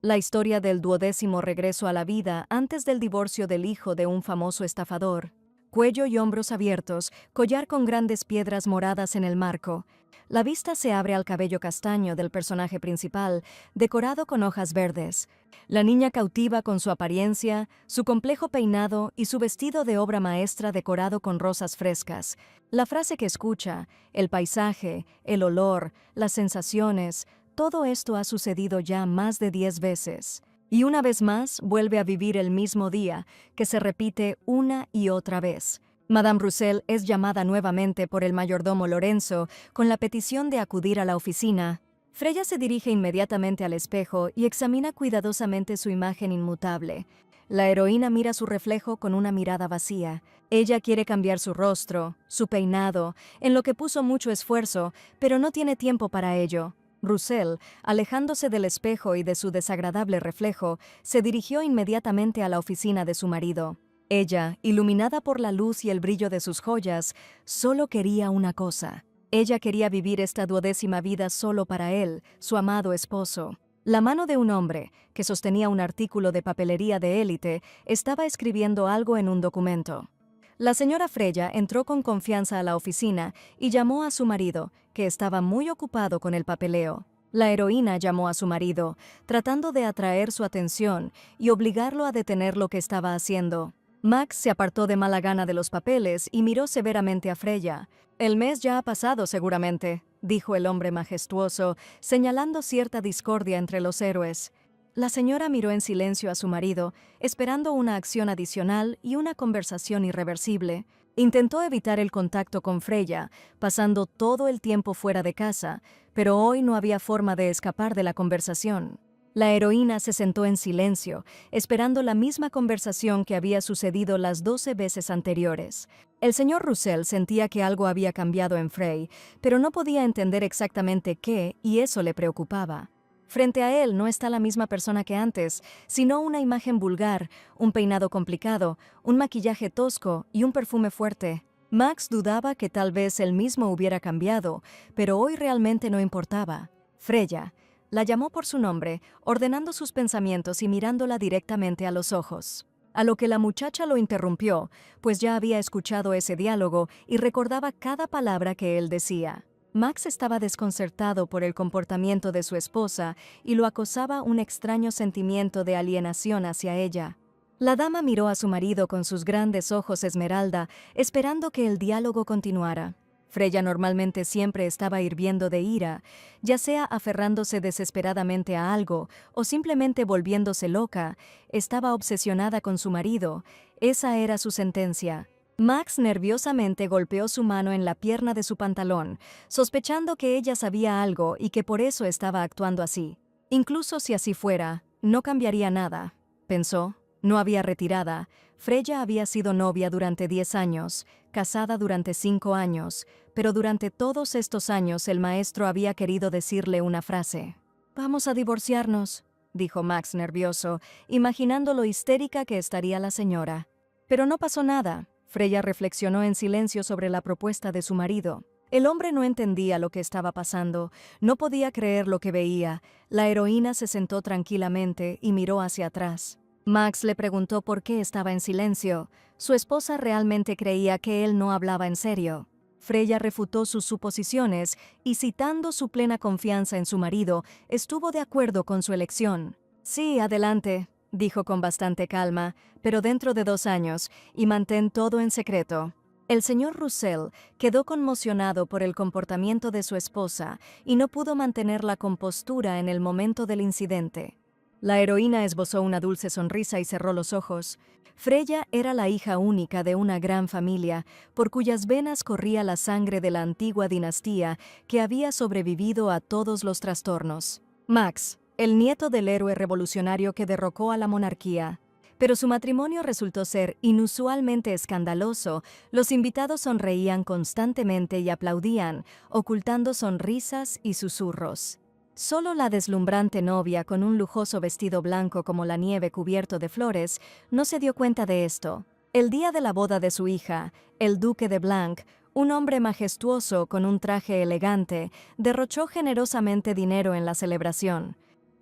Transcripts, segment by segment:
la historia del 12º regreso a la vida antes del divorcio del hijo de un famoso estafador. Cuello y hombros abiertos, collar con grandes piedras moradas en el marco. La vista se abre al cabello castaño del personaje principal, decorado con hojas verdes. La niña cautiva con su apariencia, su complejo peinado y su vestido de obra maestra decorado con rosas frescas. La frase que escucha, el paisaje, el olor, las sensaciones, todo esto ha sucedido ya más de 10 veces. Y una vez más vuelve a vivir el mismo día, que se repite una y otra vez. Madame Roussel es llamada nuevamente por el mayordomo Lorenzo con la petición de acudir a la oficina. Freya se dirige inmediatamente al espejo y examina cuidadosamente su imagen inmutable. La heroína mira su reflejo con una mirada vacía. Ella quiere cambiar su rostro, su peinado, en lo que puso mucho esfuerzo, pero no tiene tiempo para ello. Roussel, alejándose del espejo y de su desagradable reflejo, se dirigió inmediatamente a la oficina de su marido. Ella, iluminada por la luz y el brillo de sus joyas, solo quería una cosa. Ella quería vivir esta 12ª vida solo para él, su amado esposo. La mano de un hombre, que sostenía un artículo de papelería de élite, estaba escribiendo algo en un documento. La señora Freya entró con confianza a la oficina y llamó a su marido, que estaba muy ocupado con el papeleo. La heroína llamó a su marido, tratando de atraer su atención y obligarlo a detener lo que estaba haciendo. Max se apartó de mala gana de los papeles y miró severamente a Freya. «El mes ya ha pasado, seguramente», dijo el hombre majestuoso, señalando cierta discordia entre los héroes. La señora miró en silencio a su marido, esperando una acción adicional y una conversación irreversible. Intentó evitar el contacto con Freya, pasando todo el tiempo fuera de casa, pero hoy no había forma de escapar de la conversación. La heroína se sentó en silencio, esperando la misma conversación que había sucedido las 12 veces anteriores. El señor Roussel sentía que algo había cambiado en Frey, pero no podía entender exactamente qué, y eso le preocupaba. Frente a él no está la misma persona que antes, sino una imagen vulgar, un peinado complicado, un maquillaje tosco y un perfume fuerte. Max dudaba que tal vez él mismo hubiera cambiado, pero hoy realmente no importaba. Freya la llamó por su nombre, ordenando sus pensamientos y mirándola directamente a los ojos. A lo que la muchacha lo interrumpió, pues ya había escuchado ese diálogo y recordaba cada palabra que él decía. Max estaba desconcertado por el comportamiento de su esposa y lo acosaba un extraño sentimiento de alienación hacia ella. La dama miró a su marido con sus grandes ojos esmeralda, esperando que el diálogo continuara. Freya normalmente siempre estaba hirviendo de ira, ya sea aferrándose desesperadamente a algo o simplemente volviéndose loca, estaba obsesionada con su marido. Esa era su sentencia. Max nerviosamente golpeó su mano en la pierna de su pantalón, sospechando que ella sabía algo y que por eso estaba actuando así. Incluso si así fuera, no cambiaría nada, pensó. No había retirada. Freya había sido novia durante 10 años, casada durante 5 años, pero durante todos estos años el maestro había querido decirle una frase. «Vamos a divorciarnos», dijo Max nervioso, imaginando lo histérica que estaría la señora. Pero no pasó nada. Freya reflexionó en silencio sobre la propuesta de su marido. El hombre no entendía lo que estaba pasando, no podía creer lo que veía. La heroína se sentó tranquilamente y miró hacia atrás. Max le preguntó por qué estaba en silencio. Su esposa realmente creía que él no hablaba en serio. Freya refutó sus suposiciones y, citando su plena confianza en su marido, estuvo de acuerdo con su elección. «Sí, adelante», dijo con bastante calma, «pero dentro de 2 años, y mantén todo en secreto». El señor Roussel quedó conmocionado por el comportamiento de su esposa y no pudo mantener la compostura en el momento del incidente. La heroína esbozó una dulce sonrisa y cerró los ojos. Freya era la hija única de una gran familia, por cuyas venas corría la sangre de la antigua dinastía que había sobrevivido a todos los trastornos. Max, el nieto del héroe revolucionario que derrocó a la monarquía. Pero su matrimonio resultó ser inusualmente escandaloso. Los invitados sonreían constantemente y aplaudían, ocultando sonrisas y susurros. Solo la deslumbrante novia, con un lujoso vestido blanco como la nieve cubierto de flores, no se dio cuenta de esto. El día de la boda de su hija, el duque de Blanc, un hombre majestuoso con un traje elegante, derrochó generosamente dinero en la celebración.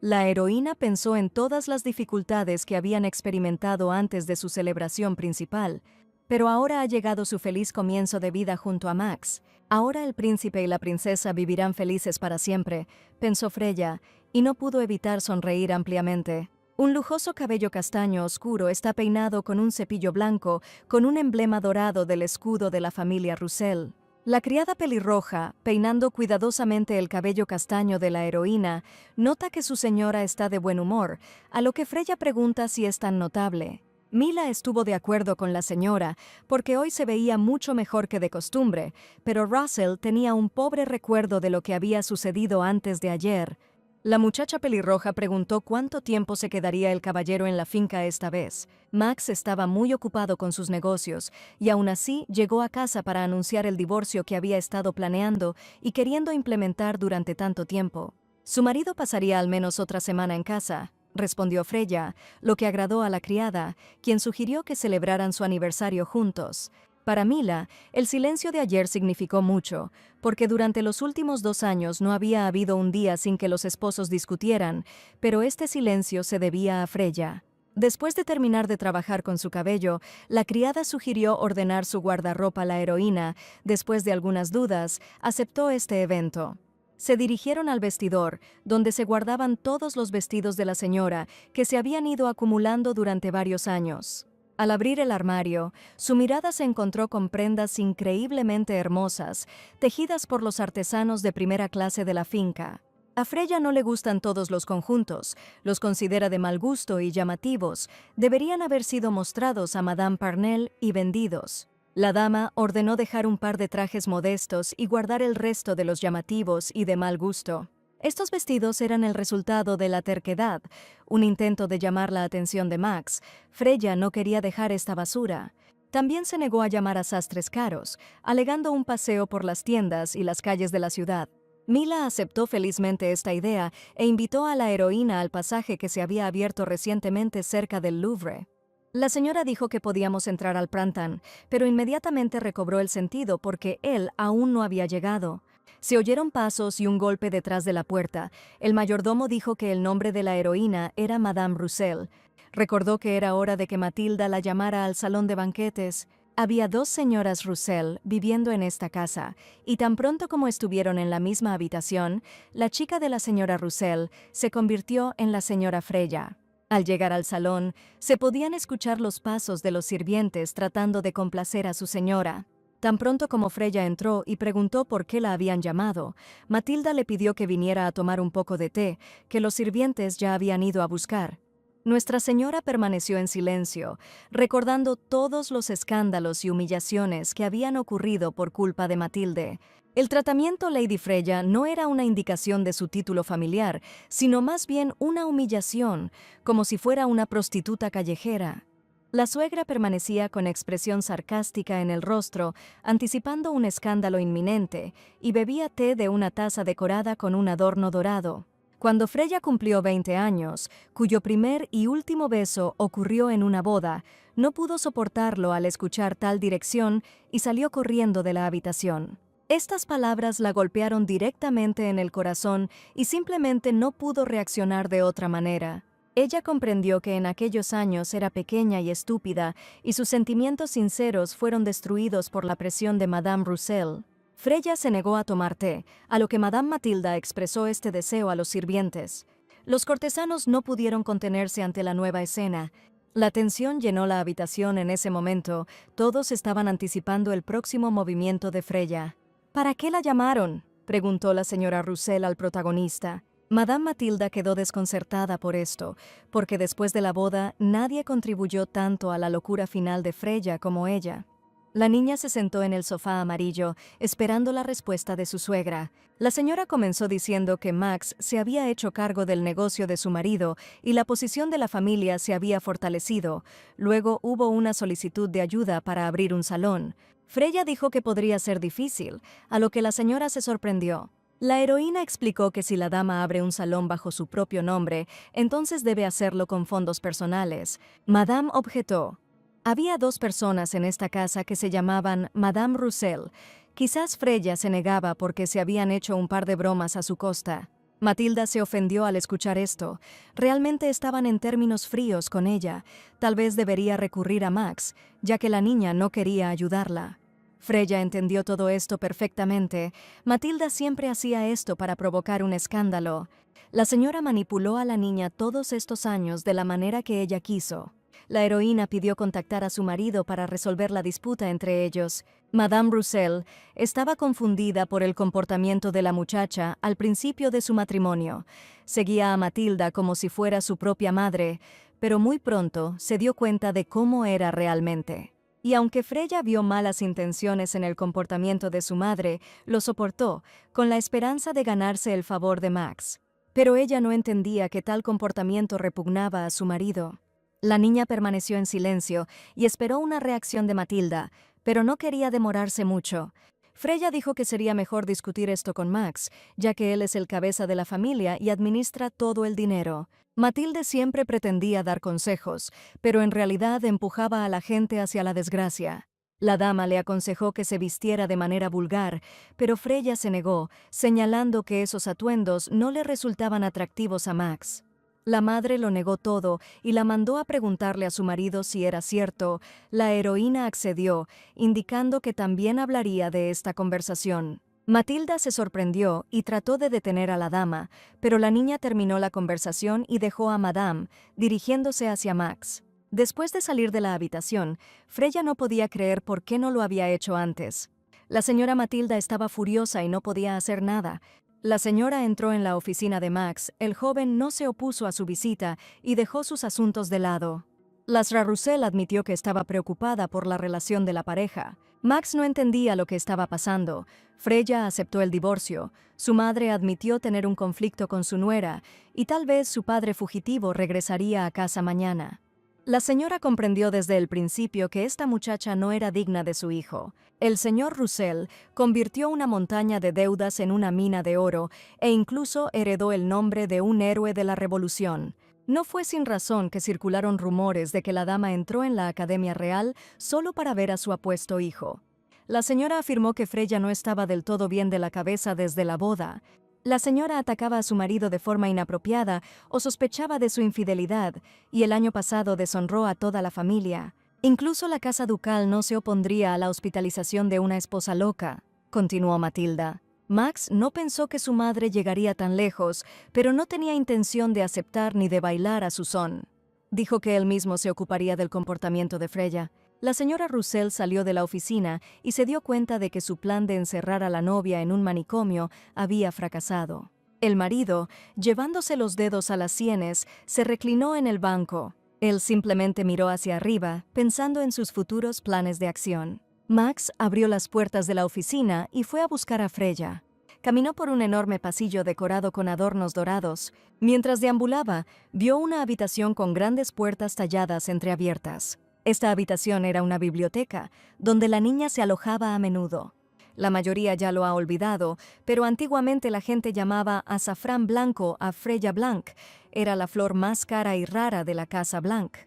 La heroína pensó en todas las dificultades que habían experimentado antes de su celebración principal, pero ahora ha llegado su feliz comienzo de vida junto a Max. Ahora el príncipe y la princesa vivirán felices para siempre, pensó Freya, y no pudo evitar sonreír ampliamente. Un lujoso cabello castaño oscuro está peinado con un cepillo blanco con un emblema dorado del escudo de la familia Roussel. La criada pelirroja, peinando cuidadosamente el cabello castaño de la heroína, nota que su señora está de buen humor, a lo que Freya pregunta si es tan notable. Mila estuvo de acuerdo con la señora, porque hoy se veía mucho mejor que de costumbre, pero Russell tenía un pobre recuerdo de lo que había sucedido antes de ayer. La muchacha pelirroja preguntó cuánto tiempo se quedaría el caballero en la finca esta vez. Max estaba muy ocupado con sus negocios, y aún así llegó a casa para anunciar el divorcio que había estado planeando y queriendo implementar durante tanto tiempo. Su marido pasaría al menos otra semana en casa, respondió Freya, lo que agradó a la criada, quien sugirió que celebraran su aniversario juntos. Para Mila, el silencio de ayer significó mucho, porque durante los últimos 2 años no había habido un día sin que los esposos discutieran, pero este silencio se debía a Freya. Después de terminar de trabajar con su cabello, la criada sugirió ordenar su guardarropa a la heroína. Después de algunas dudas, aceptó este evento. Se dirigieron al vestidor, donde se guardaban todos los vestidos de la señora que se habían ido acumulando durante varios años. Al abrir el armario, su mirada se encontró con prendas increíblemente hermosas, tejidas por los artesanos de primera clase de la finca. A Freya no le gustan todos los conjuntos, los considera de mal gusto y llamativos, deberían haber sido mostrados a Madame Parnell y vendidos. La dama ordenó dejar un par de trajes modestos y guardar el resto de los llamativos y de mal gusto. Estos vestidos eran el resultado de la terquedad, un intento de llamar la atención de Max. Freya no quería dejar esta basura. También se negó a llamar a sastres caros, alegando un paseo por las tiendas y las calles de la ciudad. Mila aceptó felizmente esta idea e invitó a la heroína al pasaje que se había abierto recientemente cerca del Louvre. La señora dijo que podíamos entrar al Printemps, pero inmediatamente recobró el sentido porque él aún no había llegado. Se oyeron pasos y un golpe detrás de la puerta. El mayordomo dijo que el nombre de la heroína era Madame Roussel. Recordó que era hora de que Matilda la llamara al salón de banquetes. Había 2 señoras Roussel viviendo en esta casa, y tan pronto como estuvieron en la misma habitación, la chica de la señora Roussel se convirtió en la señora Freya. Al llegar al salón, se podían escuchar los pasos de los sirvientes tratando de complacer a su señora. Tan pronto como Freya entró y preguntó por qué la habían llamado, Matilda le pidió que viniera a tomar un poco de té, que los sirvientes ya habían ido a buscar. Nuestra Señora permaneció en silencio, recordando todos los escándalos y humillaciones que habían ocurrido por culpa de Matilde. El tratamiento Lady Freya no era una indicación de su título familiar, sino más bien una humillación, como si fuera una prostituta callejera. La suegra permanecía con expresión sarcástica en el rostro, anticipando un escándalo inminente, y bebía té de una taza decorada con un adorno dorado. Cuando Freya cumplió 20 años, cuyo primer y último beso ocurrió en una boda, no pudo soportarlo al escuchar tal dirección y salió corriendo de la habitación. Estas palabras la golpearon directamente en el corazón y simplemente no pudo reaccionar de otra manera. Ella comprendió que en aquellos años era pequeña y estúpida, y sus sentimientos sinceros fueron destruidos por la presión de Madame Roussel. Freya se negó a tomar té, a lo que Madame Matilda expresó este deseo a los sirvientes. Los cortesanos no pudieron contenerse ante la nueva escena. La tensión llenó la habitación en ese momento. Todos estaban anticipando el próximo movimiento de Freya. ¿Para qué la llamaron?, preguntó la señora Roussel al protagonista. Madame Matilda quedó desconcertada por esto, porque después de la boda nadie contribuyó tanto a la locura final de Freya como ella. La niña se sentó en el sofá amarillo, esperando la respuesta de su suegra. La señora comenzó diciendo que Max se había hecho cargo del negocio de su marido y la posición de la familia se había fortalecido. Luego hubo una solicitud de ayuda para abrir un salón. Freya dijo que podría ser difícil, a lo que la señora se sorprendió. La heroína explicó que si la dama abre un salón bajo su propio nombre, entonces debe hacerlo con fondos personales. Madame objetó. Había 2 personas en esta casa que se llamaban Madame Roussel. Quizás Freya se negaba porque se habían hecho un par de bromas a su costa. Matilda se ofendió al escuchar esto. Realmente estaban en términos fríos con ella. Tal vez debería recurrir a Max, ya que la niña no quería ayudarla. Freya entendió todo esto perfectamente. Matilda siempre hacía esto para provocar un escándalo. La señora manipuló a la niña todos estos años de la manera que ella quiso. La heroína pidió contactar a su marido para resolver la disputa entre ellos. Madame Roussel estaba confundida por el comportamiento de la muchacha al principio de su matrimonio. Seguía a Matilda como si fuera su propia madre, pero muy pronto se dio cuenta de cómo era realmente. Y aunque Freya vio malas intenciones en el comportamiento de su madre, lo soportó, con la esperanza de ganarse el favor de Max. Pero ella no entendía que tal comportamiento repugnaba a su marido. La niña permaneció en silencio y esperó una reacción de Matilda, pero no quería demorarse mucho. Freya dijo que sería mejor discutir esto con Max, ya que él es el cabeza de la familia y administra todo el dinero. Matilde siempre pretendía dar consejos, pero en realidad empujaba a la gente hacia la desgracia. La dama le aconsejó que se vistiera de manera vulgar, pero Freya se negó, señalando que esos atuendos no le resultaban atractivos a Max. La madre lo negó todo y la mandó a preguntarle a su marido si era cierto. La heroína accedió, indicando que también hablaría de esta conversación. Matilda se sorprendió y trató de detener a la dama, pero la niña terminó la conversación y dejó a Madame, dirigiéndose hacia Max. Después de salir de la habitación, Freya no podía creer por qué no lo había hecho antes. La señora Matilda estaba furiosa y no podía hacer nada. La señora entró en la oficina de Max, el joven no se opuso a su visita y dejó sus asuntos de lado. Lasra Roussel admitió que estaba preocupada por la relación de la pareja. Max no entendía lo que estaba pasando. Freya aceptó el divorcio. Su madre admitió tener un conflicto con su nuera, y tal vez su padre fugitivo regresaría a casa mañana. La señora comprendió desde el principio que esta muchacha no era digna de su hijo. El señor Roussel convirtió una montaña de deudas en una mina de oro e incluso heredó el nombre de un héroe de la revolución. No fue sin razón que circularon rumores de que la dama entró en la Academia Real solo para ver a su apuesto hijo. La señora afirmó que Freya no estaba del todo bien de la cabeza desde la boda. La señora atacaba a su marido de forma inapropiada o sospechaba de su infidelidad, y el año pasado deshonró a toda la familia. Incluso la casa ducal no se opondría a la hospitalización de una esposa loca, continuó Matilda. Max no pensó que su madre llegaría tan lejos, pero no tenía intención de aceptar ni de bailar a su son. Dijo que él mismo se ocuparía del comportamiento de Freya. La señora Roussel salió de la oficina y se dio cuenta de que su plan de encerrar a la novia en un manicomio había fracasado. El marido, llevándose los dedos a las sienes, se reclinó en el banco. Él simplemente miró hacia arriba, pensando en sus futuros planes de acción. Max abrió las puertas de la oficina y fue a buscar a Freya. Caminó por un enorme pasillo decorado con adornos dorados. Mientras deambulaba, vio una habitación con grandes puertas talladas entreabiertas. Esta habitación era una biblioteca, donde la niña se alojaba a menudo. La mayoría ya lo ha olvidado, pero antiguamente la gente llamaba azafrán blanco a Freya Blanc. Era la flor más cara y rara de la casa Blanc.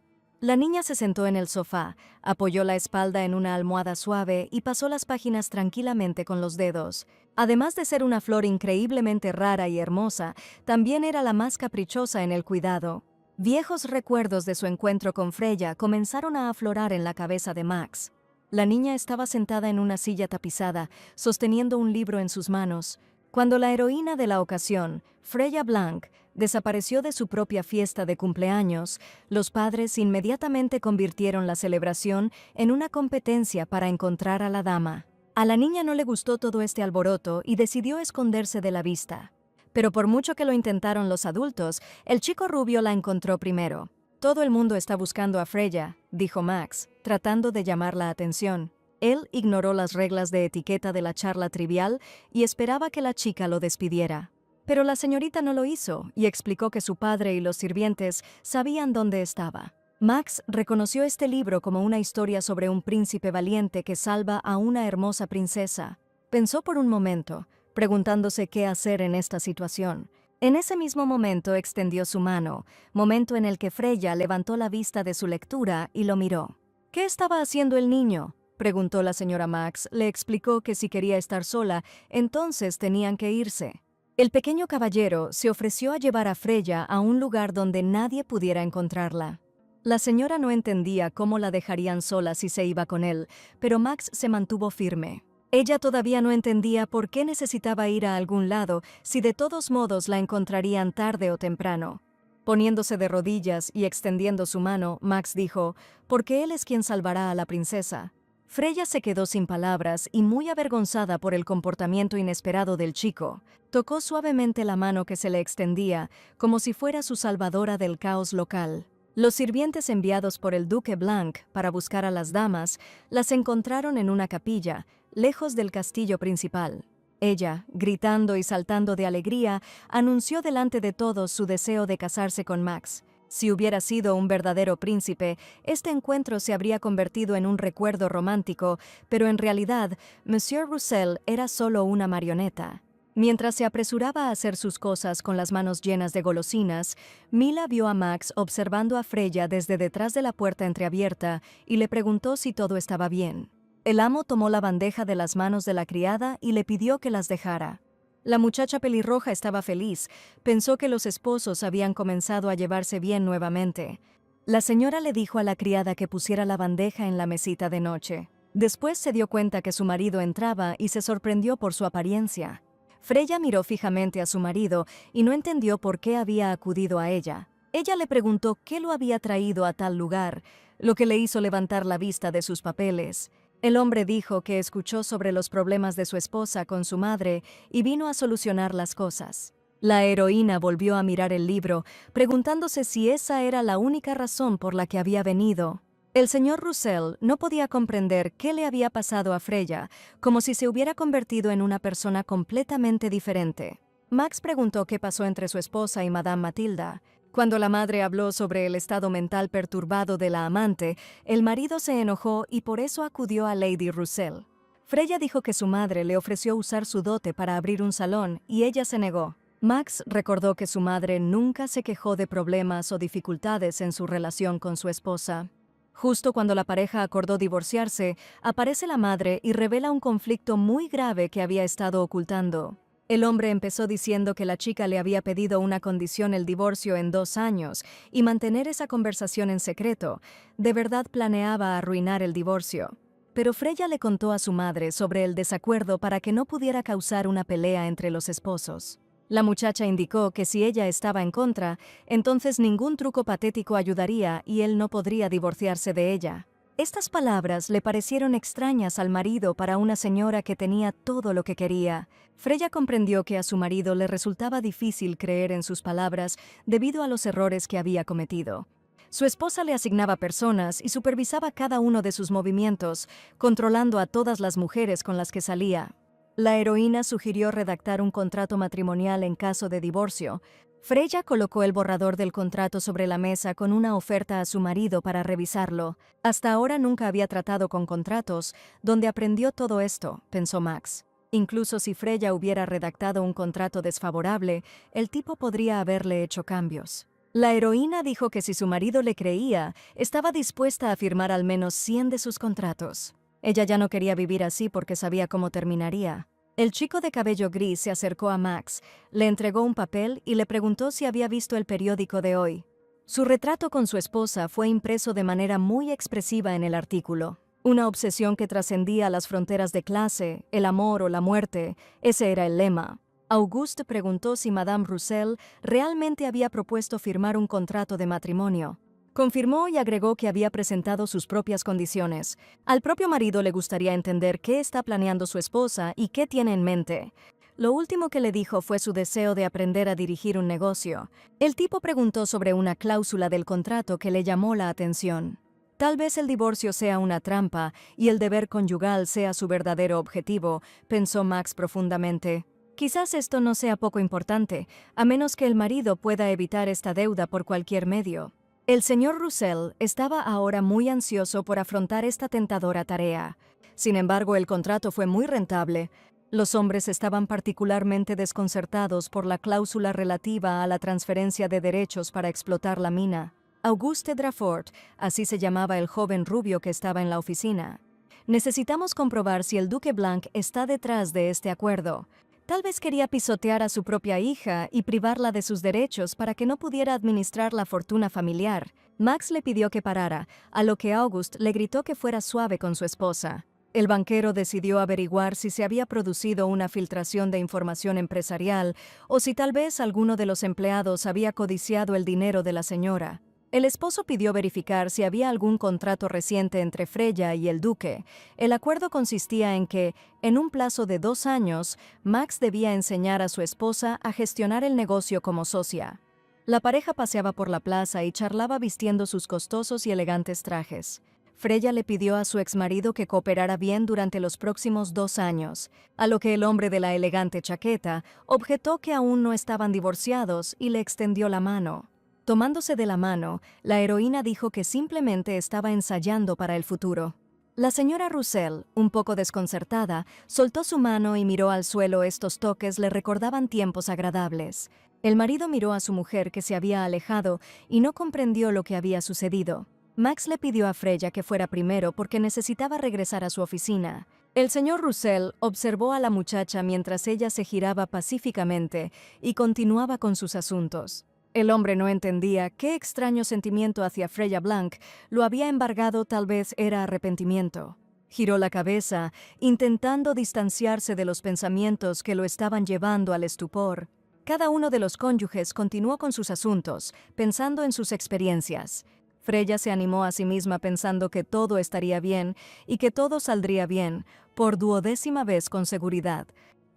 La niña se sentó en el sofá, apoyó la espalda en una almohada suave y pasó las páginas tranquilamente con los dedos. Además de ser una flor increíblemente rara y hermosa, también era la más caprichosa en el cuidado. Viejos recuerdos de su encuentro con Freya comenzaron a aflorar en la cabeza de Max. La niña estaba sentada en una silla tapizada, sosteniendo un libro en sus manos. Cuando la heroína de la ocasión, Freya Blanc, desapareció de su propia fiesta de cumpleaños, los padres inmediatamente convirtieron la celebración en una competencia para encontrar a la dama. A la niña no le gustó todo este alboroto y decidió esconderse de la vista. Pero por mucho que lo intentaron los adultos, el chico rubio la encontró primero. «Todo el mundo está buscando a Freya», dijo Max, tratando de llamar la atención. Él ignoró las reglas de etiqueta de la charla trivial y esperaba que la chica lo despidiera. Pero la señorita no lo hizo y explicó que su padre y los sirvientes sabían dónde estaba. Max reconoció este libro como una historia sobre un príncipe valiente que salva a una hermosa princesa. Pensó por un momento, preguntándose qué hacer en esta situación. En ese mismo momento extendió su mano, momento en el que Freya levantó la vista de su lectura y lo miró. «¿Qué estaba haciendo el niño?», preguntó la señora Max. Le explicó que si quería estar sola, entonces tenían que irse. El pequeño caballero se ofreció a llevar a Freya a un lugar donde nadie pudiera encontrarla. La señora no entendía cómo la dejarían sola si se iba con él, pero Max se mantuvo firme. Ella todavía no entendía por qué necesitaba ir a algún lado si de todos modos la encontrarían tarde o temprano. Poniéndose de rodillas y extendiendo su mano, Max dijo, «Porque él es quien salvará a la princesa». Freya se quedó sin palabras y muy avergonzada por el comportamiento inesperado del chico. Tocó suavemente la mano que se le extendía, como si fuera su salvadora del caos local. Los sirvientes enviados por el duque Blanc para buscar a las damas las encontraron en una capilla, lejos del castillo principal. Ella, gritando y saltando de alegría, anunció delante de todos su deseo de casarse con Max. Si hubiera sido un verdadero príncipe, este encuentro se habría convertido en un recuerdo romántico, pero en realidad, Monsieur Roussel era solo una marioneta. Mientras se apresuraba a hacer sus cosas con las manos llenas de golosinas, Mila vio a Max observando a Freya desde detrás de la puerta entreabierta y le preguntó si todo estaba bien. El amo tomó la bandeja de las manos de la criada y le pidió que las dejara. La muchacha pelirroja estaba feliz, pensó que los esposos habían comenzado a llevarse bien nuevamente. La señora le dijo a la criada que pusiera la bandeja en la mesita de noche. Después se dio cuenta que su marido entraba y se sorprendió por su apariencia. Freya miró fijamente a su marido y no entendió por qué había acudido a ella. Ella le preguntó qué lo había traído a tal lugar, lo que le hizo levantar la vista de sus papeles. El hombre dijo que escuchó sobre los problemas de su esposa con su madre y vino a solucionar las cosas. La heroína volvió a mirar el libro, preguntándose si esa era la única razón por la que había venido. El señor Roussel no podía comprender qué le había pasado a Freya, como si se hubiera convertido en una persona completamente diferente. Max preguntó qué pasó entre su esposa y Madame Matilda. Cuando la madre habló sobre el estado mental perturbado de la amante, el marido se enojó y por eso acudió a Lady Roussel. Freya dijo que su madre le ofreció usar su dote para abrir un salón y ella se negó. Max recordó que su madre nunca se quejó de problemas o dificultades en su relación con su esposa. Justo cuando la pareja acordó divorciarse, aparece la madre y revela un conflicto muy grave que había estado ocultando. El hombre empezó diciendo que la chica le había pedido una condición el divorcio en 2 años y mantener esa conversación en secreto. De verdad planeaba arruinar el divorcio. Pero Freya le contó a su madre sobre el desacuerdo para que no pudiera causar una pelea entre los esposos. La muchacha indicó que si ella estaba en contra, entonces ningún truco patético ayudaría y él no podría divorciarse de ella. Estas palabras le parecieron extrañas al marido para una señora que tenía todo lo que quería. Freya comprendió que a su marido le resultaba difícil creer en sus palabras debido a los errores que había cometido. Su esposa le asignaba personas y supervisaba cada uno de sus movimientos, controlando a todas las mujeres con las que salía. La heroína sugirió redactar un contrato matrimonial en caso de divorcio. Freya colocó el borrador del contrato sobre la mesa con una oferta a su marido para revisarlo. Hasta ahora nunca había tratado con contratos, donde aprendió todo esto, pensó Max. Incluso si Freya hubiera redactado un contrato desfavorable, el tipo podría haberle hecho cambios. La heroína dijo que si su marido le creía, estaba dispuesta a firmar al menos 100 de sus contratos. Ella ya no quería vivir así porque sabía cómo terminaría. El chico de cabello gris se acercó a Max, le entregó un papel y le preguntó si había visto el periódico de hoy. Su retrato con su esposa fue impreso de manera muy expresiva en el artículo. Una obsesión que trascendía las fronteras de clase, el amor o la muerte, ese era el lema. Auguste preguntó si Madame Roussel realmente había propuesto firmar un contrato de matrimonio. Confirmó y agregó que había presentado sus propias condiciones. Al propio marido le gustaría entender qué está planeando su esposa y qué tiene en mente. Lo último que le dijo fue su deseo de aprender a dirigir un negocio. El tipo preguntó sobre una cláusula del contrato que le llamó la atención. Tal vez el divorcio sea una trampa y el deber conyugal sea su verdadero objetivo, pensó Max profundamente. Quizás esto no sea poco importante, a menos que el marido pueda evitar esta deuda por cualquier medio. El señor Roussel estaba ahora muy ansioso por afrontar esta tentadora tarea. Sin embargo, el contrato fue muy rentable. Los hombres estaban particularmente desconcertados por la cláusula relativa a la transferencia de derechos para explotar la mina. Auguste Drafort, así se llamaba el joven rubio que estaba en la oficina. Necesitamos comprobar si el duque Blanc está detrás de este acuerdo. Tal vez quería pisotear a su propia hija y privarla de sus derechos para que no pudiera administrar la fortuna familiar. Max le pidió que parara, a lo que August le gritó que fuera suave con su esposa. El banquero decidió averiguar si se había producido una filtración de información empresarial o si tal vez alguno de los empleados había codiciado el dinero de la señora. El esposo pidió verificar si había algún contrato reciente entre Freya y el duque. El acuerdo consistía en que, en un plazo de 2 años, Max debía enseñar a su esposa a gestionar el negocio como socia. La pareja paseaba por la plaza y charlaba vistiendo sus costosos y elegantes trajes. Freya le pidió a su exmarido que cooperara bien durante los próximos 2 años, a lo que el hombre de la elegante chaqueta objetó que aún no estaban divorciados y le extendió la mano. Tomándose de la mano, la heroína dijo que simplemente estaba ensayando para el futuro. La señora Roussel, un poco desconcertada, soltó su mano y miró al suelo. Estos toques le recordaban tiempos agradables. El marido miró a su mujer que se había alejado y no comprendió lo que había sucedido. Max le pidió a Freya que fuera primero porque necesitaba regresar a su oficina. El señor Roussel observó a la muchacha mientras ella se giraba pacíficamente y continuaba con sus asuntos. El hombre no entendía qué extraño sentimiento hacia Freya Blanc lo había embargado. Tal vez era arrepentimiento. Giró la cabeza, intentando distanciarse de los pensamientos que lo estaban llevando al estupor. Cada uno de los cónyuges continuó con sus asuntos, pensando en sus experiencias. Freya se animó a sí misma pensando que todo estaría bien y que todo saldría bien, por 12ª vez con seguridad.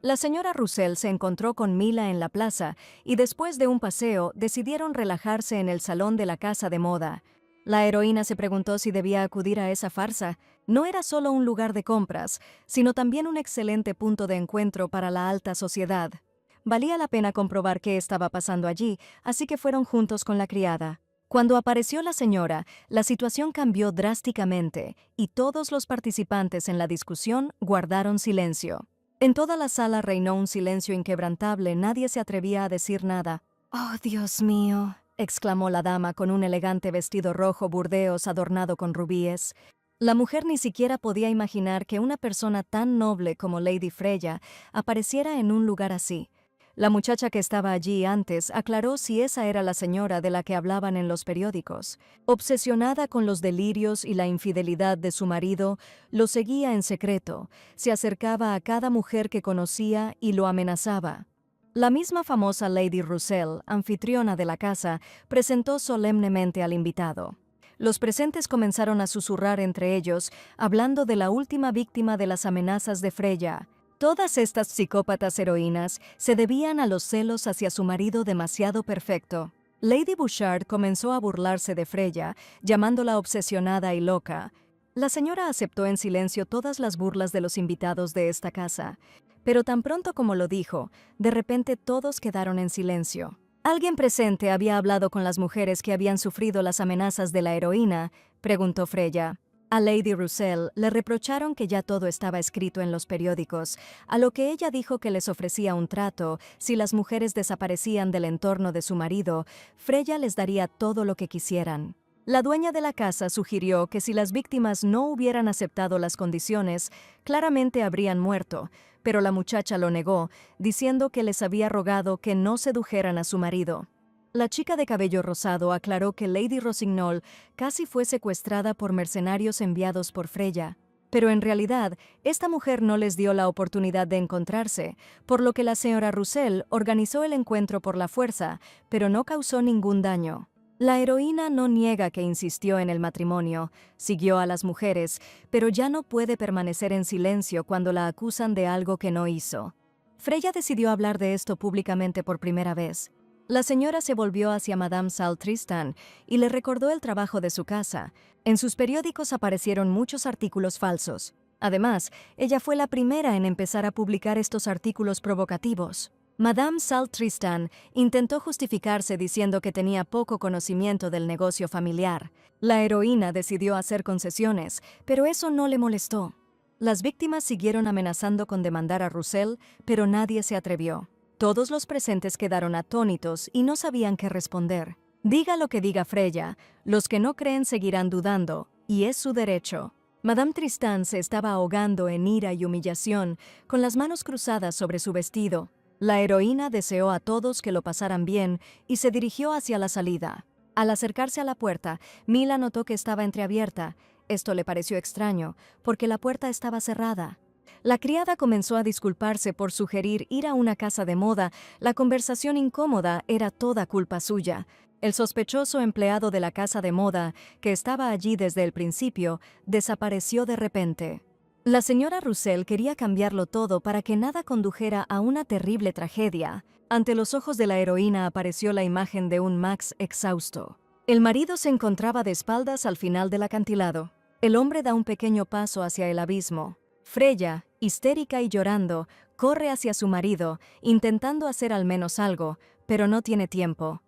La señora Roussel se encontró con Mila en la plaza y después de un paseo decidieron relajarse en el salón de la casa de moda. La heroína se preguntó si debía acudir a esa farsa. No era solo un lugar de compras, sino también un excelente punto de encuentro para la alta sociedad. Valía la pena comprobar qué estaba pasando allí, así que fueron juntos con la criada. Cuando apareció la señora, la situación cambió drásticamente y todos los participantes en la discusión guardaron silencio. En toda la sala reinó un silencio inquebrantable. Nadie se atrevía a decir nada. «Oh, Dios mío», exclamó la dama con un elegante vestido rojo burdeos adornado con rubíes. La mujer ni siquiera podía imaginar que una persona tan noble como Lady Freya apareciera en un lugar así. La muchacha que estaba allí antes aclaró si esa era la señora de la que hablaban en los periódicos. Obsesionada con los delirios y la infidelidad de su marido, lo seguía en secreto, se acercaba a cada mujer que conocía y lo amenazaba. La misma famosa Lady Roussel, anfitriona de la casa, presentó solemnemente al invitado. Los presentes comenzaron a susurrar entre ellos, hablando de la última víctima de las amenazas de Freya. Todas estas psicópatas heroínas se debían a los celos hacia su marido demasiado perfecto. Lady Bouchard comenzó a burlarse de Freya, llamándola obsesionada y loca. La señora aceptó en silencio todas las burlas de los invitados de esta casa, pero tan pronto como lo dijo, de repente todos quedaron en silencio. ¿Alguien presente había hablado con las mujeres que habían sufrido las amenazas de la heroína?, preguntó Freya. A Lady Roussel le reprocharon que ya todo estaba escrito en los periódicos, a lo que ella dijo que les ofrecía un trato. Si las mujeres desaparecían del entorno de su marido, Freya les daría todo lo que quisieran. La dueña de la casa sugirió que si las víctimas no hubieran aceptado las condiciones, claramente habrían muerto, pero la muchacha lo negó, diciendo que les había rogado que no sedujeran a su marido. La chica de cabello rosado aclaró que Lady Rossignol casi fue secuestrada por mercenarios enviados por Freya, pero en realidad esta mujer no les dio la oportunidad de encontrarse, por lo que la señora Roussel organizó el encuentro por la fuerza, pero no causó ningún daño. La heroína no niega que insistió en el matrimonio, siguió a las mujeres, pero ya no puede permanecer en silencio cuando la acusan de algo que no hizo. Freya decidió hablar de esto públicamente por primera vez. La señora se volvió hacia Madame Sal Tristan y le recordó el trabajo de su casa. En sus periódicos aparecieron muchos artículos falsos. Además, ella fue la primera en empezar a publicar estos artículos provocativos. Madame Sal Tristan intentó justificarse diciendo que tenía poco conocimiento del negocio familiar. La heroína decidió hacer concesiones, pero eso no le molestó. Las víctimas siguieron amenazando con demandar a Roussel, pero nadie se atrevió. Todos los presentes quedaron atónitos y no sabían qué responder. Diga lo que diga Freya, los que no creen seguirán dudando, y es su derecho. Madame Tristan se estaba ahogando en ira y humillación, con las manos cruzadas sobre su vestido. La heroína deseó a todos que lo pasaran bien y se dirigió hacia la salida. Al acercarse a la puerta, Mila notó que estaba entreabierta. Esto le pareció extraño, porque la puerta estaba cerrada. La criada comenzó a disculparse por sugerir ir a una casa de moda. La conversación incómoda era toda culpa suya. El sospechoso empleado de la casa de moda, que estaba allí desde el principio, desapareció de repente. La señora Roussel quería cambiarlo todo para que nada condujera a una terrible tragedia. Ante los ojos de la heroína apareció la imagen de un Max exhausto. El marido se encontraba de espaldas al final del acantilado. El hombre da un pequeño paso hacia el abismo. Freya, histérica y llorando, corre hacia su marido, intentando hacer al menos algo, pero no tiene tiempo.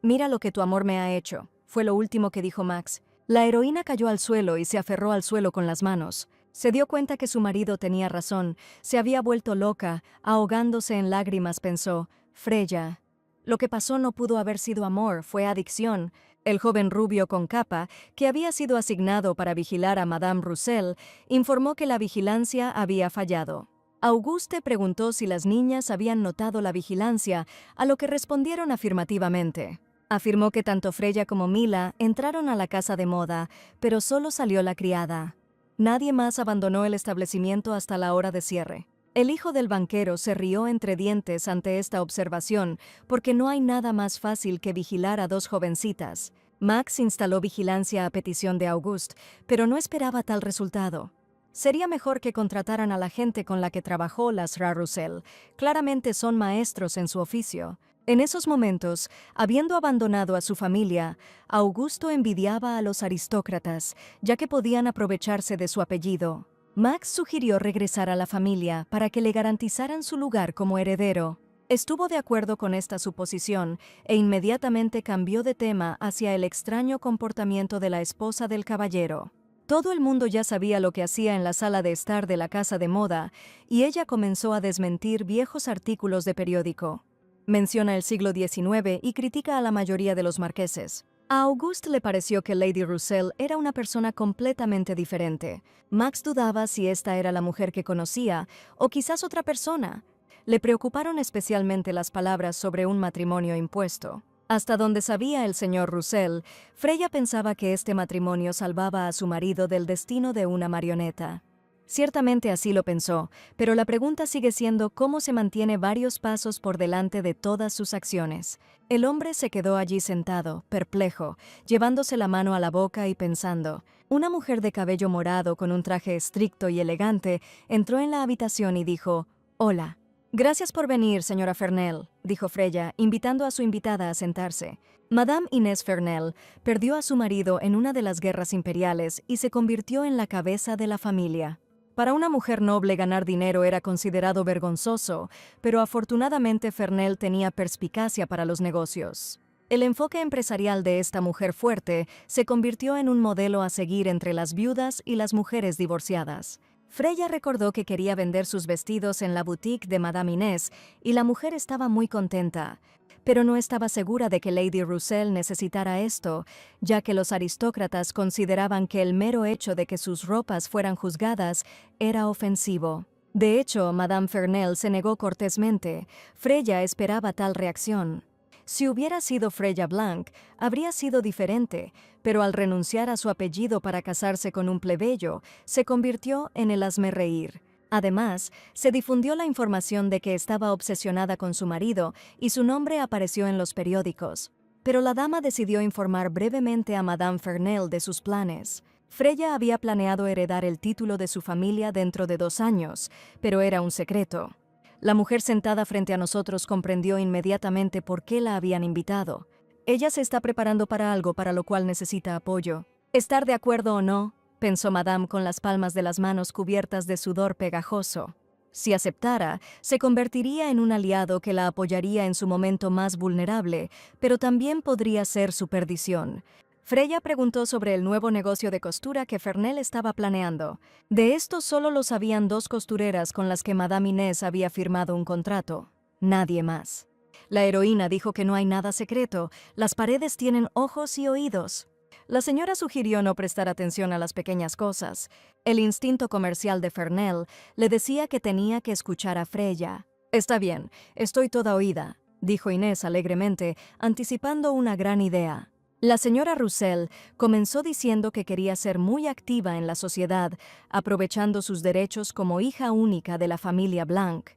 «Mira lo que tu amor me ha hecho», fue lo último que dijo Max. La heroína cayó al suelo y se aferró al suelo con las manos. Se dio cuenta que su marido tenía razón, se había vuelto loca, ahogándose en lágrimas pensó, «Freya». Lo que pasó no pudo haber sido amor, fue adicción. El joven rubio con capa, que había sido asignado para vigilar a Madame Roussel, informó que la vigilancia había fallado. Auguste preguntó si las niñas habían notado la vigilancia, a lo que respondieron afirmativamente. Afirmó que tanto Freya como Mila entraron a la casa de moda, pero solo salió la criada. Nadie más abandonó el establecimiento hasta la hora de cierre. El hijo del banquero se rió entre dientes ante esta observación, porque no hay nada más fácil que vigilar a dos jovencitas. Max instaló vigilancia a petición de Auguste, pero no esperaba tal resultado. Sería mejor que contrataran a la gente con la que trabajó las Roussel. Claramente son maestros en su oficio. En esos momentos, habiendo abandonado a su familia, Augusto envidiaba a los aristócratas, ya que podían aprovecharse de su apellido. Max sugirió regresar a la familia para que le garantizaran su lugar como heredero. Estuvo de acuerdo con esta suposición e inmediatamente cambió de tema hacia el extraño comportamiento de la esposa del caballero. Todo el mundo ya sabía lo que hacía en la sala de estar de la casa de moda, y ella comenzó a desmentir viejos artículos de periódico. Menciona el siglo XIX y critica a la mayoría de los marqueses. A Auguste le pareció que Lady Roussel era una persona completamente diferente. Max dudaba si esta era la mujer que conocía, o quizás otra persona. Le preocuparon especialmente las palabras sobre un matrimonio impuesto. Hasta donde sabía el señor Roussel, Freya pensaba que este matrimonio salvaba a su marido del destino de una marioneta. Ciertamente así lo pensó, pero la pregunta sigue siendo cómo se mantiene varios pasos por delante de todas sus acciones. El hombre se quedó allí sentado, perplejo, llevándose la mano a la boca y pensando. Una mujer de cabello morado con un traje estricto y elegante entró en la habitación y dijo, «Hola». «Gracias por venir, señora Fernel», dijo Freya, invitando a su invitada a sentarse. Madame Inés Fernel perdió a su marido en una de las guerras imperiales y se convirtió en la cabeza de la familia. Para una mujer noble ganar dinero era considerado vergonzoso, pero afortunadamente Fernel tenía perspicacia para los negocios. El enfoque empresarial de esta mujer fuerte se convirtió en un modelo a seguir entre las viudas y las mujeres divorciadas. Freya recordó que quería vender sus vestidos en la boutique de Madame Inés y la mujer estaba muy contenta, pero no estaba segura de que Lady Roussel necesitara esto, ya que los aristócratas consideraban que el mero hecho de que sus ropas fueran juzgadas era ofensivo. De hecho, Madame Fernel se negó cortésmente. Freya esperaba tal reacción. Si hubiera sido Freya Blanc, habría sido diferente, pero al renunciar a su apellido para casarse con un plebeyo, se convirtió en el hazmerreír. Además, se difundió la información de que estaba obsesionada con su marido y su nombre apareció en los periódicos. Pero la dama decidió informar brevemente a Madame Fernel de sus planes. Freya había planeado heredar el título de su familia dentro de 2 años, pero era un secreto. La mujer sentada frente a nosotros comprendió inmediatamente por qué la habían invitado. Ella se está preparando para algo para lo cual necesita apoyo. Estar de acuerdo o no, pensó Madame con las palmas de las manos cubiertas de sudor pegajoso. Si aceptara, se convertiría en un aliado que la apoyaría en su momento más vulnerable, pero también podría ser su perdición. Freya preguntó sobre el nuevo negocio de costura que Fernel estaba planeando. De esto solo lo sabían 2 costureras con las que Madame Inés había firmado un contrato. Nadie más. La heroína dijo que no hay nada secreto, las paredes tienen ojos y oídos. La señora sugirió no prestar atención a las pequeñas cosas. El instinto comercial de Fernell le decía que tenía que escuchar a Freya. «Está bien, estoy toda oída», dijo Inés alegremente, anticipando una gran idea. La señora Roussel comenzó diciendo que quería ser muy activa en la sociedad, aprovechando sus derechos como hija única de la familia Blanc.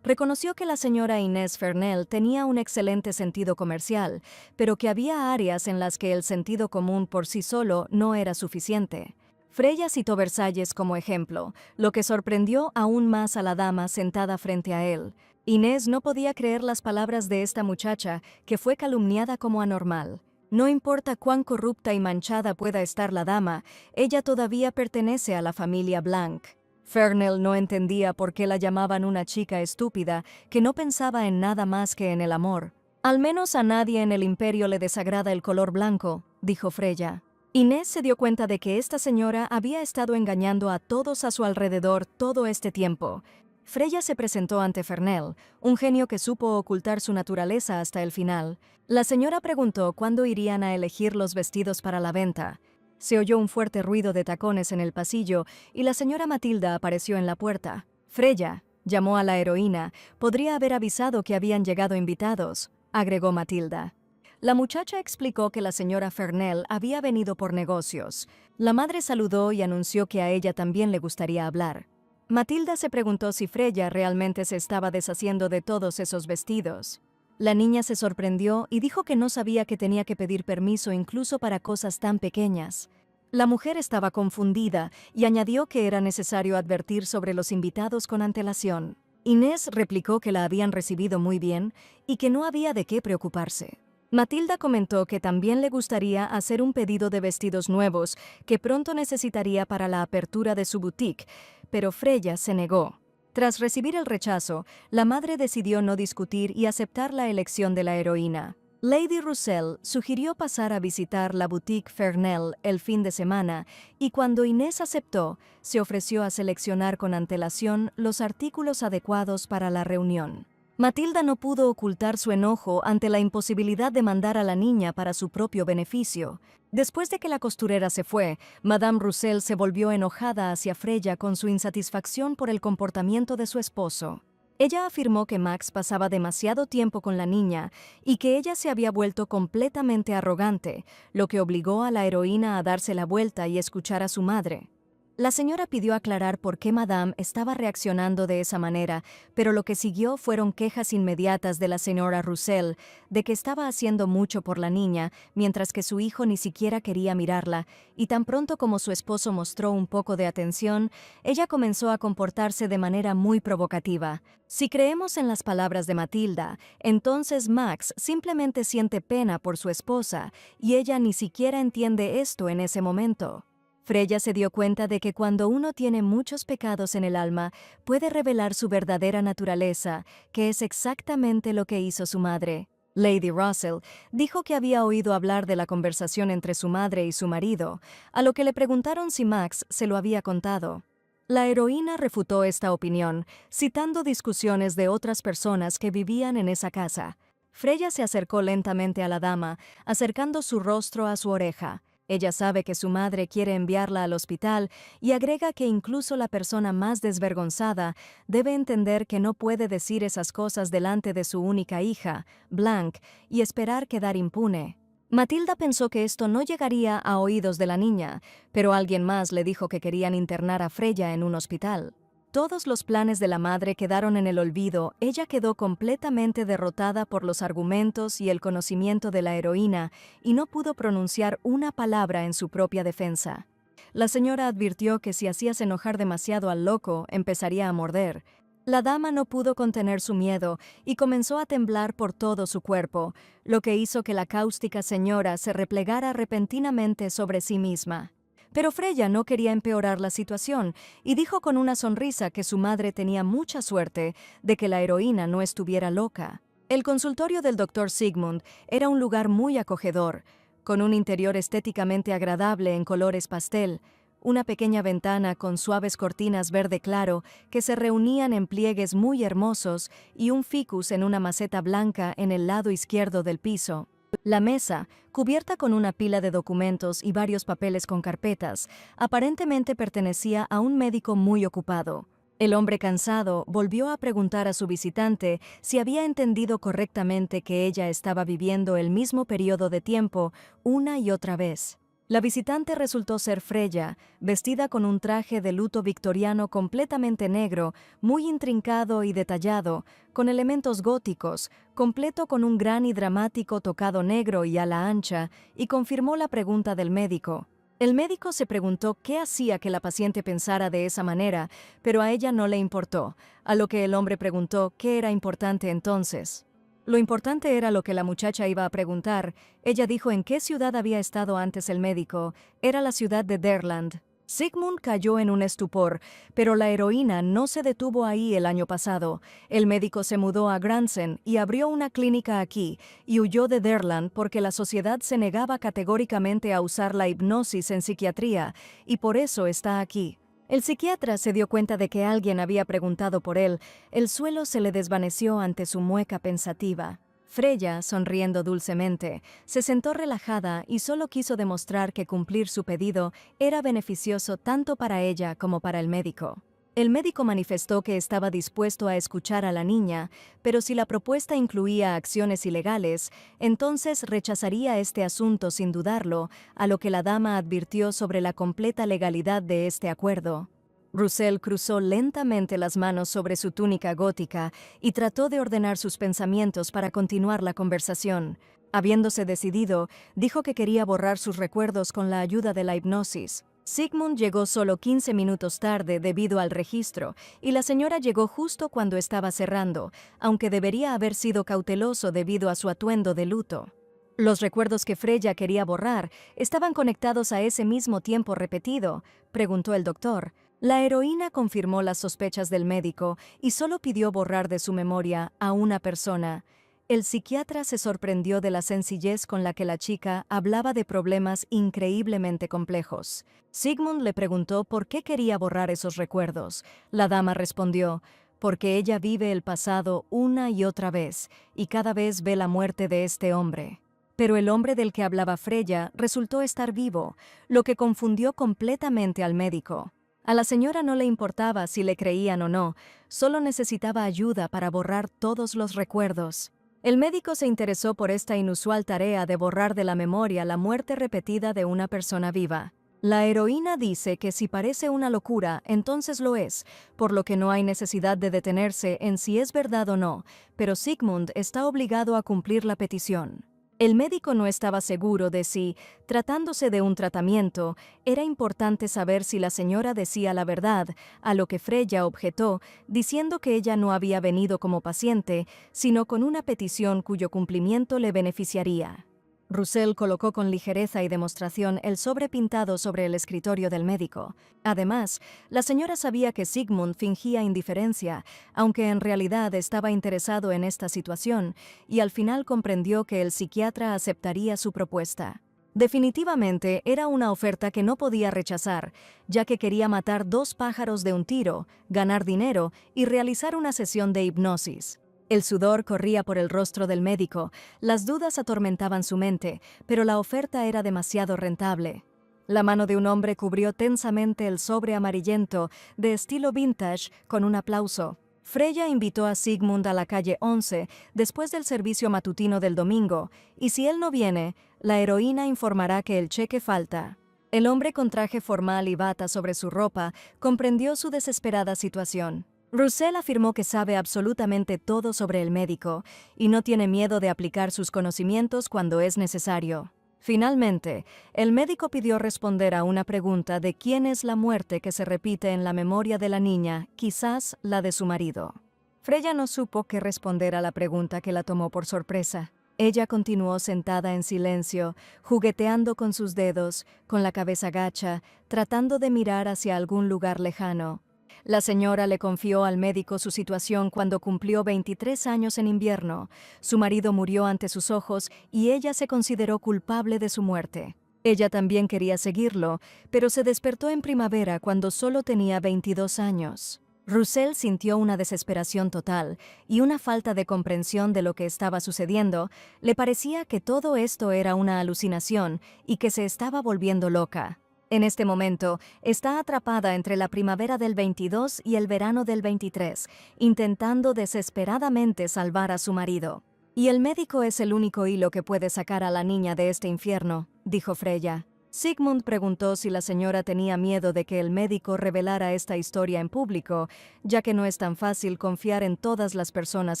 Reconoció que la señora Inés Fernell tenía un excelente sentido comercial, pero que había áreas en las que el sentido común por sí solo no era suficiente. Freya citó Versalles como ejemplo, lo que sorprendió aún más a la dama sentada frente a él. Inés no podía creer las palabras de esta muchacha, que fue calumniada como anormal. No importa cuán corrupta y manchada pueda estar la dama, ella todavía pertenece a la familia Blanc. Fernell no entendía por qué la llamaban una chica estúpida que no pensaba en nada más que en el amor. «Al menos a nadie en el imperio le desagrada el color blanco», dijo Freya. Inés se dio cuenta de que esta señora había estado engañando a todos a su alrededor todo este tiempo. Freya se presentó ante Fernell, un genio que supo ocultar su naturaleza hasta el final. La señora preguntó cuándo irían a elegir los vestidos para la venta. Se oyó un fuerte ruido de tacones en el pasillo y la señora Matilda apareció en la puerta. «Freya», llamó a la heroína, «podría haber avisado que habían llegado invitados», agregó Matilda. La muchacha explicó que la señora Fernell había venido por negocios. La madre saludó y anunció que a ella también le gustaría hablar. Matilda se preguntó si Freya realmente se estaba deshaciendo de todos esos vestidos. La niña se sorprendió y dijo que no sabía que tenía que pedir permiso incluso para cosas tan pequeñas. La mujer estaba confundida y añadió que era necesario advertir sobre los invitados con antelación. Inés replicó que la habían recibido muy bien y que no había de qué preocuparse. Matilda comentó que también le gustaría hacer un pedido de vestidos nuevos que pronto necesitaría para la apertura de su boutique, pero Freya se negó. Tras recibir el rechazo, la madre decidió no discutir y aceptar la elección de la heroína. Lady Roussel sugirió pasar a visitar la boutique Fernell el fin de semana y cuando Inés aceptó, se ofreció a seleccionar con antelación los artículos adecuados para la reunión. Matilda no pudo ocultar su enojo ante la imposibilidad de mandar a la niña para su propio beneficio. Después de que la costurera se fue, Madame Roussel se volvió enojada hacia Freya con su insatisfacción por el comportamiento de su esposo. Ella afirmó que Max pasaba demasiado tiempo con la niña y que ella se había vuelto completamente arrogante, lo que obligó a la heroína a darse la vuelta y escuchar a su madre. La señora pidió aclarar por qué Madame estaba reaccionando de esa manera, pero lo que siguió fueron quejas inmediatas de la señora Roussel de que estaba haciendo mucho por la niña, mientras que su hijo ni siquiera quería mirarla, y tan pronto como su esposo mostró un poco de atención, ella comenzó a comportarse de manera muy provocativa. Si creemos en las palabras de Matilda, entonces Max simplemente siente pena por su esposa, y ella ni siquiera entiende esto en ese momento. Freya se dio cuenta de que cuando uno tiene muchos pecados en el alma, puede revelar su verdadera naturaleza, que es exactamente lo que hizo su madre. Lady Russell dijo que había oído hablar de la conversación entre su madre y su marido, a lo que le preguntaron si Max se lo había contado. La heroína refutó esta opinión, citando discusiones de otras personas que vivían en esa casa. Freya se acercó lentamente a la dama, acercando su rostro a su oreja. Ella sabe que su madre quiere enviarla al hospital y agrega que incluso la persona más desvergonzada debe entender que no puede decir esas cosas delante de su única hija, Blanc, y esperar quedar impune. Matilda pensó que esto no llegaría a oídos de la niña, pero alguien más le dijo que querían internar a Freya en un hospital. Todos los planes de la madre quedaron en el olvido, ella quedó completamente derrotada por los argumentos y el conocimiento de la heroína y no pudo pronunciar una palabra en su propia defensa. La señora advirtió que si hacías enojar demasiado al loco, empezaría a morder. La dama no pudo contener su miedo y comenzó a temblar por todo su cuerpo, lo que hizo que la cáustica señora se replegara repentinamente sobre sí misma. Pero Freya no quería empeorar la situación y dijo con una sonrisa que su madre tenía mucha suerte de que la heroína no estuviera loca. El consultorio del Dr. Sigmund era un lugar muy acogedor, con un interior estéticamente agradable en colores pastel, una pequeña ventana con suaves cortinas verde claro que se reunían en pliegues muy hermosos y un ficus en una maceta blanca en el lado izquierdo del piso. La mesa, cubierta con una pila de documentos y varios papeles con carpetas, aparentemente pertenecía a un médico muy ocupado. El hombre cansado volvió a preguntar a su visitante si había entendido correctamente que ella estaba viviendo el mismo periodo de tiempo una y otra vez. La visitante resultó ser Freya, vestida con un traje de luto victoriano completamente negro, muy intrincado y detallado, con elementos góticos, completo con un gran y dramático tocado negro y ala ancha, y confirmó la pregunta del médico. El médico se preguntó qué hacía que la paciente pensara de esa manera, pero a ella no le importó, a lo que el hombre preguntó qué era importante entonces. Lo importante era lo que la muchacha iba a preguntar. Ella dijo en qué ciudad había estado antes el médico. Era la ciudad de Derland. Sigmund cayó en un estupor, pero la heroína no se detuvo ahí el año pasado. El médico se mudó a Gransen y abrió una clínica aquí, y huyó de Derland porque la sociedad se negaba categóricamente a usar la hipnosis en psiquiatría, y por eso está aquí. El psiquiatra se dio cuenta de que alguien había preguntado por él. El suelo se le desvaneció ante su mueca pensativa. Freya, sonriendo dulcemente, se sentó relajada y solo quiso demostrar que cumplir su pedido era beneficioso tanto para ella como para el médico. El médico manifestó que estaba dispuesto a escuchar a la niña, pero si la propuesta incluía acciones ilegales, entonces rechazaría este asunto sin dudarlo, a lo que la dama advirtió sobre la completa legalidad de este acuerdo. Russell cruzó lentamente las manos sobre su túnica gótica y trató de ordenar sus pensamientos para continuar la conversación. Habiéndose decidido, dijo que quería borrar sus recuerdos con la ayuda de la hipnosis. Sigmund llegó solo 15 minutos tarde debido al registro, y la señora llegó justo cuando estaba cerrando, aunque debería haber sido cauteloso debido a su atuendo de luto. Los recuerdos que Freya quería borrar estaban conectados a ese mismo tiempo repetido, preguntó el doctor. La heroína confirmó las sospechas del médico y solo pidió borrar de su memoria a una persona. El psiquiatra se sorprendió de la sencillez con la que la chica hablaba de problemas increíblemente complejos. Sigmund le preguntó por qué quería borrar esos recuerdos. La dama respondió, porque ella vive el pasado una y otra vez, y cada vez ve la muerte de este hombre. Pero el hombre del que hablaba Freya resultó estar vivo, lo que confundió completamente al médico. A la señora no le importaba si le creían o no, solo necesitaba ayuda para borrar todos los recuerdos. El médico se interesó por esta inusual tarea de borrar de la memoria la muerte repetida de una persona viva. La heroína dice que si parece una locura, entonces lo es, por lo que no hay necesidad de detenerse en si es verdad o no, pero Sigmund está obligado a cumplir la petición. El médico no estaba seguro de si, tratándose de un tratamiento, era importante saber si la señora decía la verdad, a lo que Freya objetó, diciendo que ella no había venido como paciente, sino con una petición cuyo cumplimiento le beneficiaría. Russell colocó con ligereza y demostración el sobre pintado sobre el escritorio del médico. Además, la señora sabía que Sigmund fingía indiferencia, aunque en realidad estaba interesado en esta situación, y al final comprendió que el psiquiatra aceptaría su propuesta. Definitivamente era una oferta que no podía rechazar, ya que quería matar 2 pájaros de un tiro, ganar dinero y realizar una sesión de hipnosis. El sudor corría por el rostro del médico, las dudas atormentaban su mente, pero la oferta era demasiado rentable. La mano de un hombre cubrió tensamente el sobre amarillento, de estilo vintage, con un aplauso. Freya invitó a Sigmund a la calle 11 después del servicio matutino del domingo, y si él no viene, la heroína informará que el cheque falta. El hombre con traje formal y bata sobre su ropa comprendió su desesperada situación. Russell afirmó que sabe absolutamente todo sobre el médico y no tiene miedo de aplicar sus conocimientos cuando es necesario. Finalmente, el médico pidió responder a una pregunta de quién es la muerte que se repite en la memoria de la niña, quizás la de su marido. Freya no supo qué responder a la pregunta que la tomó por sorpresa. Ella continuó sentada en silencio, jugueteando con sus dedos, con la cabeza gacha, tratando de mirar hacia algún lugar lejano. La señora le confió al médico su situación cuando cumplió 23 años en invierno. Su marido murió ante sus ojos y ella se consideró culpable de su muerte. Ella también quería seguirlo, pero se despertó en primavera cuando solo tenía 22 años. Russell sintió una desesperación total y una falta de comprensión de lo que estaba sucediendo. Le parecía que todo esto era una alucinación y que se estaba volviendo loca. En este momento, está atrapada entre la primavera del 22 y el verano del 23, intentando desesperadamente salvar a su marido. Y el médico es el único hilo que puede sacar a la niña de este infierno, dijo Freya. Sigmund preguntó si la señora tenía miedo de que el médico revelara esta historia en público, ya que no es tan fácil confiar en todas las personas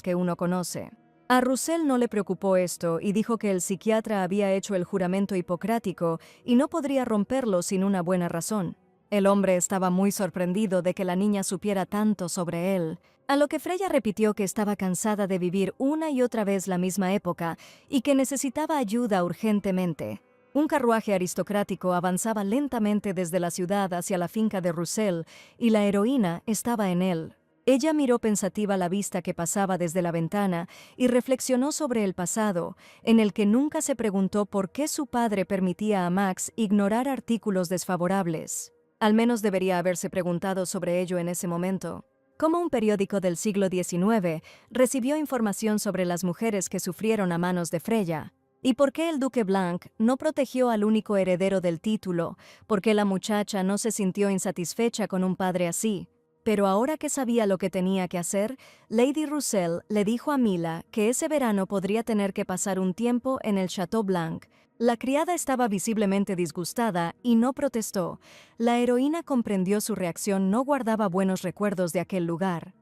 que uno conoce. A Russell no le preocupó esto y dijo que el psiquiatra había hecho el juramento hipocrático y no podría romperlo sin una buena razón. El hombre estaba muy sorprendido de que la niña supiera tanto sobre él, a lo que Freya repitió que estaba cansada de vivir una y otra vez la misma época y que necesitaba ayuda urgentemente. Un carruaje aristocrático avanzaba lentamente desde la ciudad hacia la finca de Russell y la heroína estaba en él. Ella miró pensativa la vista que pasaba desde la ventana y reflexionó sobre el pasado, en el que nunca se preguntó por qué su padre permitía a Max ignorar artículos desfavorables. Al menos debería haberse preguntado sobre ello en ese momento. Como un periódico del siglo XIX recibió información sobre las mujeres que sufrieron a manos de Freya. ¿Y por qué el duque Blanc no protegió al único heredero del título? ¿Por qué la muchacha no se sintió insatisfecha con un padre así? Pero ahora que sabía lo que tenía que hacer, Lady Russell le dijo a Mila que ese verano podría tener que pasar un tiempo en el Chateau Blanc. La criada estaba visiblemente disgustada y no protestó. La heroína comprendió su reacción, no guardaba buenos recuerdos de aquel lugar.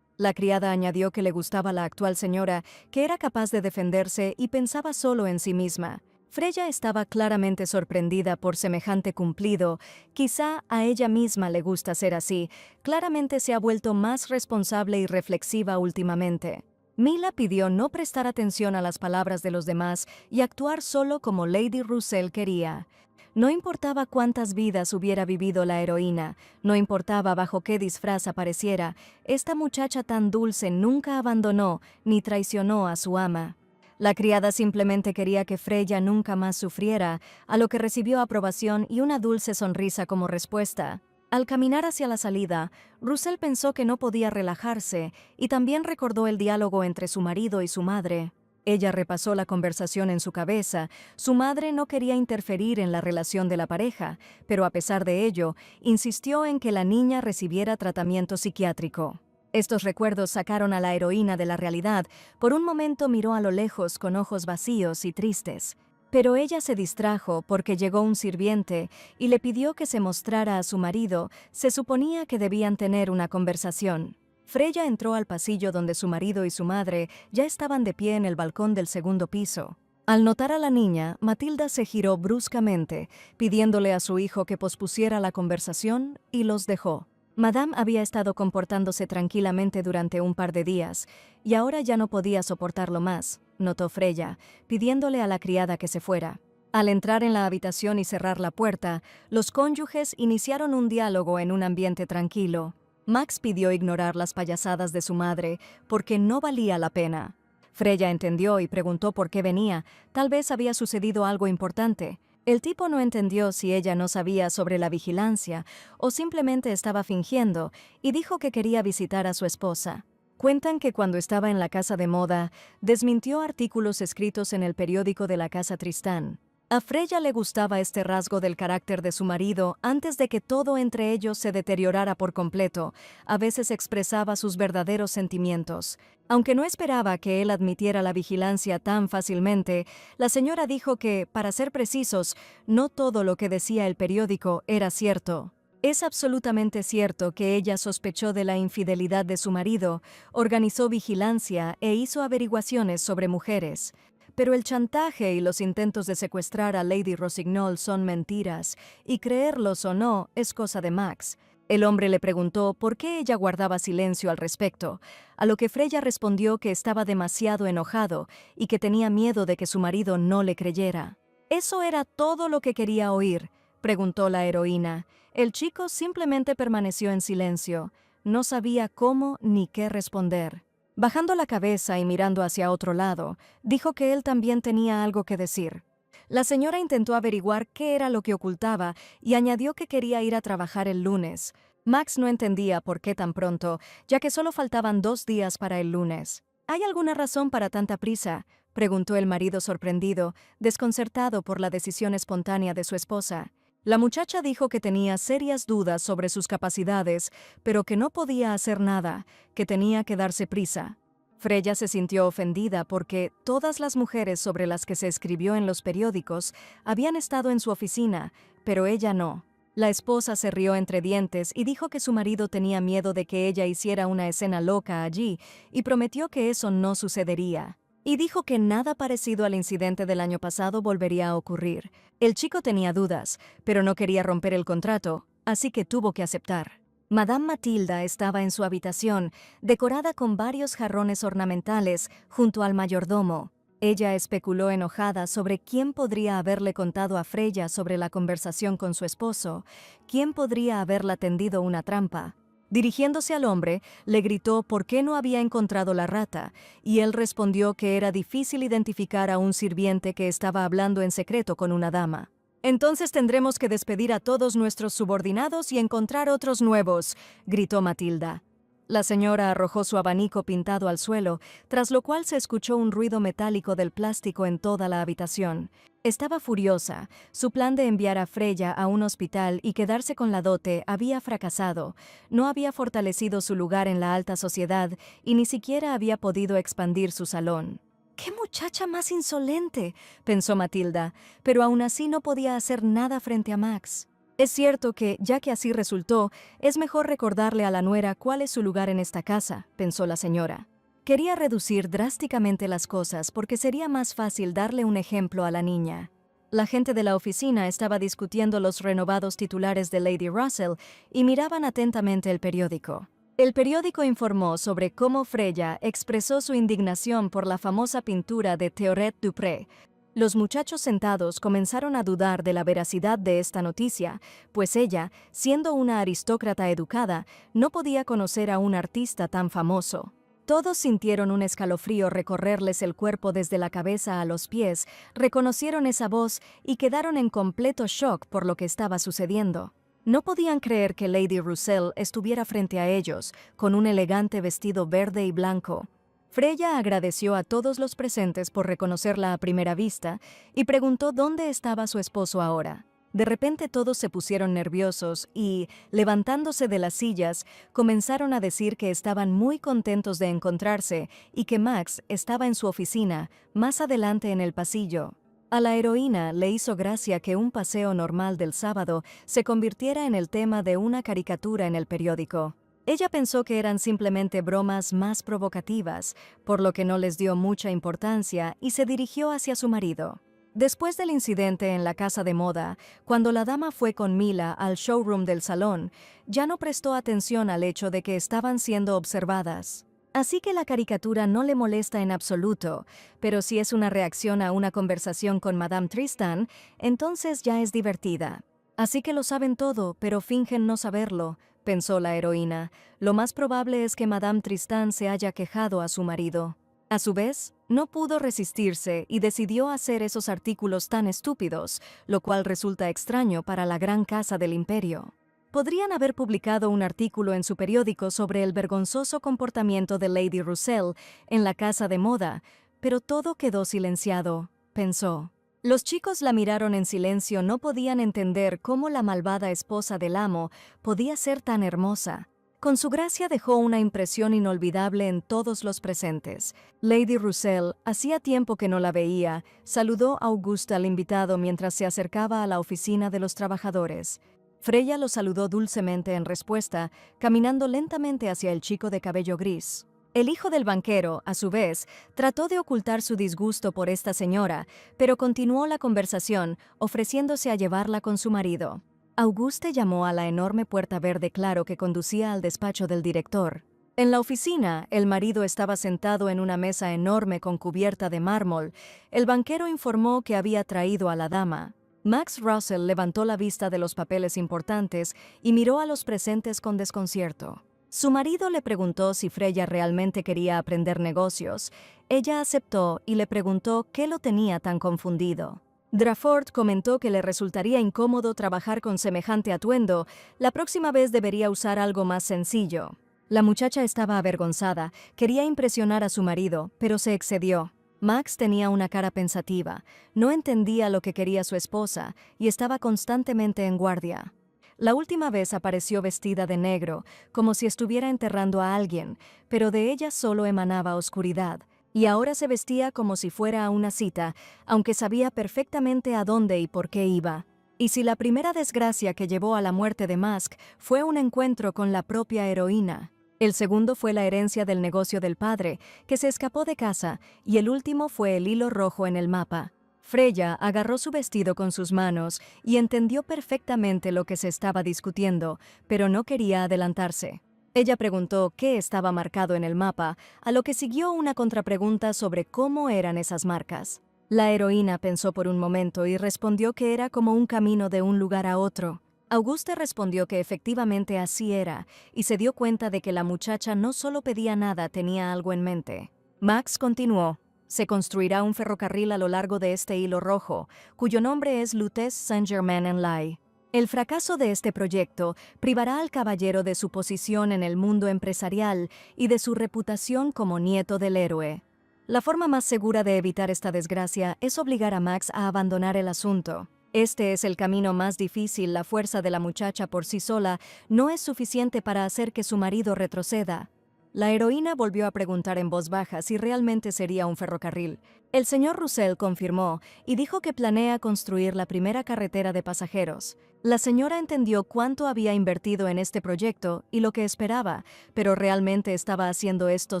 La criada añadió que le gustaba la actual señora, que era capaz de defenderse y pensaba solo en sí misma. Freya estaba claramente sorprendida por semejante cumplido. Quizá a ella misma le gusta ser así. Claramente se ha vuelto más responsable y reflexiva últimamente. Mila pidió no prestar atención a las palabras de los demás y actuar solo como Lady Russell quería. No importaba cuántas vidas hubiera vivido la heroína, no importaba bajo qué disfraz apareciera, esta muchacha tan dulce nunca abandonó ni traicionó a su ama. La criada simplemente quería que Freya nunca más sufriera, a lo que recibió aprobación y una dulce sonrisa como respuesta. Al caminar hacia la salida, Russell pensó que no podía relajarse y también recordó el diálogo entre su marido y su madre. Ella repasó la conversación en su cabeza. Su madre no quería interferir en la relación de la pareja, pero a pesar de ello, insistió en que la niña recibiera tratamiento psiquiátrico. Estos recuerdos sacaron a la heroína de la realidad. Por un momento miró a lo lejos con ojos vacíos y tristes. Pero ella se distrajo porque llegó un sirviente y le pidió que se mostrara a su marido. Se suponía que debían tener una conversación. Freya entró al pasillo donde su marido y su madre ya estaban de pie en el balcón del segundo piso. Al notar a la niña, Matilda se giró bruscamente, pidiéndole a su hijo que pospusiera la conversación, y los dejó. Madame había estado comportándose tranquilamente durante un par de días, y ahora ya no podía soportarlo más, notó Freya, pidiéndole a la criada que se fuera. Al entrar en la habitación y cerrar la puerta, los cónyuges iniciaron un diálogo en un ambiente tranquilo. Max pidió ignorar las payasadas de su madre porque no valía la pena. Freya entendió y preguntó por qué venía. Tal vez había sucedido algo importante. El tipo no entendió si ella no sabía sobre la vigilancia o simplemente estaba fingiendo y dijo que quería visitar a su esposa. Cuentan que cuando estaba en la casa de moda, desmintió artículos escritos en el periódico de la casa Tristán. A Freya le gustaba este rasgo del carácter de su marido antes de que todo entre ellos se deteriorara por completo. A veces expresaba sus verdaderos sentimientos. Aunque no esperaba que él admitiera la vigilancia tan fácilmente, la señora dijo que, para ser precisos, no todo lo que decía el periódico era cierto. Es absolutamente cierto que ella sospechó de la infidelidad de su marido, organizó vigilancia e hizo averiguaciones sobre mujeres. Pero el chantaje y los intentos de secuestrar a Lady Rossignol son mentiras, y creerlos o no es cosa de Max. El hombre le preguntó por qué ella guardaba silencio al respecto, a lo que Freya respondió que estaba demasiado enojado y que tenía miedo de que su marido no le creyera. ¿Eso era todo lo que quería oír?, preguntó la heroína. El chico simplemente permaneció en silencio. No sabía cómo ni qué responder. Bajando la cabeza y mirando hacia otro lado, dijo que él también tenía algo que decir. La señora intentó averiguar qué era lo que ocultaba y añadió que quería ir a trabajar el lunes. Max no entendía por qué tan pronto, ya que solo faltaban 2 días para el lunes. ¿Hay alguna razón para tanta prisa?, preguntó el marido sorprendido, desconcertado por la decisión espontánea de su esposa. La muchacha dijo que tenía serias dudas sobre sus capacidades, pero que no podía hacer nada, que tenía que darse prisa. Freya se sintió ofendida porque todas las mujeres sobre las que se escribió en los periódicos habían estado en su oficina, pero ella no. La esposa se rió entre dientes y dijo que su marido tenía miedo de que ella hiciera una escena loca allí y prometió que eso no sucedería. Y dijo que nada parecido al incidente del año pasado volvería a ocurrir. El chico tenía dudas, pero no quería romper el contrato, así que tuvo que aceptar. Madame Matilda estaba en su habitación, decorada con varios jarrones ornamentales, junto al mayordomo. Ella especuló enojada sobre quién podría haberle contado a Freya sobre la conversación con su esposo, quién podría haberla tendido una trampa. Dirigiéndose al hombre, le gritó por qué no había encontrado la rata, y él respondió que era difícil identificar a un sirviente que estaba hablando en secreto con una dama. «Entonces tendremos que despedir a todos nuestros subordinados y encontrar otros nuevos», gritó Matilda. La señora arrojó su abanico pintado al suelo, tras lo cual se escuchó un ruido metálico del plástico en toda la habitación. Estaba furiosa. Su plan de enviar a Freya a un hospital y quedarse con la dote había fracasado. No había fortalecido su lugar en la alta sociedad y ni siquiera había podido expandir su salón. «¡Qué muchacha más insolente!», pensó Matilda, pero aún así no podía hacer nada frente a Max. Es cierto que, ya que así resultó, es mejor recordarle a la nuera cuál es su lugar en esta casa, pensó la señora. Quería reducir drásticamente las cosas porque sería más fácil darle un ejemplo a la niña. La gente de la oficina estaba discutiendo los renovados titulares de Lady Russell y miraban atentamente el periódico. El periódico informó sobre cómo Freya expresó su indignación por la famosa pintura de Théoret Dupré. Los muchachos sentados comenzaron a dudar de la veracidad de esta noticia, pues ella, siendo una aristócrata educada, no podía conocer a un artista tan famoso. Todos sintieron un escalofrío recorrerles el cuerpo desde la cabeza a los pies, reconocieron esa voz y quedaron en completo shock por lo que estaba sucediendo. No podían creer que Lady Russell estuviera frente a ellos, con un elegante vestido verde y blanco. Freya agradeció a todos los presentes por reconocerla a primera vista y preguntó dónde estaba su esposo ahora. De repente todos se pusieron nerviosos y, levantándose de las sillas, comenzaron a decir que estaban muy contentos de encontrarse y que Max estaba en su oficina, más adelante en el pasillo. A la heroína le hizo gracia que un paseo normal del sábado se convirtiera en el tema de una caricatura en el periódico. Ella pensó que eran simplemente bromas más provocativas, por lo que no les dio mucha importancia y se dirigió hacia su marido. Después del incidente en la casa de moda, cuando la dama fue con Mila al showroom del salón, ya no prestó atención al hecho de que estaban siendo observadas. Así que la caricatura no le molesta en absoluto, pero si es una reacción a una conversación con Madame Tristan, entonces ya es divertida. Así que lo saben todo, pero fingen no saberlo, pensó la heroína. Lo más probable es que Madame Tristan se haya quejado a su marido. A su vez, no pudo resistirse y decidió hacer esos artículos tan estúpidos, lo cual resulta extraño para la gran casa del imperio. Podrían haber publicado un artículo en su periódico sobre el vergonzoso comportamiento de Lady Russell en la casa de moda, pero todo quedó silenciado, pensó. Los chicos la miraron en silencio, no podían entender cómo la malvada esposa del amo podía ser tan hermosa. Con su gracia dejó una impresión inolvidable en todos los presentes. Lady Russell, hacía tiempo que no la veía, saludó a Augusta al invitado mientras se acercaba a la oficina de los trabajadores. Freya lo saludó dulcemente en respuesta, caminando lentamente hacia el chico de cabello gris. El hijo del banquero, a su vez, trató de ocultar su disgusto por esta señora, pero continuó la conversación, ofreciéndose a llevarla con su marido. Auguste llamó a la enorme puerta verde claro que conducía al despacho del director. En la oficina, el marido estaba sentado en una mesa enorme con cubierta de mármol. El banquero informó que había traído a la dama. Max Russell levantó la vista de los papeles importantes y miró a los presentes con desconcierto. Su marido le preguntó si Freya realmente quería aprender negocios. Ella aceptó y le preguntó qué lo tenía tan confundido. Draford comentó que le resultaría incómodo trabajar con semejante atuendo, la próxima vez debería usar algo más sencillo. La muchacha estaba avergonzada, quería impresionar a su marido, pero se excedió. Max tenía una cara pensativa, no entendía lo que quería su esposa y estaba constantemente en guardia. La última vez apareció vestida de negro, como si estuviera enterrando a alguien, pero de ella solo emanaba oscuridad, y ahora se vestía como si fuera a una cita, aunque sabía perfectamente a dónde y por qué iba. Y si la primera desgracia que llevó a la muerte de Mask fue un encuentro con la propia heroína, el segundo fue la herencia del negocio del padre, que se escapó de casa, y el último fue el hilo rojo en el mapa. Freya agarró su vestido con sus manos y entendió perfectamente lo que se estaba discutiendo, pero no quería adelantarse. Ella preguntó qué estaba marcado en el mapa, a lo que siguió una contrapregunta sobre cómo eran esas marcas. La heroína pensó por un momento y respondió que era como un camino de un lugar a otro. Auguste respondió que efectivamente así era, y se dio cuenta de que la muchacha no solo pedía nada, tenía algo en mente. Max continuó. Se construirá un ferrocarril a lo largo de este hilo rojo, cuyo nombre es Lutèce Saint-Germain-en-Laye. El fracaso de este proyecto privará al caballero de su posición en el mundo empresarial y de su reputación como nieto del héroe. La forma más segura de evitar esta desgracia es obligar a Max a abandonar el asunto. Este es el camino más difícil. La fuerza de la muchacha por sí sola no es suficiente para hacer que su marido retroceda. La heroína volvió a preguntar en voz baja si realmente sería un ferrocarril. El señor Roussel confirmó y dijo que planea construir la primera carretera de pasajeros. La señora entendió cuánto había invertido en este proyecto y lo que esperaba, pero ¿realmente estaba haciendo esto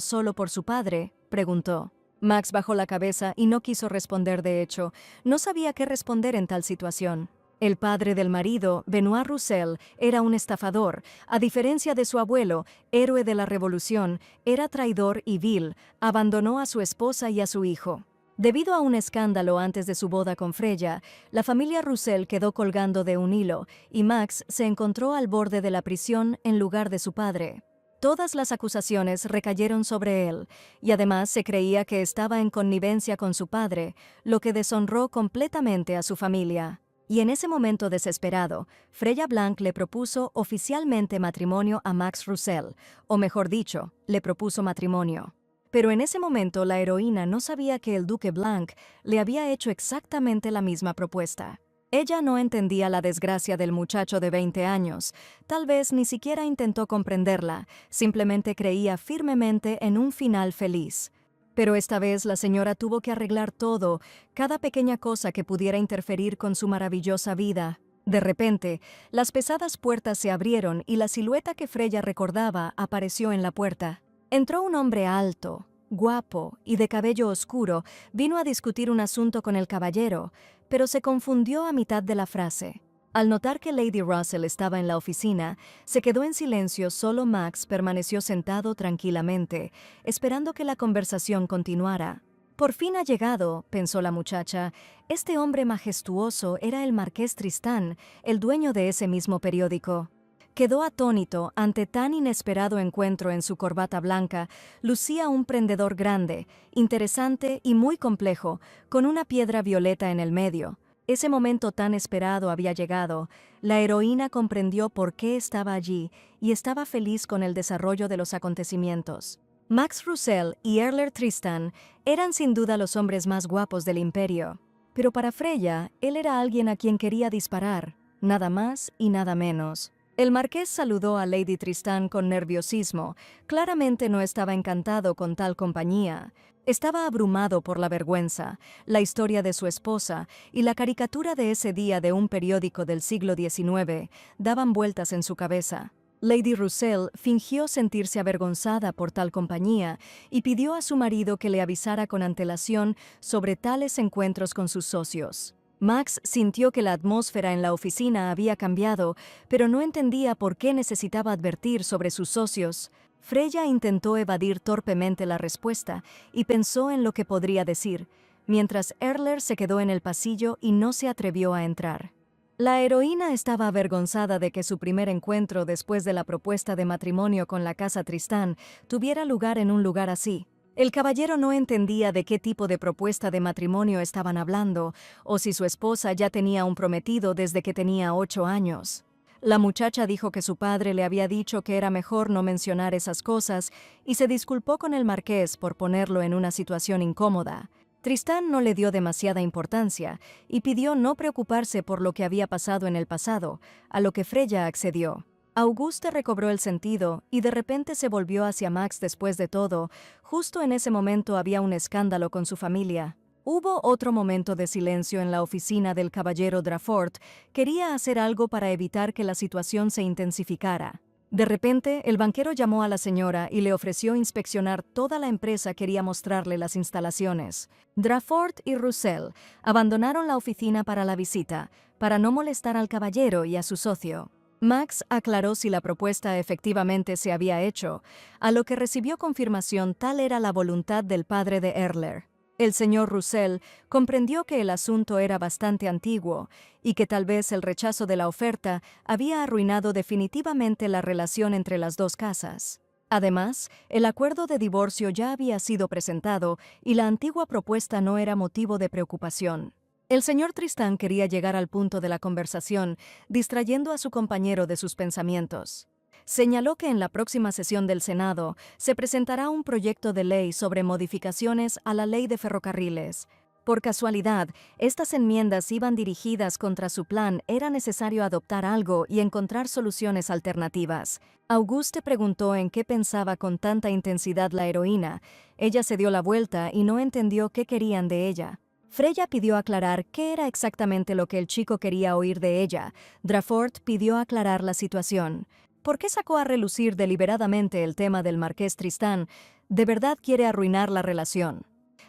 solo por su padre?, preguntó. Max bajó la cabeza y no quiso responder. De hecho, no sabía qué responder en tal situación. El padre del marido, Benoît Roussel, era un estafador. A diferencia de su abuelo, héroe de la revolución, era traidor y vil, abandonó a su esposa y a su hijo. Debido a un escándalo antes de su boda con Freya, la familia Roussel quedó colgando de un hilo y Max se encontró al borde de la prisión en lugar de su padre. Todas las acusaciones recayeron sobre él, y además se creía que estaba en connivencia con su padre, lo que deshonró completamente a su familia. Y en ese momento desesperado, Freya Blanc le propuso oficialmente matrimonio a Max Roussel, o mejor dicho, le propuso matrimonio. Pero en ese momento la heroína no sabía que el duque Blanc le había hecho exactamente la misma propuesta. Ella no entendía la desgracia del muchacho de 20 años, tal vez ni siquiera intentó comprenderla, simplemente creía firmemente en un final feliz. Pero esta vez la señora tuvo que arreglar todo, cada pequeña cosa que pudiera interferir con su maravillosa vida. De repente, las pesadas puertas se abrieron y la silueta que Freya recordaba apareció en la puerta. Entró un hombre alto, guapo y de cabello oscuro, vino a discutir un asunto con el caballero, pero se confundió a mitad de la frase. Al notar que Lady Russell estaba en la oficina, se quedó en silencio. Solo Max permaneció sentado tranquilamente, esperando que la conversación continuara. Por fin ha llegado, pensó la muchacha. Este hombre majestuoso era el marqués Tristán, el dueño de ese mismo periódico. Quedó atónito ante tan inesperado encuentro. En su corbata blanca lucía un prendedor grande, interesante y muy complejo, con una piedra violeta en el medio. Ese momento tan esperado había llegado. La heroína comprendió por qué estaba allí y estaba feliz con el desarrollo de los acontecimientos. Max Roussel y Erler Tristan eran sin duda los hombres más guapos del imperio. Pero para Freya, él era alguien a quien quería disparar, nada más y nada menos. El marqués saludó a Lady Tristán con nerviosismo. Claramente no estaba encantado con tal compañía. Estaba abrumado por la vergüenza, la historia de su esposa y la caricatura de ese día de un periódico del siglo XIX daban vueltas en su cabeza. Lady Russell fingió sentirse avergonzada por tal compañía y pidió a su marido que le avisara con antelación sobre tales encuentros con sus socios. Max sintió que la atmósfera en la oficina había cambiado, pero no entendía por qué necesitaba advertir sobre sus socios. Freya intentó evadir torpemente la respuesta y pensó en lo que podría decir, mientras Erler se quedó en el pasillo y no se atrevió a entrar. La heroína estaba avergonzada de que su primer encuentro después de la propuesta de matrimonio con la casa Tristán tuviera lugar en un lugar así. El caballero no entendía de qué tipo de propuesta de matrimonio estaban hablando, o si su esposa ya tenía un prometido desde que tenía 8 años. La muchacha dijo que su padre le había dicho que era mejor no mencionar esas cosas y se disculpó con el marqués por ponerlo en una situación incómoda. Tristán no le dio demasiada importancia y pidió no preocuparse por lo que había pasado en el pasado, a lo que Freya accedió. Auguste recobró el sentido y de repente se volvió hacia Max después de todo. Justo en ese momento había un escándalo con su familia. Hubo otro momento de silencio en la oficina del caballero Drafort. Quería hacer algo para evitar que la situación se intensificara. De repente, el banquero llamó a la señora y le ofreció inspeccionar toda la empresa. Quería mostrarle las instalaciones. Drafort y Roussel abandonaron la oficina para la visita, para no molestar al caballero y a su socio. Max aclaró si la propuesta efectivamente se había hecho, a lo que recibió confirmación tal era la voluntad del padre de Erler. El señor Roussel comprendió que el asunto era bastante antiguo y que tal vez el rechazo de la oferta había arruinado definitivamente la relación entre las dos casas. Además, el acuerdo de divorcio ya había sido presentado y la antigua propuesta no era motivo de preocupación. El señor Tristán quería llegar al punto de la conversación, distrayendo a su compañero de sus pensamientos. Señaló que en la próxima sesión del Senado se presentará un proyecto de ley sobre modificaciones a la ley de ferrocarriles. Por casualidad, estas enmiendas iban dirigidas contra su plan. Era necesario adoptar algo y encontrar soluciones alternativas. Auguste preguntó en qué pensaba con tanta intensidad la heroína. Ella se dio la vuelta y no entendió qué querían de ella. Freya pidió aclarar qué era exactamente lo que el chico quería oír de ella. Drafort pidió aclarar la situación. ¿Por qué sacó a relucir deliberadamente el tema del marqués Tristán? ¿De verdad quiere arruinar la relación?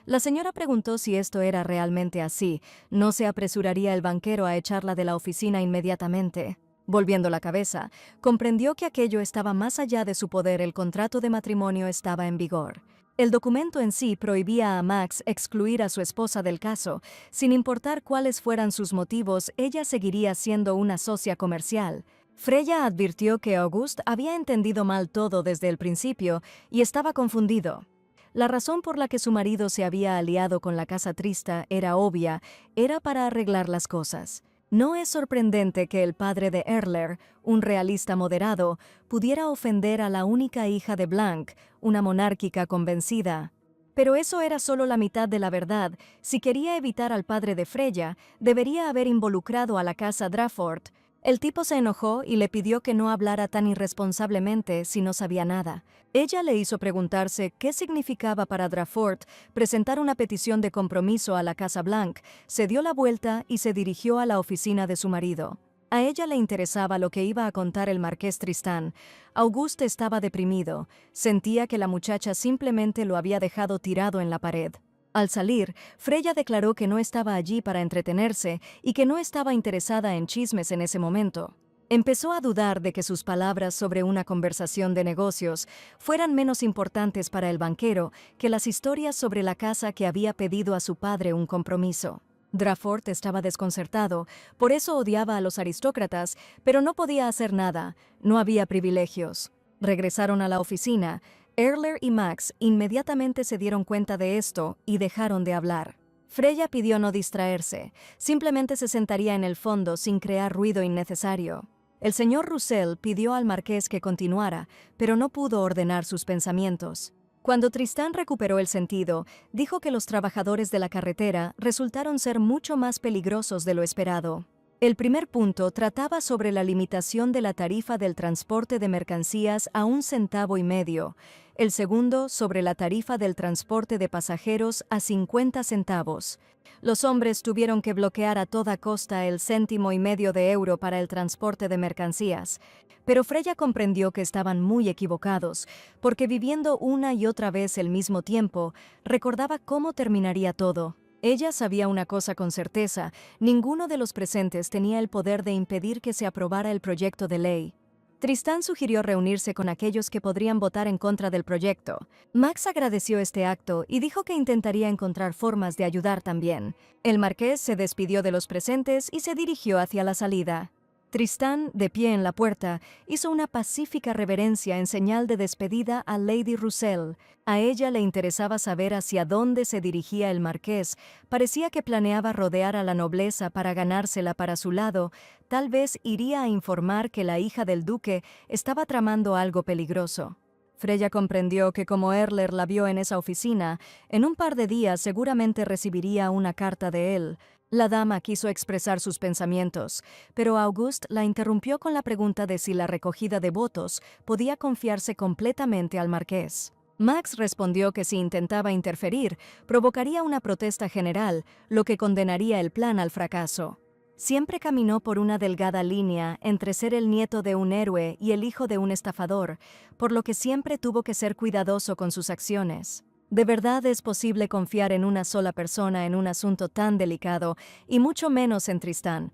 La señora preguntó si esto era realmente así. ¿No se apresuraría el banquero a echarla de la oficina inmediatamente? Volviendo la cabeza, comprendió que aquello estaba más allá de su poder. El contrato de matrimonio estaba en vigor. El documento en sí prohibía a Max excluir a su esposa del caso. Sin importar cuáles fueran sus motivos, ella seguiría siendo una socia comercial. Freya advirtió que Auguste había entendido mal todo desde el principio y estaba confundido. La razón por la que su marido se había aliado con la Casa Trista era obvia, era para arreglar las cosas. No es sorprendente que el padre de Erler, un realista moderado, pudiera ofender a la única hija de Blanc, una monárquica convencida. Pero eso era solo la mitad de la verdad. Si quería evitar al padre de Freya, debería haber involucrado a la casa Drafort. El tipo se enojó y le pidió que no hablara tan irresponsablemente si no sabía nada. Ella le hizo preguntarse qué significaba para Drafort presentar una petición de compromiso a la Casa Blanc. Se dio la vuelta y se dirigió a la oficina de su marido. A ella le interesaba lo que iba a contar el marqués Tristán. Auguste estaba deprimido. Sentía que la muchacha simplemente lo había dejado tirado en la pared. Al salir, Freya declaró que no estaba allí para entretenerse y que no estaba interesada en chismes en ese momento. Empezó a dudar de que sus palabras sobre una conversación de negocios fueran menos importantes para el banquero que las historias sobre la casa que había pedido a su padre un compromiso. Drafort estaba desconcertado, por eso odiaba a los aristócratas, pero no podía hacer nada, no había privilegios. Regresaron a la oficina. Erler y Max inmediatamente se dieron cuenta de esto y dejaron de hablar. Freya pidió no distraerse, simplemente se sentaría en el fondo sin crear ruido innecesario. El señor Roussel pidió al marqués que continuara, pero no pudo ordenar sus pensamientos. Cuando Tristán recuperó el sentido, dijo que los trabajadores de la carretera resultaron ser mucho más peligrosos de lo esperado. El primer punto trataba sobre la limitación de la tarifa del transporte de mercancías a 1,5 centavos. El segundo sobre la tarifa del transporte de pasajeros a 50 centavos. Los hombres tuvieron que bloquear a toda costa el 1,5 € para el transporte de mercancías. Pero Freya comprendió que estaban muy equivocados, porque viviendo una y otra vez el mismo tiempo, recordaba cómo terminaría todo. Ella sabía una cosa con certeza: ninguno de los presentes tenía el poder de impedir que se aprobara el proyecto de ley. Tristán sugirió reunirse con aquellos que podrían votar en contra del proyecto. Max agradeció este acto y dijo que intentaría encontrar formas de ayudar también. El marqués se despidió de los presentes y se dirigió hacia la salida. Tristán, de pie en la puerta, hizo una pacífica reverencia en señal de despedida a Lady Russell. A ella le interesaba saber hacia dónde se dirigía el marqués. Parecía que planeaba rodear a la nobleza para ganársela para su lado. Tal vez iría a informar que la hija del duque estaba tramando algo peligroso. Freya comprendió que como Erler la vio en esa oficina, en un par de días seguramente recibiría una carta de él. La dama quiso expresar sus pensamientos, pero Auguste la interrumpió con la pregunta de si la recogida de votos podía confiarse completamente al marqués. Max respondió que si intentaba interferir, provocaría una protesta general, lo que condenaría el plan al fracaso. Siempre caminó por una delgada línea entre ser el nieto de un héroe y el hijo de un estafador, por lo que siempre tuvo que ser cuidadoso con sus acciones. ¿De verdad es posible confiar en una sola persona en un asunto tan delicado, y mucho menos en Tristán?